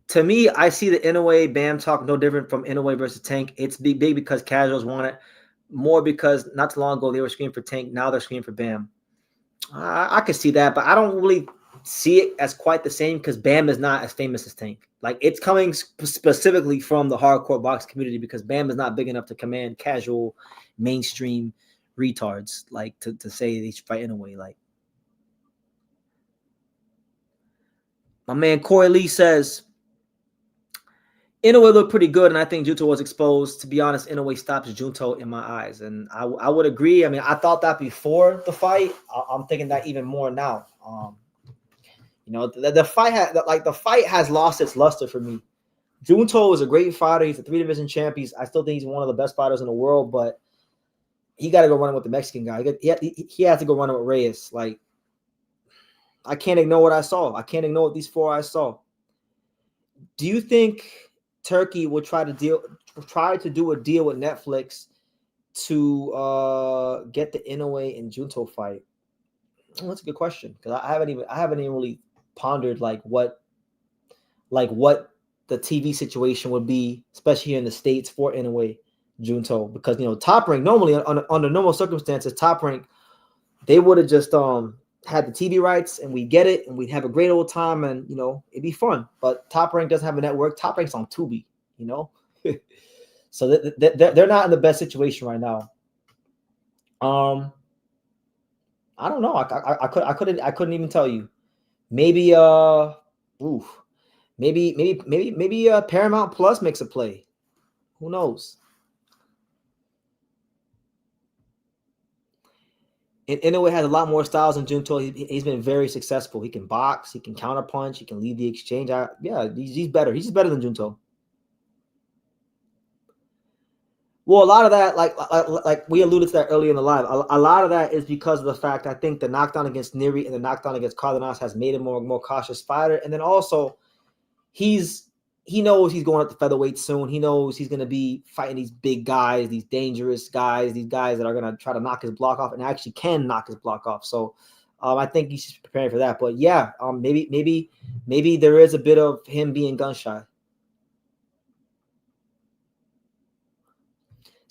Speaker 1: To me, I see the Inoue Bam talk no different from Inoue versus Tank. It's big because casuals want it, more because not too long ago they were screaming for Tank. Now they're screaming for Bam. I could see that, but I don't really see it as quite the same because Bam is not as famous as Tank. Like, it's coming specifically from the hardcore box community because Bam is not big enough to command casual, mainstream retards like to say they should fight Inoue. Like, my man Corey Lee says Inoue looked pretty good, and I think Junto was exposed. To be honest, Inoue stops Junto in my eyes, and I would agree. I mean, I thought that before the fight. I'm thinking that even more now. The fight has lost its luster for me. Junto is a great fighter. He's a 3-division champ. I still think he's one of the best fighters in the world, but he got to go running with the Mexican guy. He has to go running with Reyes. Like, I can't ignore what I saw. I can't ignore what these 4 I saw. Do you think Turkey will try to do a deal with Netflix to get the Inoue and Junto fight? Well, that's a good question because I haven't even really pondered what the TV situation would be, especially here in the States for Inoue Junto, because Top Rank normally under normal circumstances, Top Rank they would have just had the TV rights and we get it and we'd have a great old time and it'd be fun. But Top Rank doesn't have a network. Top Rank's on Tubi, so they're not in the best situation right now. I don't know. I couldn't even tell you. Maybe maybe Paramount Plus makes a play. Who knows? And Inoue has a lot more styles than Junto. He's been very successful. He can box. He can counterpunch. He can lead the exchange. He's better. He's better than Junto. Well, a lot of that, like we alluded to that earlier in the live, a lot of that is because of the fact I think the knockdown against Neri and the knockdown against Cardenas has made him more cautious fighter. And then also, he knows he's going up to featherweight soon. He knows he's going to be fighting these big guys, these dangerous guys, these guys that are going to try to knock his block off and actually can knock his block off. So I think he's preparing for that. But yeah, maybe there is a bit of him being gun shy.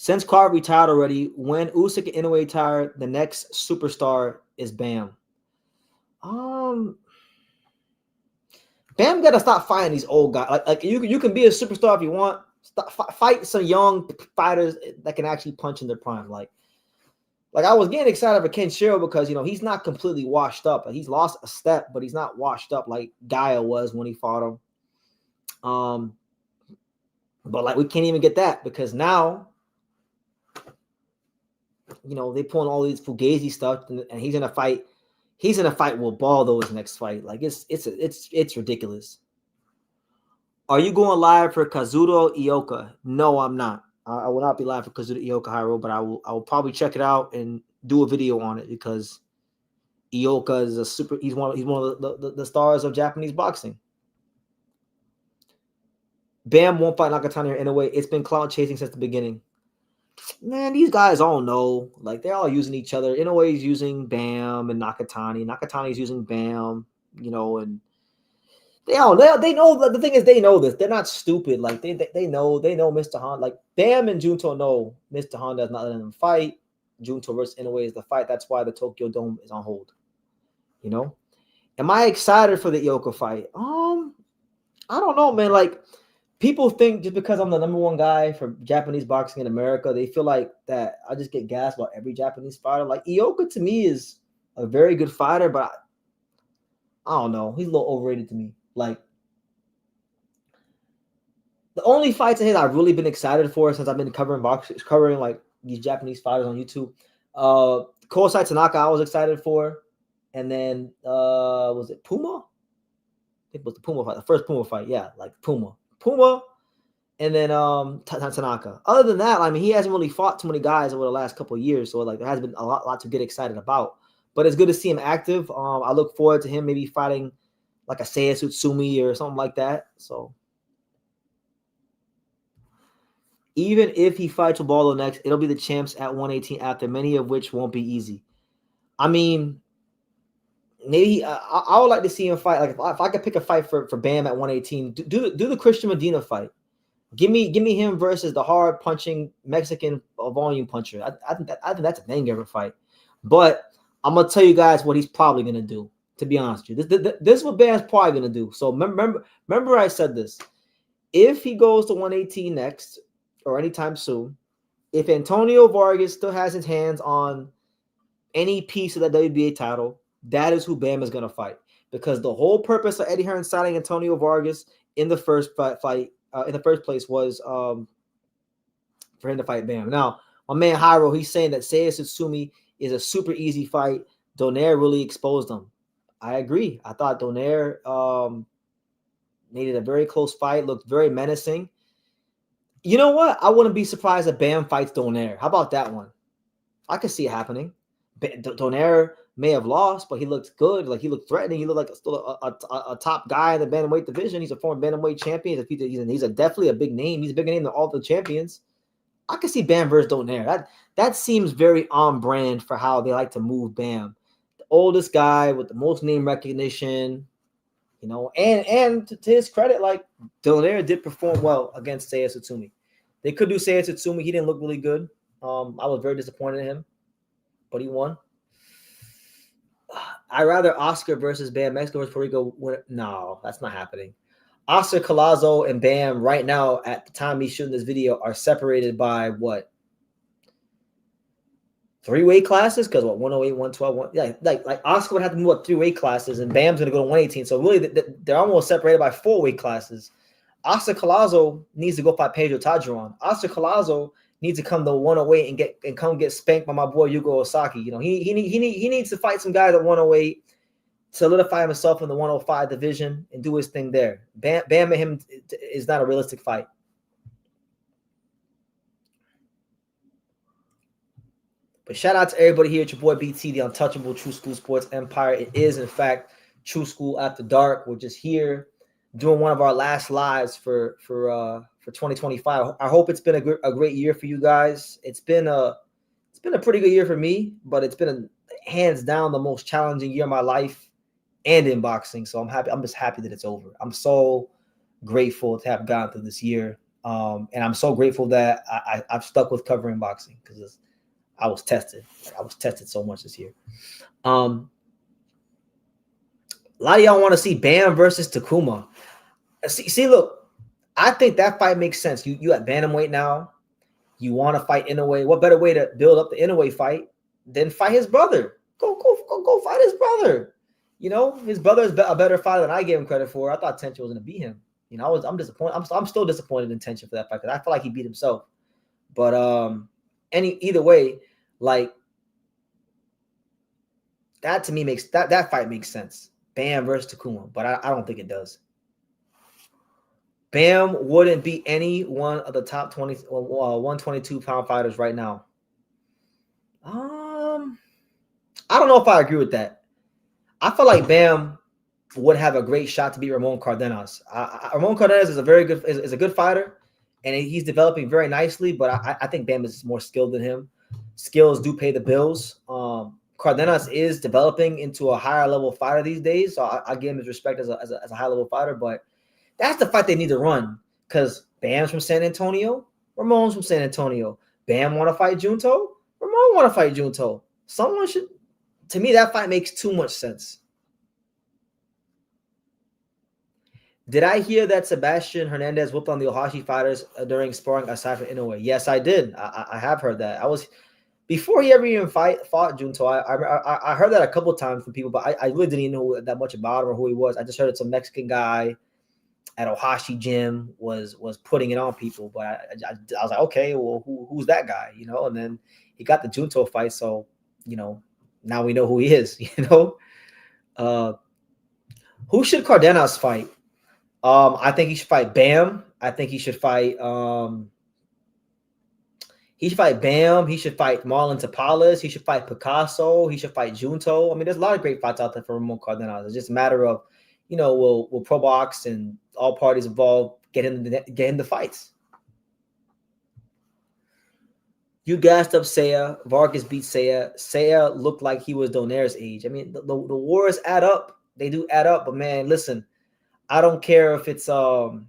Speaker 1: Since Crawford retired already, when Usyk and Inoue retire, the next superstar is Bam. Bam got to stop fighting these old guys. Like you can be a superstar if you want. Fight some young fighters that can actually punch in their prime. Like I was getting excited for Ken Shiro because he's not completely washed up. He's lost a step, but he's not washed up like Gaia was when he fought him. But we can't even get that because now. They pulling all these Fugazi stuff, and he's gonna fight. He's gonna fight with Baldo his next fight. Like it's ridiculous. Are you going live for Kazuto Ioka? No, I'm not. I will not be live for Kazuto Ioka Hiro, but I will probably check it out and do a video on it because Ioka is he's one of the stars of Japanese boxing. Bam won't fight Nakatani or Inoue. It's been clout chasing since the beginning. Man, these guys all know. Like, they're all using each other. Inoue is using Bam and Nakatani. Nakatani is using Bam, and they know. The thing is, they know this. They're not stupid. Like, they know Mr. Honda. Like, Bam and Junto know Mr. Honda is not letting them fight. Junto versus Inoue is the fight. That's why the Tokyo Dome is on hold. Am I excited for the Ioka fight? I don't know, man. Like, people think just because I'm the number one guy for Japanese boxing in America, they feel like that I just get gassed about every Japanese fighter. Like, Ioka to me is a very good fighter, but I don't know. He's a little overrated to me. Like, The only fights of his I've really been excited for since I've been covering like these Japanese fighters on YouTube. Kosai Tanaka I was excited for. And then was it Puma? I think it was the Puma fight, the first Puma fight. Yeah, like Puma. And then Tanaka. Other than that, I mean, he hasn't really fought too many guys over the last couple of years, so like there has been a lot to get excited about. But it's good to see him active. I look forward to him maybe fighting like a Seiya Tsutsumi or something like that. So even if he fights Ubaldo next, it'll be the champs at 118 after, many of which won't be easy. I mean, maybe I would like to see him fight. Like if I could pick a fight for Bam at 118, do the Christian Medina fight. Give me him versus the hard punching Mexican volume puncher. I think that's a dang fight. But I'm gonna tell you guys what he's probably gonna do. To be honest with you, this is what Bam's probably gonna do. So remember I said this. If he goes to 118 next or anytime soon, if Antonio Vargas still has his hands on any piece of that WBA title, that is who Bam is gonna fight. Because the whole purpose of Eddie Hearn signing Antonio Vargas in the first fight. In the first place was for him to fight Bam. Now, my man Hyro, he's saying that Seiya Tsutsumi is a super easy fight. Donaire really exposed him. I agree. I thought Donaire needed a very close fight, looked very menacing. You know what? I wouldn't be surprised if Bam fights Donaire. How about that one? I could see it happening. Donaire may have lost, but he looked good. Like he looked threatening. He looked like still a top guy in the bantamweight division. He's a former bantamweight champion. He's definitely a big name. He's a bigger name than all the champions. I could see Bam versus Donaire. That seems very on brand for how they like to move Bam. The oldest guy with the most name recognition, you know, and to his credit, like Donaire did perform well against Seiya Tsutsumi. They could do Seiya Tsutsumi. He didn't look really good. I was very disappointed in him, but he won. I'd rather Oscar versus Bam, Mexico versus Puerto Rico. No, that's not happening. Oscar Collazo and Bam right now at the time he's shooting this video are separated by what? 3 weight classes? Because what, 108, 112, yeah, like Oscar would have to move up 3 weight classes and Bam's going to go to 118. So really they're almost separated by 4 weight classes. Oscar Collazo needs to go fight Pedro Tajuan. Oscar Collazo needs to come to 108 and come get spanked by my boy Yugo Osaki. You know, he needs to fight some guys at 108, solidify himself in the 105 division, and do his thing there. Bam and him is not a realistic fight. But shout out to everybody here. It's your boy BT, the untouchable True School Sports Empire. It is, in fact, True School After Dark. We're just here doing one of our last lives for 2025. I hope it's been a great year for you guys. It's been a pretty good year for me, but it's been hands down the most challenging year of my life and in boxing. So I'm happy. I'm just happy that it's over. I'm so grateful to have gone through this year. And I'm so grateful that I've stuck with covering boxing because I was tested. I was tested so much this year. A lot of y'all want to see Bam versus Takuma. See, look, I think that fight makes sense. You at bantamweight now. You want to fight Inoue. What better way to build up the Inoue fight than fight his brother? Go fight his brother. You know, his brother is a better fighter than I gave him credit for. I thought Tension was going to beat him. You know, I'm disappointed. I'm still disappointed in Tension for that fight because I feel like he beat himself. But either way, like that to me makes that fight makes sense. Bam versus Takuma, but I don't think it does. Bam wouldn't beat any one of the top 122 pound fighters right now. I don't know if I agree with that. I feel like Bam would have a great shot to beat Ramon Cardenas. Ramon Cardenas is a good fighter, and he's developing very nicely. But I think Bam is more skilled than him. Skills do pay the bills. Cardenas is developing into a higher level fighter these days, so I give him his respect as a high level fighter. But that's the fight they need to run because Bam's from San Antonio, Ramon's from San Antonio. Bam want to fight Junto, Ramon want to fight Junto. Someone should. To me, that fight makes too much sense. Did I hear that Sebastian Hernandez whooped on the Ohashi fighters during sparring aside from Inoue? Yes, I did. I have heard that. Before he ever even fought Junto, I heard that a couple of times from people, but I really didn't even know that much about him or who he was. I just heard it's a Mexican guy. at Ohashi Gym was putting it on people. But I was like, okay, well, who's that guy? And then he got the Junto fight. So, now we know who he is, Who should Cardenas fight? I think he should fight Bam. I think he should fight Bam. He should fight Marlon Tapales. He should fight Picasso. He should fight Junto. I mean, there's a lot of great fights out there for Ramon Cardenas. It's just a matter of, will Pro Box and all parties involved get in the fights. You gassed up Saya. Vargas beat Saya. Saya looked like he was Donaire's age. I mean, the wars add up. They do add up. But, man, listen, I don't care if it's how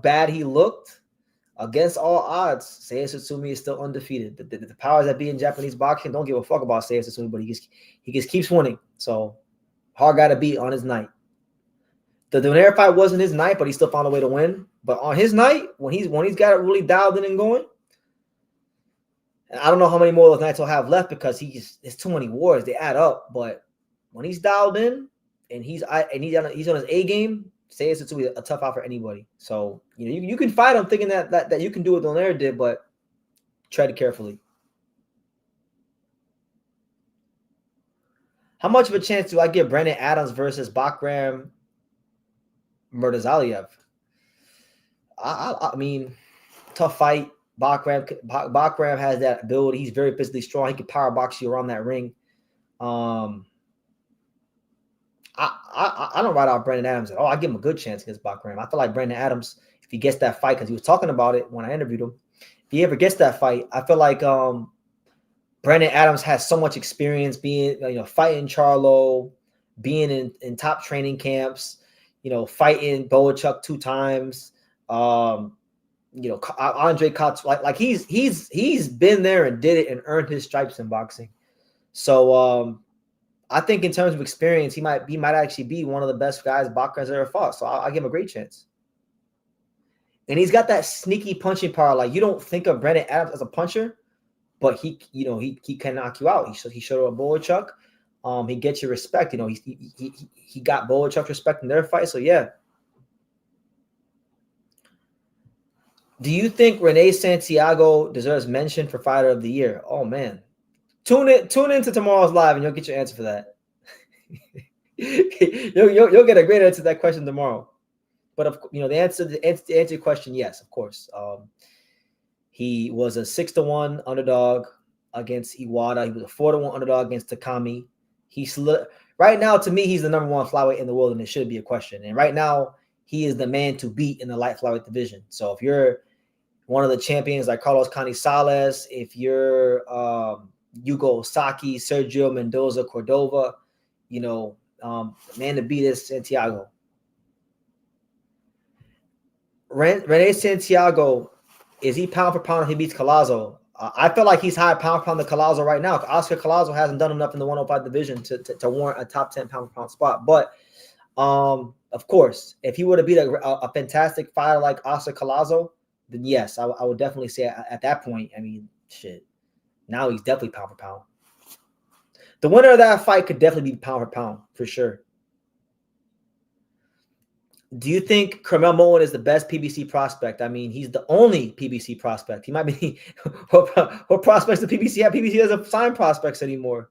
Speaker 1: bad he looked. Against all odds, Seiya Satsumi is still undefeated. The powers that be in Japanese boxing don't give a fuck about Seiya Satsumi, but he just keeps winning. So, hard guy to beat on his night. The Donaire fight wasn't his night, but he still found a way to win. But on his night, when he's got it really dialed in and going, and I don't know how many more of those nights he'll have left because there's too many wars. They add up. But when he's dialed in and he's on his A game, Seiya Satsumi is a tough out for anybody. So, you can fight him thinking that you can do what Donaire did, but tread carefully. How much of a chance do I give Brandon Adams versus Bakram Murdazaliev? I mean, tough fight. Bakram has that ability. He's very physically strong. He can power box you around that ring. I don't write out Brandon Adams at all. I give him a good chance against Bakram. I feel like Brandon Adams, if he gets that fight, because he was talking about it when I interviewed him, if he ever gets that fight, I feel like Brandon Adams has so much experience being, fighting Charlo, being in top training camps, fighting Boachuk 2 times. Andre Katz, like he's been there and did it and earned his stripes in boxing. So I think in terms of experience, he might actually be one of the best guys Bakram's ever fought. So I'll give him a great chance. And he's got that sneaky punching power. Like, you don't think of Brandon Adams as a puncher, but he can knock you out. He showed up Boachuk. He gets your respect. He got Boachuk's respect in their fight. So yeah. Do you think Renee Santiago deserves mention for Fighter of the Year? Oh man. Tune into tomorrow's live and you'll get your answer for that. you'll get a great answer to that question tomorrow. But the answer to your question, yes, of course. He was a 6-1 underdog against Iwata. He was a 4-1 underdog against Takami. Right now, to me, he's the number 1 flyweight in the world, and it should be a question. And right now, he is the man to beat in the light flyweight division. So if you're one of the champions like Carlos Canizales, if you're Yugo Osaki, Sergio Mendoza, Cordova, man to beat is Santiago. Rene Santiago, is he pound for pound if he beats Collazo? I feel like he's high pound for pound to Collazo right now. Oscar Collazo hasn't done enough in the 105 division to warrant a top 10 pound for pound spot. But of course, if he were to beat a fantastic fighter like Oscar Collazo, then yes, I would definitely say at that point, I mean, shit. Now he's definitely pound for pound. The winner of that fight could definitely be pound for pound, for sure. Do you think Carmel Moen is the best PBC prospect? I mean, he's the only PBC prospect. He might be what prospects do PBC have? PBC doesn't sign prospects anymore.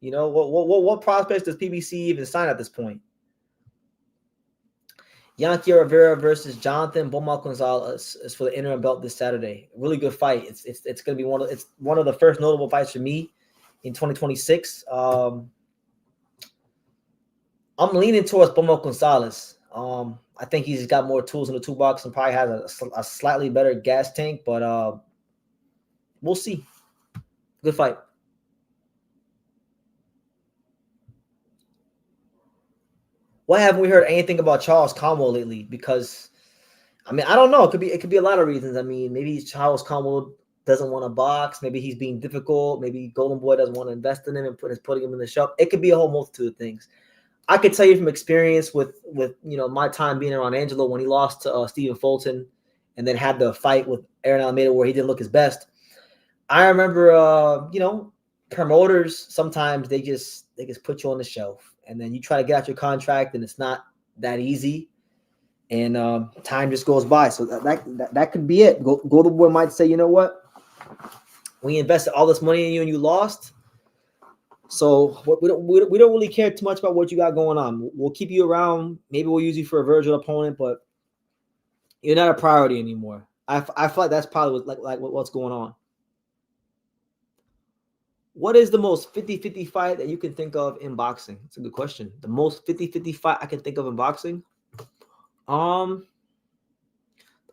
Speaker 1: What prospects does PBC even sign at this point? Yankee Rivera versus Jonathan Bomar Gonzalez is for the interim belt this Saturday. Really good fight. It's going to be one of the first notable fights for me in 2026. I'm leaning towards Bomar Gonzalez. I think he's got more tools in the toolbox and probably has a slightly better gas tank, but we'll see. Good fight. Why haven't we heard anything about Charles Conwell lately? Because, I mean, I don't know. It could be a lot of reasons. I mean, maybe Charles Conwell doesn't want to box. Maybe he's being difficult. Maybe Golden Boy doesn't want to invest in him and is putting him in the shop. It could be a whole multitude of things. I could tell you from experience with my time being around Angelo when he lost to Stephen Fulton and then had the fight with Aaron Alameda where he didn't look his best. I remember, promoters sometimes they just put you on the shelf. and then you try to get out your contract, and it's not that easy, and time just goes by. So that could be it. Golden Boy might say, you know what, we invested all this money in you and you lost. So we don't really care too much about what you got going on. We'll keep you around. Maybe we'll use you for a virtual opponent, but you're not a priority anymore. I feel like that's probably what's going on. What is the most 50-50 fight that you can think of in boxing? It's a good question. The most 50-50 fight I can think of in boxing? The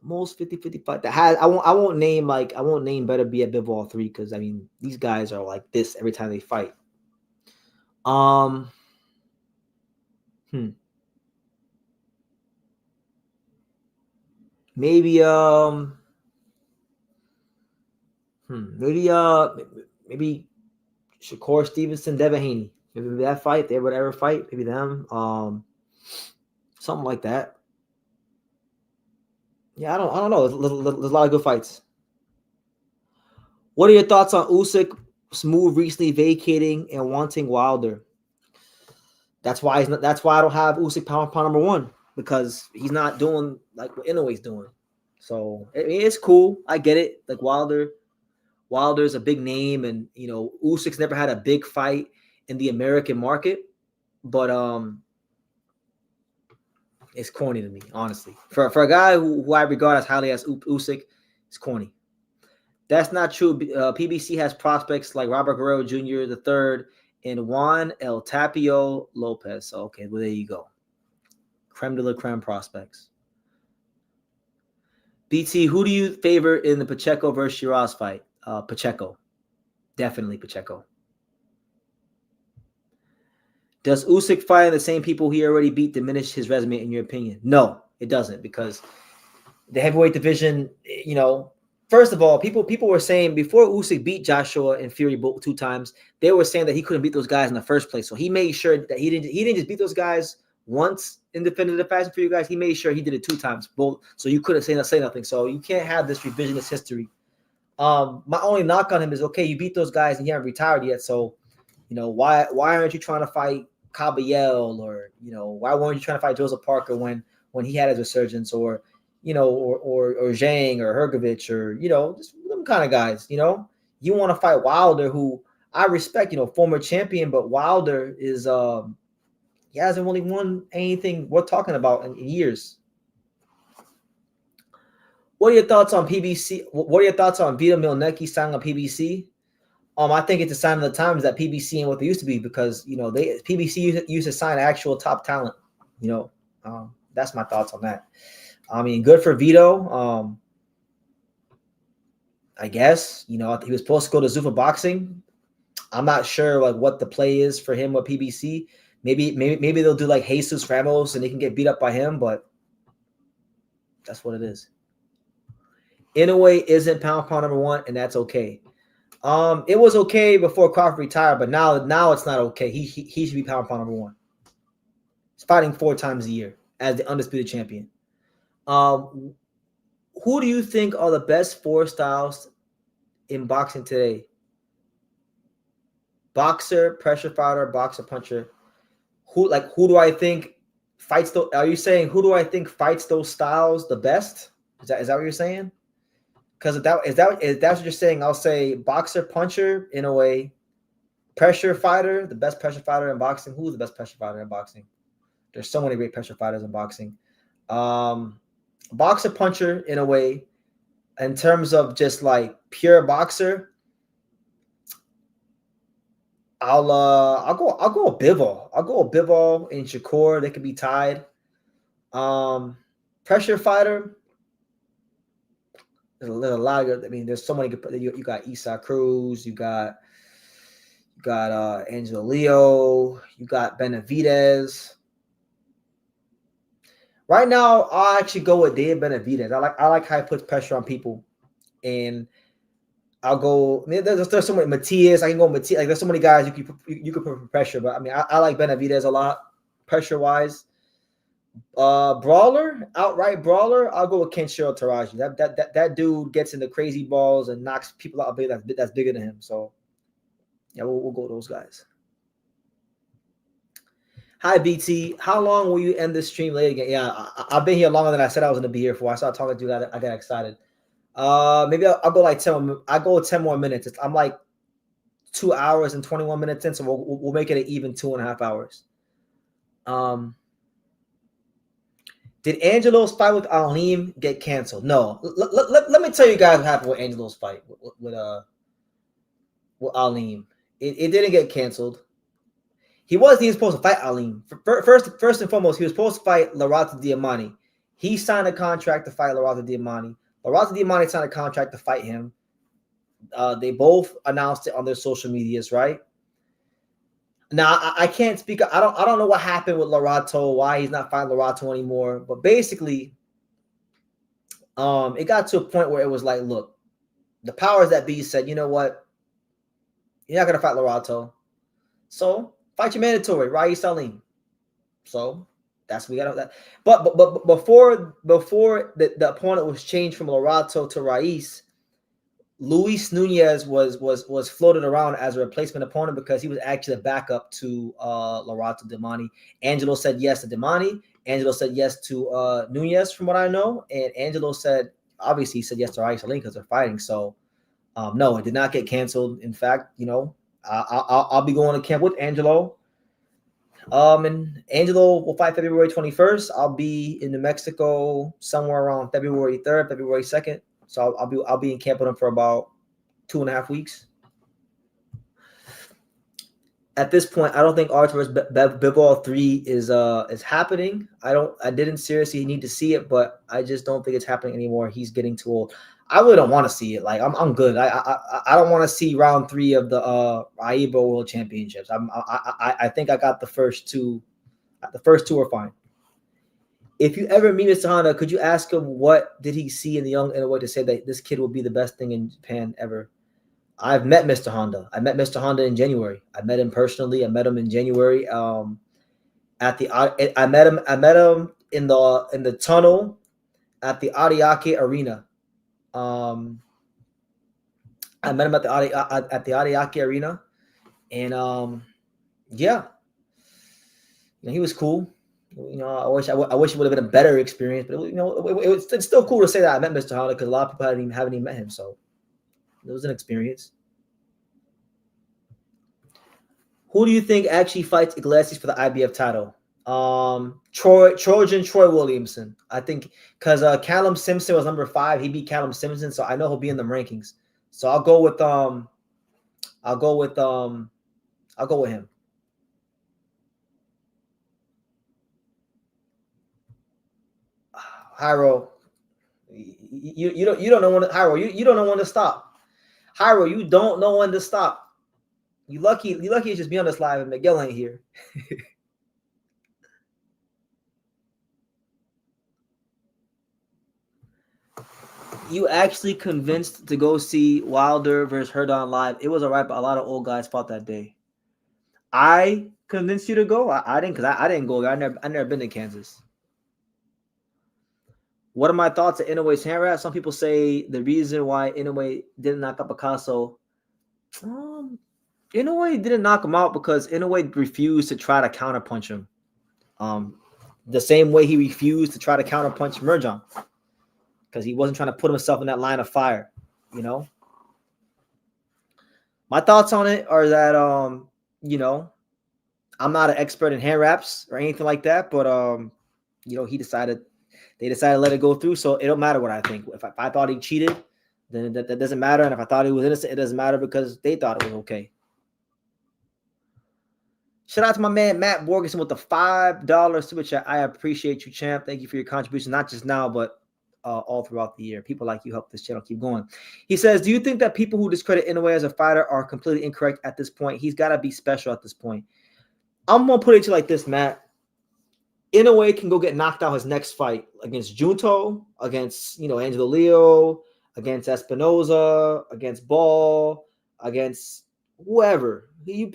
Speaker 1: most 50-50 fight that has I won't name Better Be at Bivol 3, because I mean these guys are like this every time they fight. Maybe maybe Shakur Stevenson, Devin Haney. Maybe that fight, they would ever fight. Maybe them. Something like that. Yeah, I don't know. There's a lot of good fights. What are your thoughts on Usyk's move recently vacating and wanting Wilder? That's why I don't have Usyk pound number 1, because he's not doing like what Inoue's doing. So it's cool. I get it. Like Wilder's a big name, and you know Usyk's never had a big fight in the American market, but it's corny to me, honestly. For a guy who I regard as highly as Usyk, it's corny. That's not true. PBC has prospects like Robert Guerrero Jr. the third and Juan El Tapio Lopez. So, okay, well, there you go. Creme de la creme prospects. BT, who do you favor in the Pacheco versus Shiraz fight? Pacheco. Definitely Pacheco. Does Usyk fighting the same people he already beat diminish his resume, in your opinion? No, it doesn't, because the heavyweight division, you know, first of all, people were saying before Usyk beat Joshua and Fury 2 times, they were saying that he couldn't beat those guys in the first place. So he made sure that he didn't just beat those guys once in definitive fashion for you guys. He made sure he did it 2 times, both. So you couldn't say nothing. So you can't have this revisionist history. My only knock on him is, okay, you beat those guys and you haven't retired yet. So, you know, why aren't you trying to fight Caballel, or, you know, why weren't you trying to fight Joseph Parker when he had his resurgence, or, you know, or Zhang or Hergovich, or, you know, just them kind of guys. You know, you want to fight Wilder, who I respect, you know, former champion, but Wilder is he hasn't really won anything worth talking about in years. What are your thoughts on PBC? What are your thoughts on Vito Mielnicki signing a PBC? I think it's a sign of the times that PBC ain't what they used to be, because, you know, PBC used to sign actual top talent. You know, that's my thoughts on that. I mean, good for Vito. I guess, you know, he was supposed to go to Zuffa Boxing. I'm not sure like what the play is for him with PBC. Maybe they'll do like Jesus Ramos and they can get beat up by him, but that's what it is. Inoue isn't pound number 1, and that's okay. It was okay before Crawford retired, but now it's not okay. He should be pound number 1. He's fighting 4 times a year as the undisputed champion. Who do you think are the best 4 styles in boxing today? Boxer, pressure fighter, boxer, puncher. Who do I think fights those? Are you saying who do I think fights those styles the best? Is that what you're saying? Because if that's what you're saying, I'll say boxer, puncher in a way, pressure fighter, the best pressure fighter in boxing. Who's the best pressure fighter in boxing? There's so many great pressure fighters in boxing. Boxer, puncher in a way. In terms of just like pure boxer, I'll go with Bivol. I'll go with Bivol and Shakur. They could be tied. Pressure fighter. There's a lot of. I mean, there's so many good. You got Isa Cruz. You got Angelo Leo. You got Benavidez. Right now, I'll actually go with Dave Benavidez. I like how he puts pressure on people, and I'll go. I mean, there's so many Matias. I can go Matias. Like there's so many guys you could put pressure, but I mean, I like Benavidez a lot pressure wise. Outright brawler. I'll go with Kenshiro Taraji. That dude gets into crazy balls and knocks people out that's bigger than him. So yeah, we'll go with those guys. Hi, BT. How long will you end this stream late again? Yeah, I've been here longer than I said I was going to be here for. I started talking to you. I got excited. Maybe I'll go like 10. I go 10 more minutes. I'm like 2 hours and 21 minutes in, so we'll make it an even 2.5 hours. Did Angelo's fight with Aleem get canceled? No. Let me tell you guys what happened with Angelo's fight with Aleem. It didn't get canceled. He wasn't even supposed to fight Aleem. First and foremost, he was supposed to fight Larato Diamani. He signed a contract to fight Larato Diamani. Larato Diamani signed a contract to fight him. They both announced it on their social medias, right? Now I can't speak. I don't know what happened with Larato, why he's not fighting Larato anymore. But basically, it got to a point where it was like, look, the powers that be said, you know what, you're not gonna fight Larato, so fight your mandatory, Rais Salim. So that's what we got. That. But before the opponent was changed from Larato to Rais, Luis Nunez was floated around as a replacement opponent because he was actually a backup to Larato Diamani. Angelo said yes to Diamani. Angelo said yes to Nunez, from what I know. And Angelo said, obviously, he said yes to Rais Salim because they're fighting. So, no, it did not get canceled. In fact, you know, I'll be going to camp with Angelo. And Angelo will fight February 21st. I'll be in New Mexico somewhere around February 3rd, February 2nd. So I'll be in camp with him for about 2.5 weeks. At this point, I don't think Arturus Bivol 3 is happening. I didn't seriously need to see it, but I just don't think it's happening anymore. He's getting too old. I really don't want to see it. Like I'm good. I don't want to see round 3 of the AIBO World Championships. I think I got the first two. The first two are fine. If you ever meet Mr. Honda, could you ask him what did he see in the young Inoue to say that this kid will be the best thing in Japan ever? I've met Mr. Honda. I met Mr. Honda in January. I met him personally. I met him in January. I met him in the tunnel at the Ariake Arena. I met him at the Ariake Arena, and yeah, he was cool. You know, I wish it would have been a better experience, but it's still cool to say that I met Mr. Honda because a lot of people haven't even met him, so it was an experience. Who do you think actually fights Iglesias for the IBF title? Troy Williamson. I think because Callum Simpson was number 5. He beat Callum Simpson, so I know he'll be in the rankings. So I'll go with him. Hyro, you don't know when to, Hyro, you don't know when to stop. Hyro, you don't know when to stop. You lucky to just be on this live and Miguel ain't here. You actually convinced to go see Wilder versus Herdon live. It was all right, but a lot of old guys fought that day. I convinced you to go. I didn't, because I didn't go. I never been to Kansas. What are my thoughts on Inoue's hand wrap? Some people say the reason why Inoue didn't knock out Picasso. Inoue didn't knock him out because Inoue refused to try to counterpunch him. The same way he refused to try to counterpunch Merjan, because he wasn't trying to put himself in that line of fire, you know. My thoughts on it are that you know, I'm not an expert in hand wraps or anything like that, but you know, they decided to let it go through, so it don't matter what I think. If I thought he cheated, then that doesn't matter, and if I thought he was innocent, it doesn't matter because they thought it was okay. Shout out to my man Matt Borgeson with the $5 super chat. I appreciate you, champ. Thank you for your contribution, not just now, but all throughout the year. People like you help this channel keep going. He says, do you think that people who discredit Inoue as a fighter are completely incorrect at this point? He's got to be special at this point. I'm going to put it to you like this, Matt. Inoue can go get knocked out his next fight against Junto, against, Angelo Leo, against Espinoza, against Ball, against whoever. You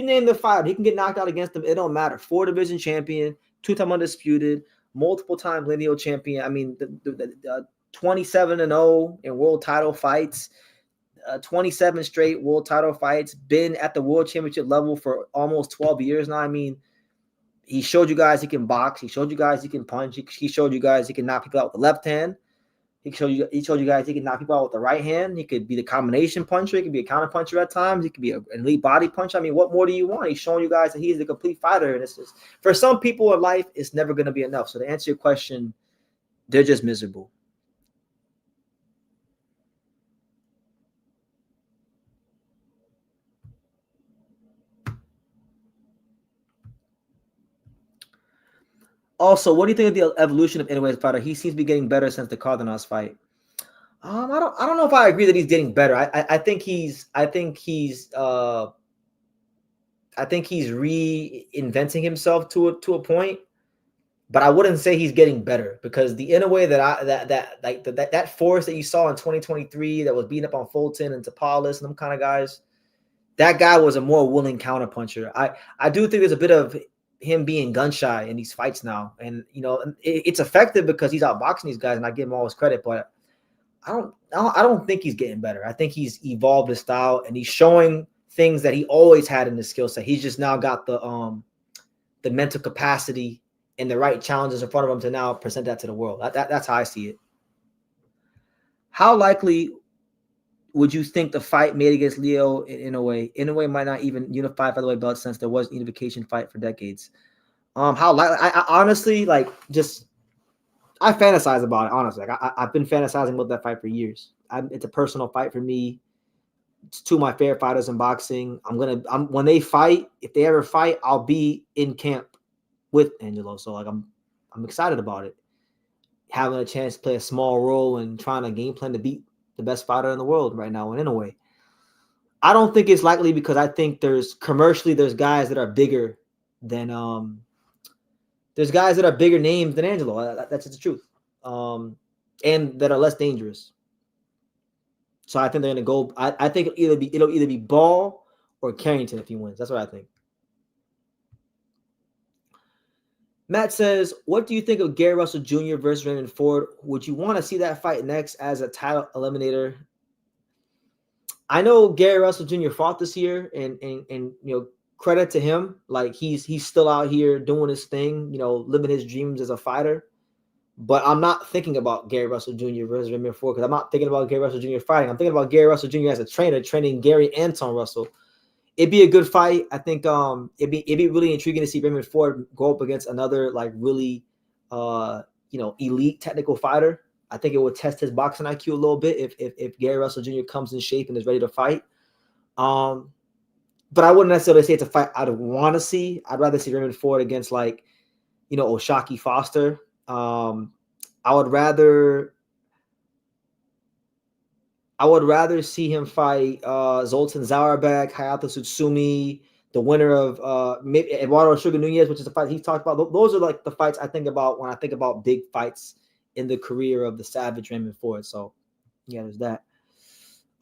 Speaker 1: name the fighter. He can get knocked out against them. It don't matter. 4-division champion, 2-time undisputed, multiple time lineal champion. I mean, the 27-0 in world title fights, 27 straight world title fights, been at the world championship level for almost 12 years now. I mean, He showed you guys he can box. He showed you guys he can punch. He showed you guys he can knock people out with the left hand. He showed you guys he can knock people out with the right hand. He could be the combination puncher. He could be a counter puncher at times. He could be an elite body puncher. I mean, what more do you want? He's showing you guys that he's the complete fighter. And it's just, for some people in life, it's never going to be enough. So to answer your question, they're just miserable. Also, what do you think of the evolution of Inoue's fighter? He seems to be getting better since the Cardenas fight. I don't know if I agree that he's getting better. I think he's reinventing himself to a point, but I wouldn't say he's getting better, because the Inoue that force that you saw in 2023 that was beating up on Fulton and Tapales and them kind of guys, that guy was a more willing counterpuncher. I do think there's a bit of him being gun shy in these fights now, and it's effective because he's outboxing these guys, and I give him all his credit, but I don't think he's getting better. I think he's evolved his style, and he's showing things that he always had in his skill set. He's just now got the mental capacity and the right challenges in front of him to now present that to the world. That's how I see it. How likely would you think the fight made against Leo in a way? Inoue might not even unify featherweight belt since there was a unification fight for decades. How likely? I honestly I fantasize about it, honestly. I've been fantasizing about that fight for years. It's a personal fight for me. It's two of my favorite fighters in boxing. When they fight, if they ever fight, I'll be in camp with Angelo. So I'm excited about it. Having a chance to play a small role and trying to game plan to beat the best fighter in the world right now in a way. I don't think it's likely, because I think there's guys that are bigger than there's guys that are bigger names than Angelo. That's the truth. And that are less dangerous. So I think they're going to go. I think it'll either be Ball or Carrington if he wins. That's what I think. Matt says, what do you think of Gary Russell Jr. versus Raymond Ford? Would you want to see that fight next as a title eliminator? I know Gary Russell Jr. fought this year, and credit to him. Like, he's still out here doing his thing, living his dreams as a fighter. But I'm not thinking about Gary Russell Jr. versus Raymond Ford, because I'm not thinking about Gary Russell Jr. fighting. I'm thinking about Gary Russell Jr. as a trainer, training Gary Anton Russell. It'd be a good fight. I think it'd be really intriguing to see Raymond Ford go up against another really elite technical fighter. I think it would test his boxing IQ a little bit if Gary Russell Jr. comes in shape and is ready to fight. But I wouldn't necessarily say it's a fight I'd want to see. I'd rather see Raymond Ford against Oshaki Foster. I would rather see him fight Zoltan Zauerbach, Hayato Tsutsumi, the winner of maybe Eduardo Sugar Nunez, which is the fight he's talked about. Those are the fights I think about when I think about big fights in the career of the Savage Raymond Ford. So yeah, there's that.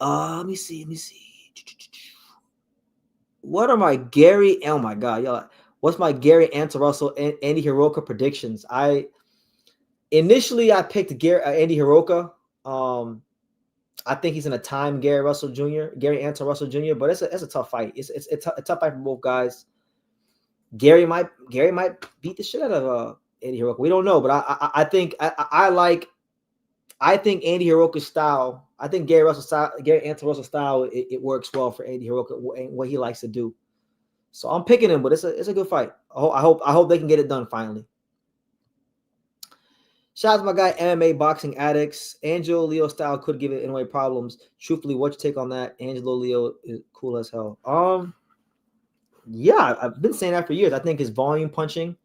Speaker 1: Let me see. What are my Gary? Oh my God, yo! What's my Gary Anton Russell and Andy Hiroka predictions? Initially I picked Andy Hiroka. I think he's in a time Gary Anton Russell Jr. But it's a tough fight. It's a tough fight for both guys. Gary might beat the shit out of Andy Hiroka. We don't know, but I think Andy Hiroka's style. I think Gary Anton Russell's style. It works well for Andy Hiroka and what he likes to do. So I'm picking him, but it's a good fight. I hope they can get it done finally. Shout out to my guy, MMA Boxing Addicts. Angelo Leo style could give it Inoue problems. Truthfully, what's your take on that? Angelo Leo is cool as hell. Yeah, I've been saying that for years. I think his volume punching.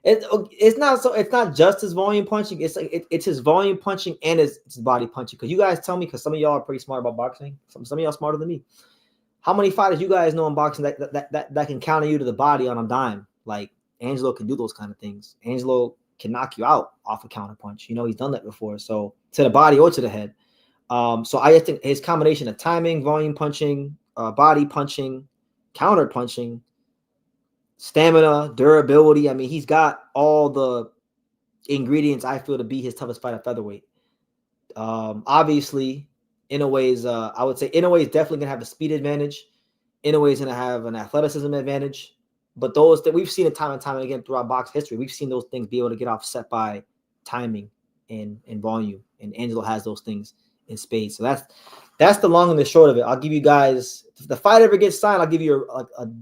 Speaker 1: It's not just his volume punching. It's his volume punching and his body punching. Because you guys tell me, because some of y'all are pretty smart about boxing. Some of y'all smarter than me. How many fighters you guys know in boxing that can counter you to the body on a dime? Like Angelo can do those kind of things. Angelo can knock you out off a counter punch. He's done that before. So to the body or to the head. So I think his combination of timing, volume punching, body punching, counter punching, stamina, durability. I mean, he's got all the ingredients I feel to be his toughest fight at featherweight. Obviously, I would say Inoue is definitely gonna have the speed advantage. Inoue is gonna have an athleticism advantage. But those that we've seen it time and time again throughout box history, we've seen those things be able to get offset by timing and volume. And Angelo has those things in spades. So that's the long and the short of it. I'll give you guys, if the fight ever gets signed, I'll give you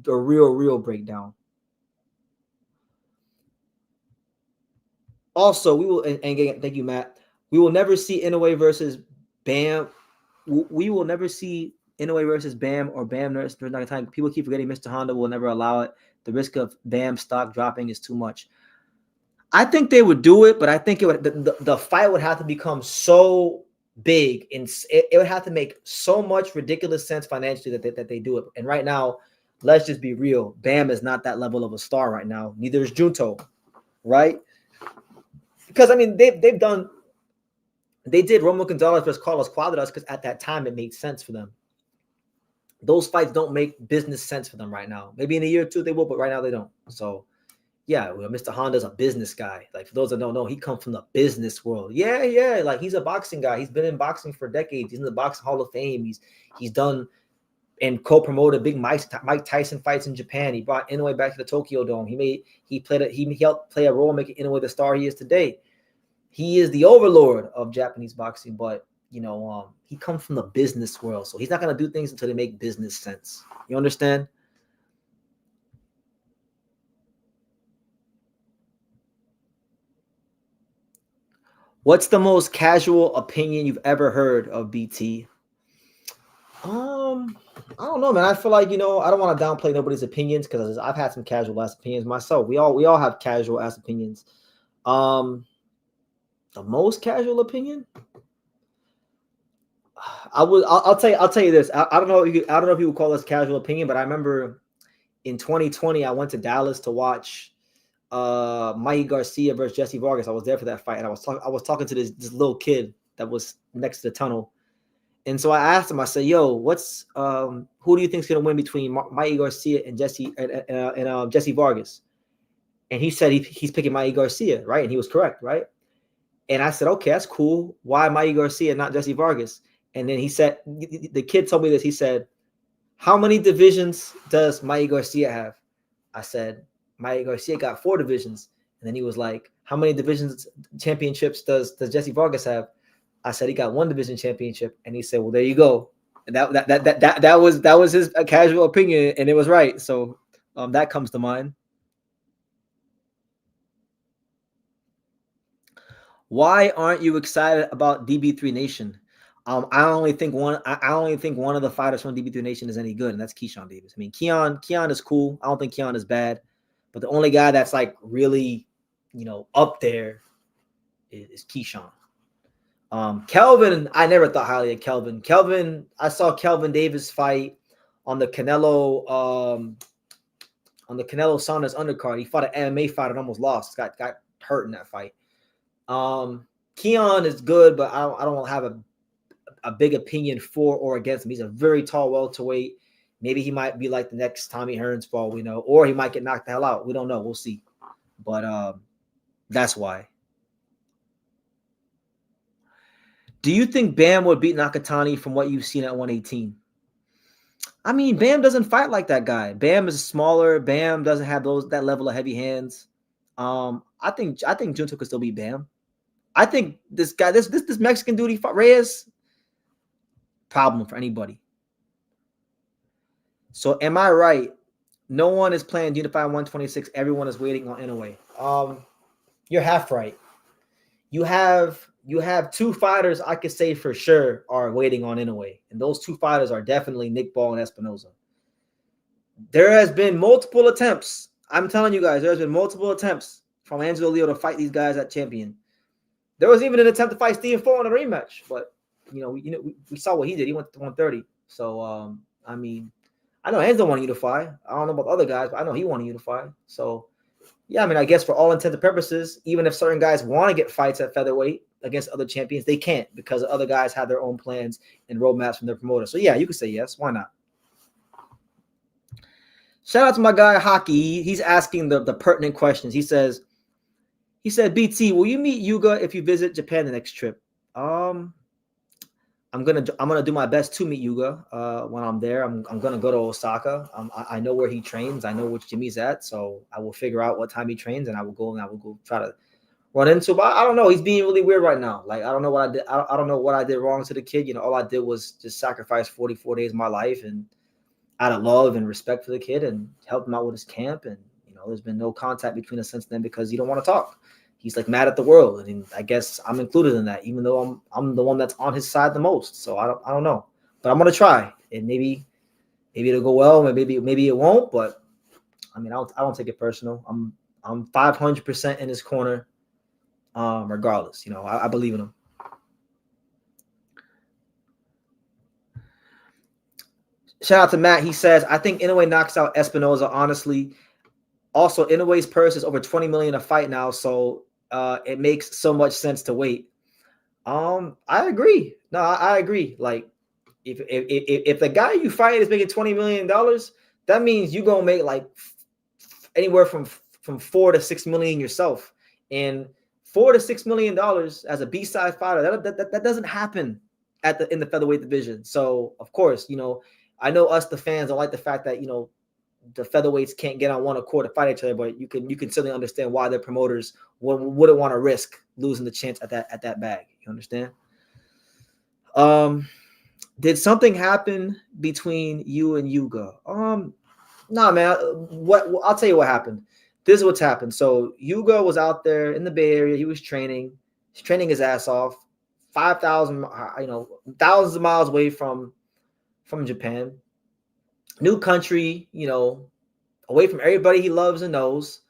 Speaker 1: a real breakdown. Also, we will, and thank you, Matt. We will never see Inoue versus Bam. We will never see Inoue versus Bam or Bam versus Nakatani. People keep forgetting Mr. Honda will never allow it. The risk of Bam stock dropping is too much. I think they would do it, but I think the fight would have to become so big, and it would have to make so much ridiculous sense financially that they do it. And right now, let's just be real. Bam is not that level of a star right now. Neither is Junto, right? Because, I mean, they did Romulo Gonzalez versus Carlos Cuadras because at that time it made sense for them. Those fights don't make business sense for them right now. Maybe in a year or two they will, but right now they don't. So, yeah, well, Mr. Honda's a business guy. Like, for those that don't know, he comes from the business world. Yeah. Like, he's a boxing guy. He's been in boxing for decades. He's in the Boxing Hall of Fame. He's done and co-promoted big Mike Tyson fights in Japan. He brought Inoue back to the Tokyo Dome. He helped play a role making Inoue the star he is today. He is the overlord of Japanese boxing, but he comes from the business world, so he's not gonna do things until they make business sense. You understand? What's the most casual opinion you've ever heard of BT? I don't know, man. I feel like, I don't want to downplay nobody's opinions because I've had some casual ass opinions myself. We all have casual ass opinions. The most casual opinion? I'll tell you this. I don't know if you would call this casual opinion, but I remember in 2020 I went to Dallas to watch Mikey Garcia versus Jesse Vargas. I was there for that fight, and I was talking to this little kid that was next to the tunnel. And so I asked him, I said, yo, what's who do you think is going to win between Mikey Garcia and Jesse Vargas? And he said he's picking Mikey Garcia, right? And he was correct, right? And I said, okay, that's cool. Why Mikey Garcia, not Jesse Vargas? And then he said, the kid told me this. He said, how many divisions does Mikey Garcia have? I said, Mikey Garcia got 4 divisions. And then he was like, how many divisions championships does Jesse Vargas have? I said he got 1 division championship, and he said, "Well, there you go." And that was his casual opinion, and it was right. So that comes to mind. Why aren't you excited about DB3 Nation? I only think one of the fighters from DB3 Nation is any good, and that's Keyshawn Davis. I mean, Keon is cool. I don't think Keon is bad, but the only guy that's like really, up there is Keyshawn. Kelvin, I never thought highly of Kelvin. I saw Kelvin Davis fight on the Canelo Saunders undercard. He fought an MMA fight and almost lost. Got hurt in that fight. Keon is good, but I don't have a big opinion for or against him. He's a very tall welterweight. Maybe he might be like the next Tommy Hearns fall, or he might get knocked the hell out. We don't know. We'll see. But that's why. Do you think Bam would beat Nakatani from what you've seen at 118? I mean, Bam doesn't fight like that guy. Bam is smaller. Bam doesn't have that level of heavy hands. I think Junto could still beat Bam. I think this guy, this Mexican dude, he fought Reyes, problem for anybody. So am I right? No one is playing Unified 126. Everyone is waiting on Inoue. You're half right. You have 2 fighters I could say for sure are waiting on Inoue. And those 2 fighters are definitely Nick Ball and Espinoza. There has been multiple attempts. I'm telling you guys, there's been multiple attempts from Angelo Leo to fight these guys at champion. There was even an attempt to fight Stephen Ford in a rematch. But, we saw what he did. He went to 130. So, I mean, I know Angelo want to unify. I don't know about the other guys, but I know he want to unify. So, yeah, I mean, I guess for all intents and purposes, even if certain guys want to get fights at featherweight against other champions, they can't because other guys have their own plans and roadmaps from their promoter. So, yeah, you could say yes. Why not? Shout out to my guy, Hockey. He's asking the pertinent questions. He said, BT, will you meet Yuga if you visit Japan the next trip? I'm gonna do my best to meet Yuga when I'm there. I'm gonna go to Osaka. I know where he trains. I know which gym he's at, so I will figure out what time he trains, and I will go try to run into. But I don't know. He's being really weird right now. Like I don't know what I did. I don't know what I did wrong to the kid. You know, all I did was just sacrifice 44 days of my life and out of love and respect for the kid and help him out with his camp. And you know, there's been no contact between us since then because he don't want to talk. He's like mad at the world, and I guess I'm included in that, even though I'm the one that's on his side the most. So I don't know, but I'm gonna try, and maybe it'll go well, and maybe it won't. But I mean, I don't take it personal. I'm 500% in his corner, regardless. You know, I believe in him. Shout out to Matt. He says, I think Inoue knocks out Espinoza. Honestly, also Inoue's purse is over 20 million a fight now, so it makes so much sense to wait. I agree. No, I agree. Like, if the guy you fight is making $20 million, that means you're gonna make like anywhere from $4 to $6 million yourself. And $4 to $6 million as a B-side fighter, that doesn't happen in the featherweight division. So of course, you know, I know us the fans don't like the fact that, you know, the featherweights can't get on one accord to fight each other, but you can certainly understand why their promoters wouldn't want to risk losing the chance at that bag. You understand? Did something happen between you and Yuga? Nah, man. I'll tell you what happened. This is what's happened. So Yuga was out there in the Bay Area. He was training. He's training his ass off. 5,000, thousands of miles away from Japan. New country, you know, away from everybody he loves and knows.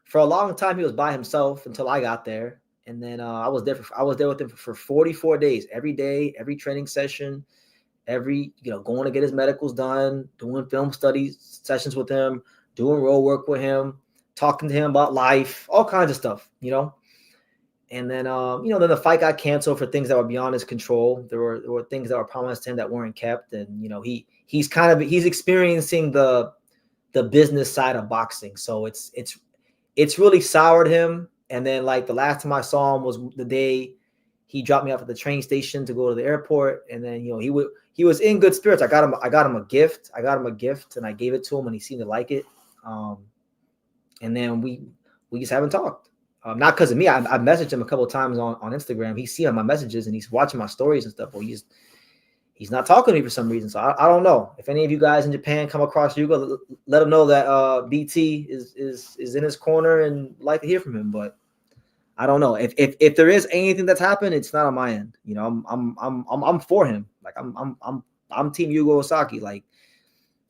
Speaker 1: For a long time, he was by himself until I got there, and then I was there with him for 44 days, every day, every training session, going to get his medicals done, doing film studies sessions with him, doing road work with him, talking to him about life, all kinds of stuff, you know. And then, then the fight got canceled for things that were beyond his control. There were things that were promised to him that weren't kept. And, you know, he's experiencing the business side of boxing. So it's really soured him. And then like the last time I saw him was the day he dropped me off at the train station to go to the airport. And then, you know, he was in good spirits. I got him a gift. And I gave it to him and he seemed to like it. And then we just haven't talked. Not because of me. I messaged him a couple of times on Instagram. He's seeing my messages and he's watching my stories and stuff. But he's not talking to me for some reason. So I don't know. If any of you guys in Japan come across Yuga, let him know that BT is in his corner and like to hear from him. But I don't know. If there is anything that's happened, it's not on my end. You know, I'm for him. Like I'm Team Yuga Osaki. Like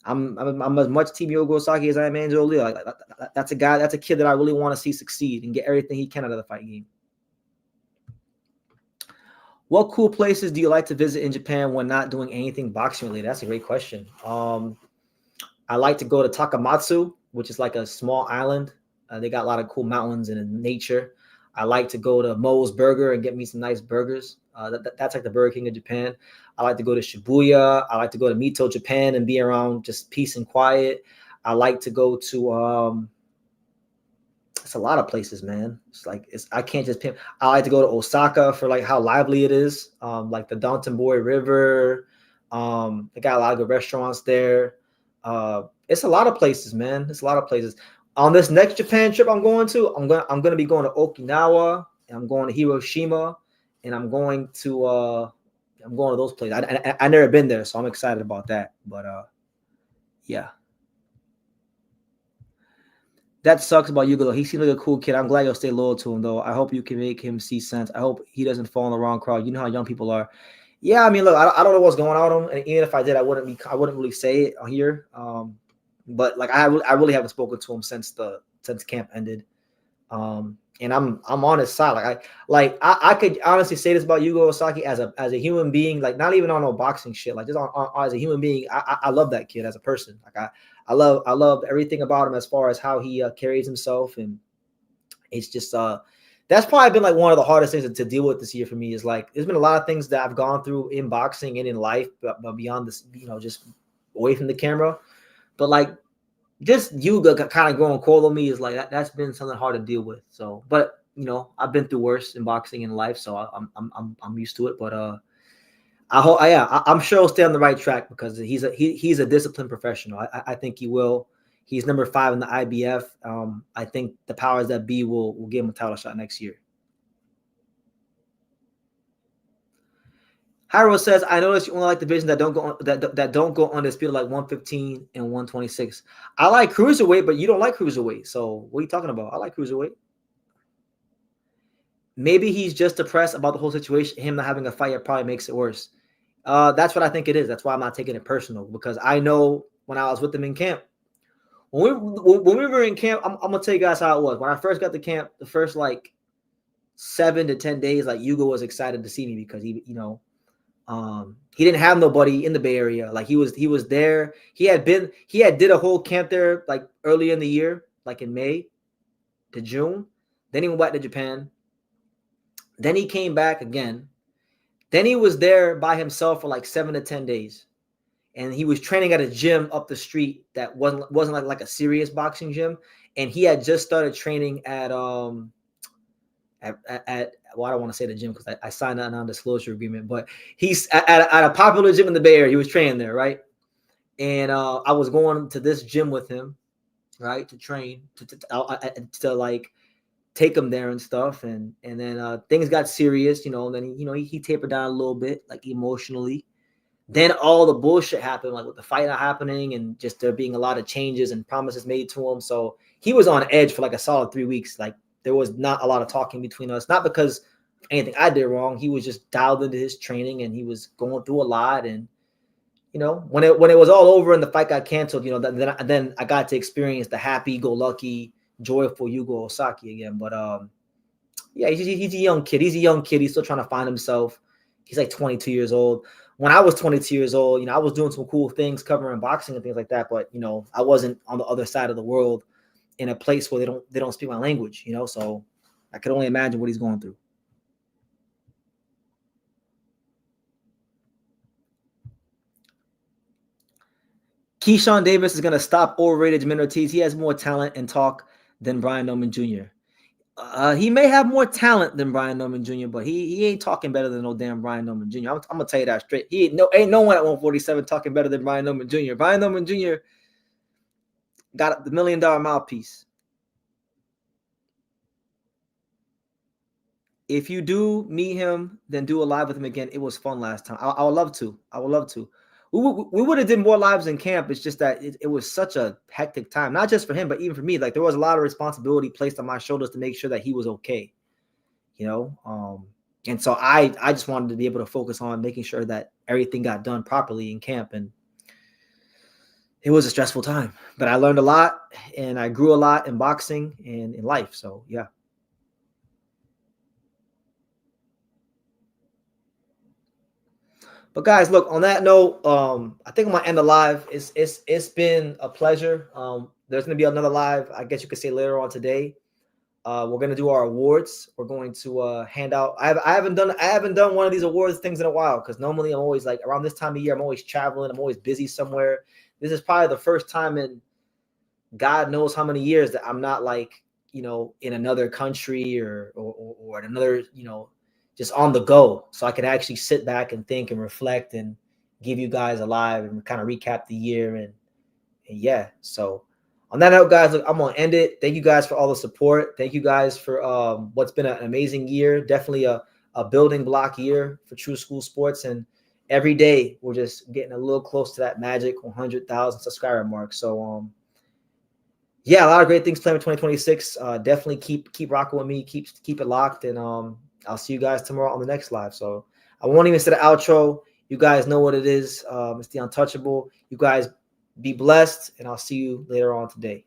Speaker 1: I'm as much Team Yuga Osaki as I am Angelo Lee. Like that's a kid that I really want to see succeed and get everything he can out of the fight game. What cool places do you like to visit in Japan when not doing anything boxing related? That's a great question. I like to go to Takamatsu, which is like a small island. They got a lot of cool mountains and nature. I like to go to Moe's Burger and get me some nice burgers. That's like the Burger King of Japan. I like to go to Shibuya. I like to go to Mito, Japan, and be around just peace and quiet. I like to go to it's a lot of places, man. I can't just pick. I like to go to Osaka for like how lively it is. Like the Downton-boy River. They got a lot of good restaurants there. It's a lot of places, man. It's a lot of places. On this next Japan trip I'm going to, I'm gonna be going to Okinawa, and I'm going to Hiroshima, and I'm going to those places. I never been there, so I'm excited about that. But yeah. That sucks about Yuga though. He seems like a cool kid. I'm glad you'll stay loyal to him though. I hope you can make him see sense. I hope he doesn't fall in the wrong crowd. You know how young people are. Yeah, I mean, look, I don't know what's going on with him, and even if I did, I wouldn't really say it here. But like I really haven't spoken to him since camp ended. And I'm on his side. I could honestly say this about Yuga Osaki as a human being, like not even on no boxing shit, like just on as a human being. I love that kid as a person. Like I love everything about him as far as how he carries himself, and it's just that's probably been like one of the hardest things to deal with this year for me. Is like there's been a lot of things that I've gone through in boxing and in life, but beyond this, you know, just away from the camera. But like just Yuga kind of growing cold on me is like that's been something hard to deal with. So, but you know, I've been through worse in boxing and life, so I'm used to it. But I'm sure he'll stay on the right track because he's a disciplined professional. I think he will. He's number 5 in the IBF. I think the powers that be will give him a title shot next year. Hyro says, I noticed you only like divisions that don't go that don't go undisputed, like 115 and 126. I like cruiserweight, but you don't like cruiserweight. So what are you talking about? I like cruiserweight. Maybe he's just depressed about the whole situation. Him not having a fight probably makes it worse. That's what I think it is. That's why I'm not taking it personal, because I know when I was with him in camp, when we were in camp, I'm gonna tell you guys how it was. When I first got to camp, the first like 7 to 10 days, like Hugo was excited to see me because he didn't have nobody in the Bay Area. Like he was there. He had did a whole camp there like early in the year, like in May to June. Then he went back to Japan. Then he came back again. Then he was there by himself for like 7 to 10 days. And he was training at a gym up the street that wasn't like a serious boxing gym. And he had just started training at well, I don't want to say the gym because I signed a non-disclosure agreement, but he's at a popular gym in the Bay Area. He was training there, right? And I was going to this gym with him, right, to train, to like take him there and stuff. And then things got serious, and then he tapered down a little bit, like emotionally. Then all the bullshit happened, like with the fight not happening and just there being a lot of changes and promises made to him. So he was on edge for like a solid 3 weeks. Like there was not a lot of talking between us, not because of anything I did wrong. He was just dialed into his training and he was going through a lot. And, when it was all over and the fight got canceled, then I got to experience the happy-go-lucky, joyful Yugo Osaki again. But yeah, he's a young kid. He's a young kid. He's still trying to find himself. He's like 22 years old. When I was 22 years old, I was doing some cool things covering boxing and things like that. But, I wasn't on the other side of the world in a place where they don't speak my language, so I could only imagine what he's going through. Keyshawn Davis is going to stop overrated Jamil Ortiz. He has more talent and talk than Brian Norman Jr. He may have more talent than Brian Norman Jr., but he ain't talking better than no damn Brian Norman Jr. I'm gonna tell you that straight. He ain't no one at 147 talking better than Brian Norman Jr. Brian Norman Jr. got the $1 million mouthpiece. If you do meet him, then do a live with him again. It was fun last time. I would love to. I would love to. We would have did more lives in camp. It's just that it was such a hectic time, not just for him, but even for me. Like there was a lot of responsibility placed on my shoulders to make sure that he was okay, and so I just wanted to be able to focus on making sure that everything got done properly in camp. And it was a stressful time, but I learned a lot and I grew a lot in boxing and in life. So yeah. But guys, look, on that note, I think I'm gonna end the live. It's been a pleasure. There's gonna be another live, I guess you could say later on today. We're gonna do our awards. We're going to hand out. I haven't done one of these awards things in a while because normally I'm always like around this time of year, I'm always traveling, I'm always busy somewhere. This is probably the first time in God knows how many years that I'm not like, in another country or in another, just on the go. So I could actually sit back and think and reflect and give you guys a live and kind of recap the year. And yeah, so on that note, guys, look, I'm going to end it. Thank you guys for all the support. Thank you guys for what's been an amazing year. Definitely a building block year for True School Sports. And every day we're just getting a little close to that magic 100,000 subscriber mark. So, yeah, a lot of great things planned for 2026. Definitely keep rocking with me. Keep it locked. And I'll see you guys tomorrow on the next live. So I won't even say the outro. You guys know what it is. It's the Untouchable. You guys be blessed, and I'll see you later on today.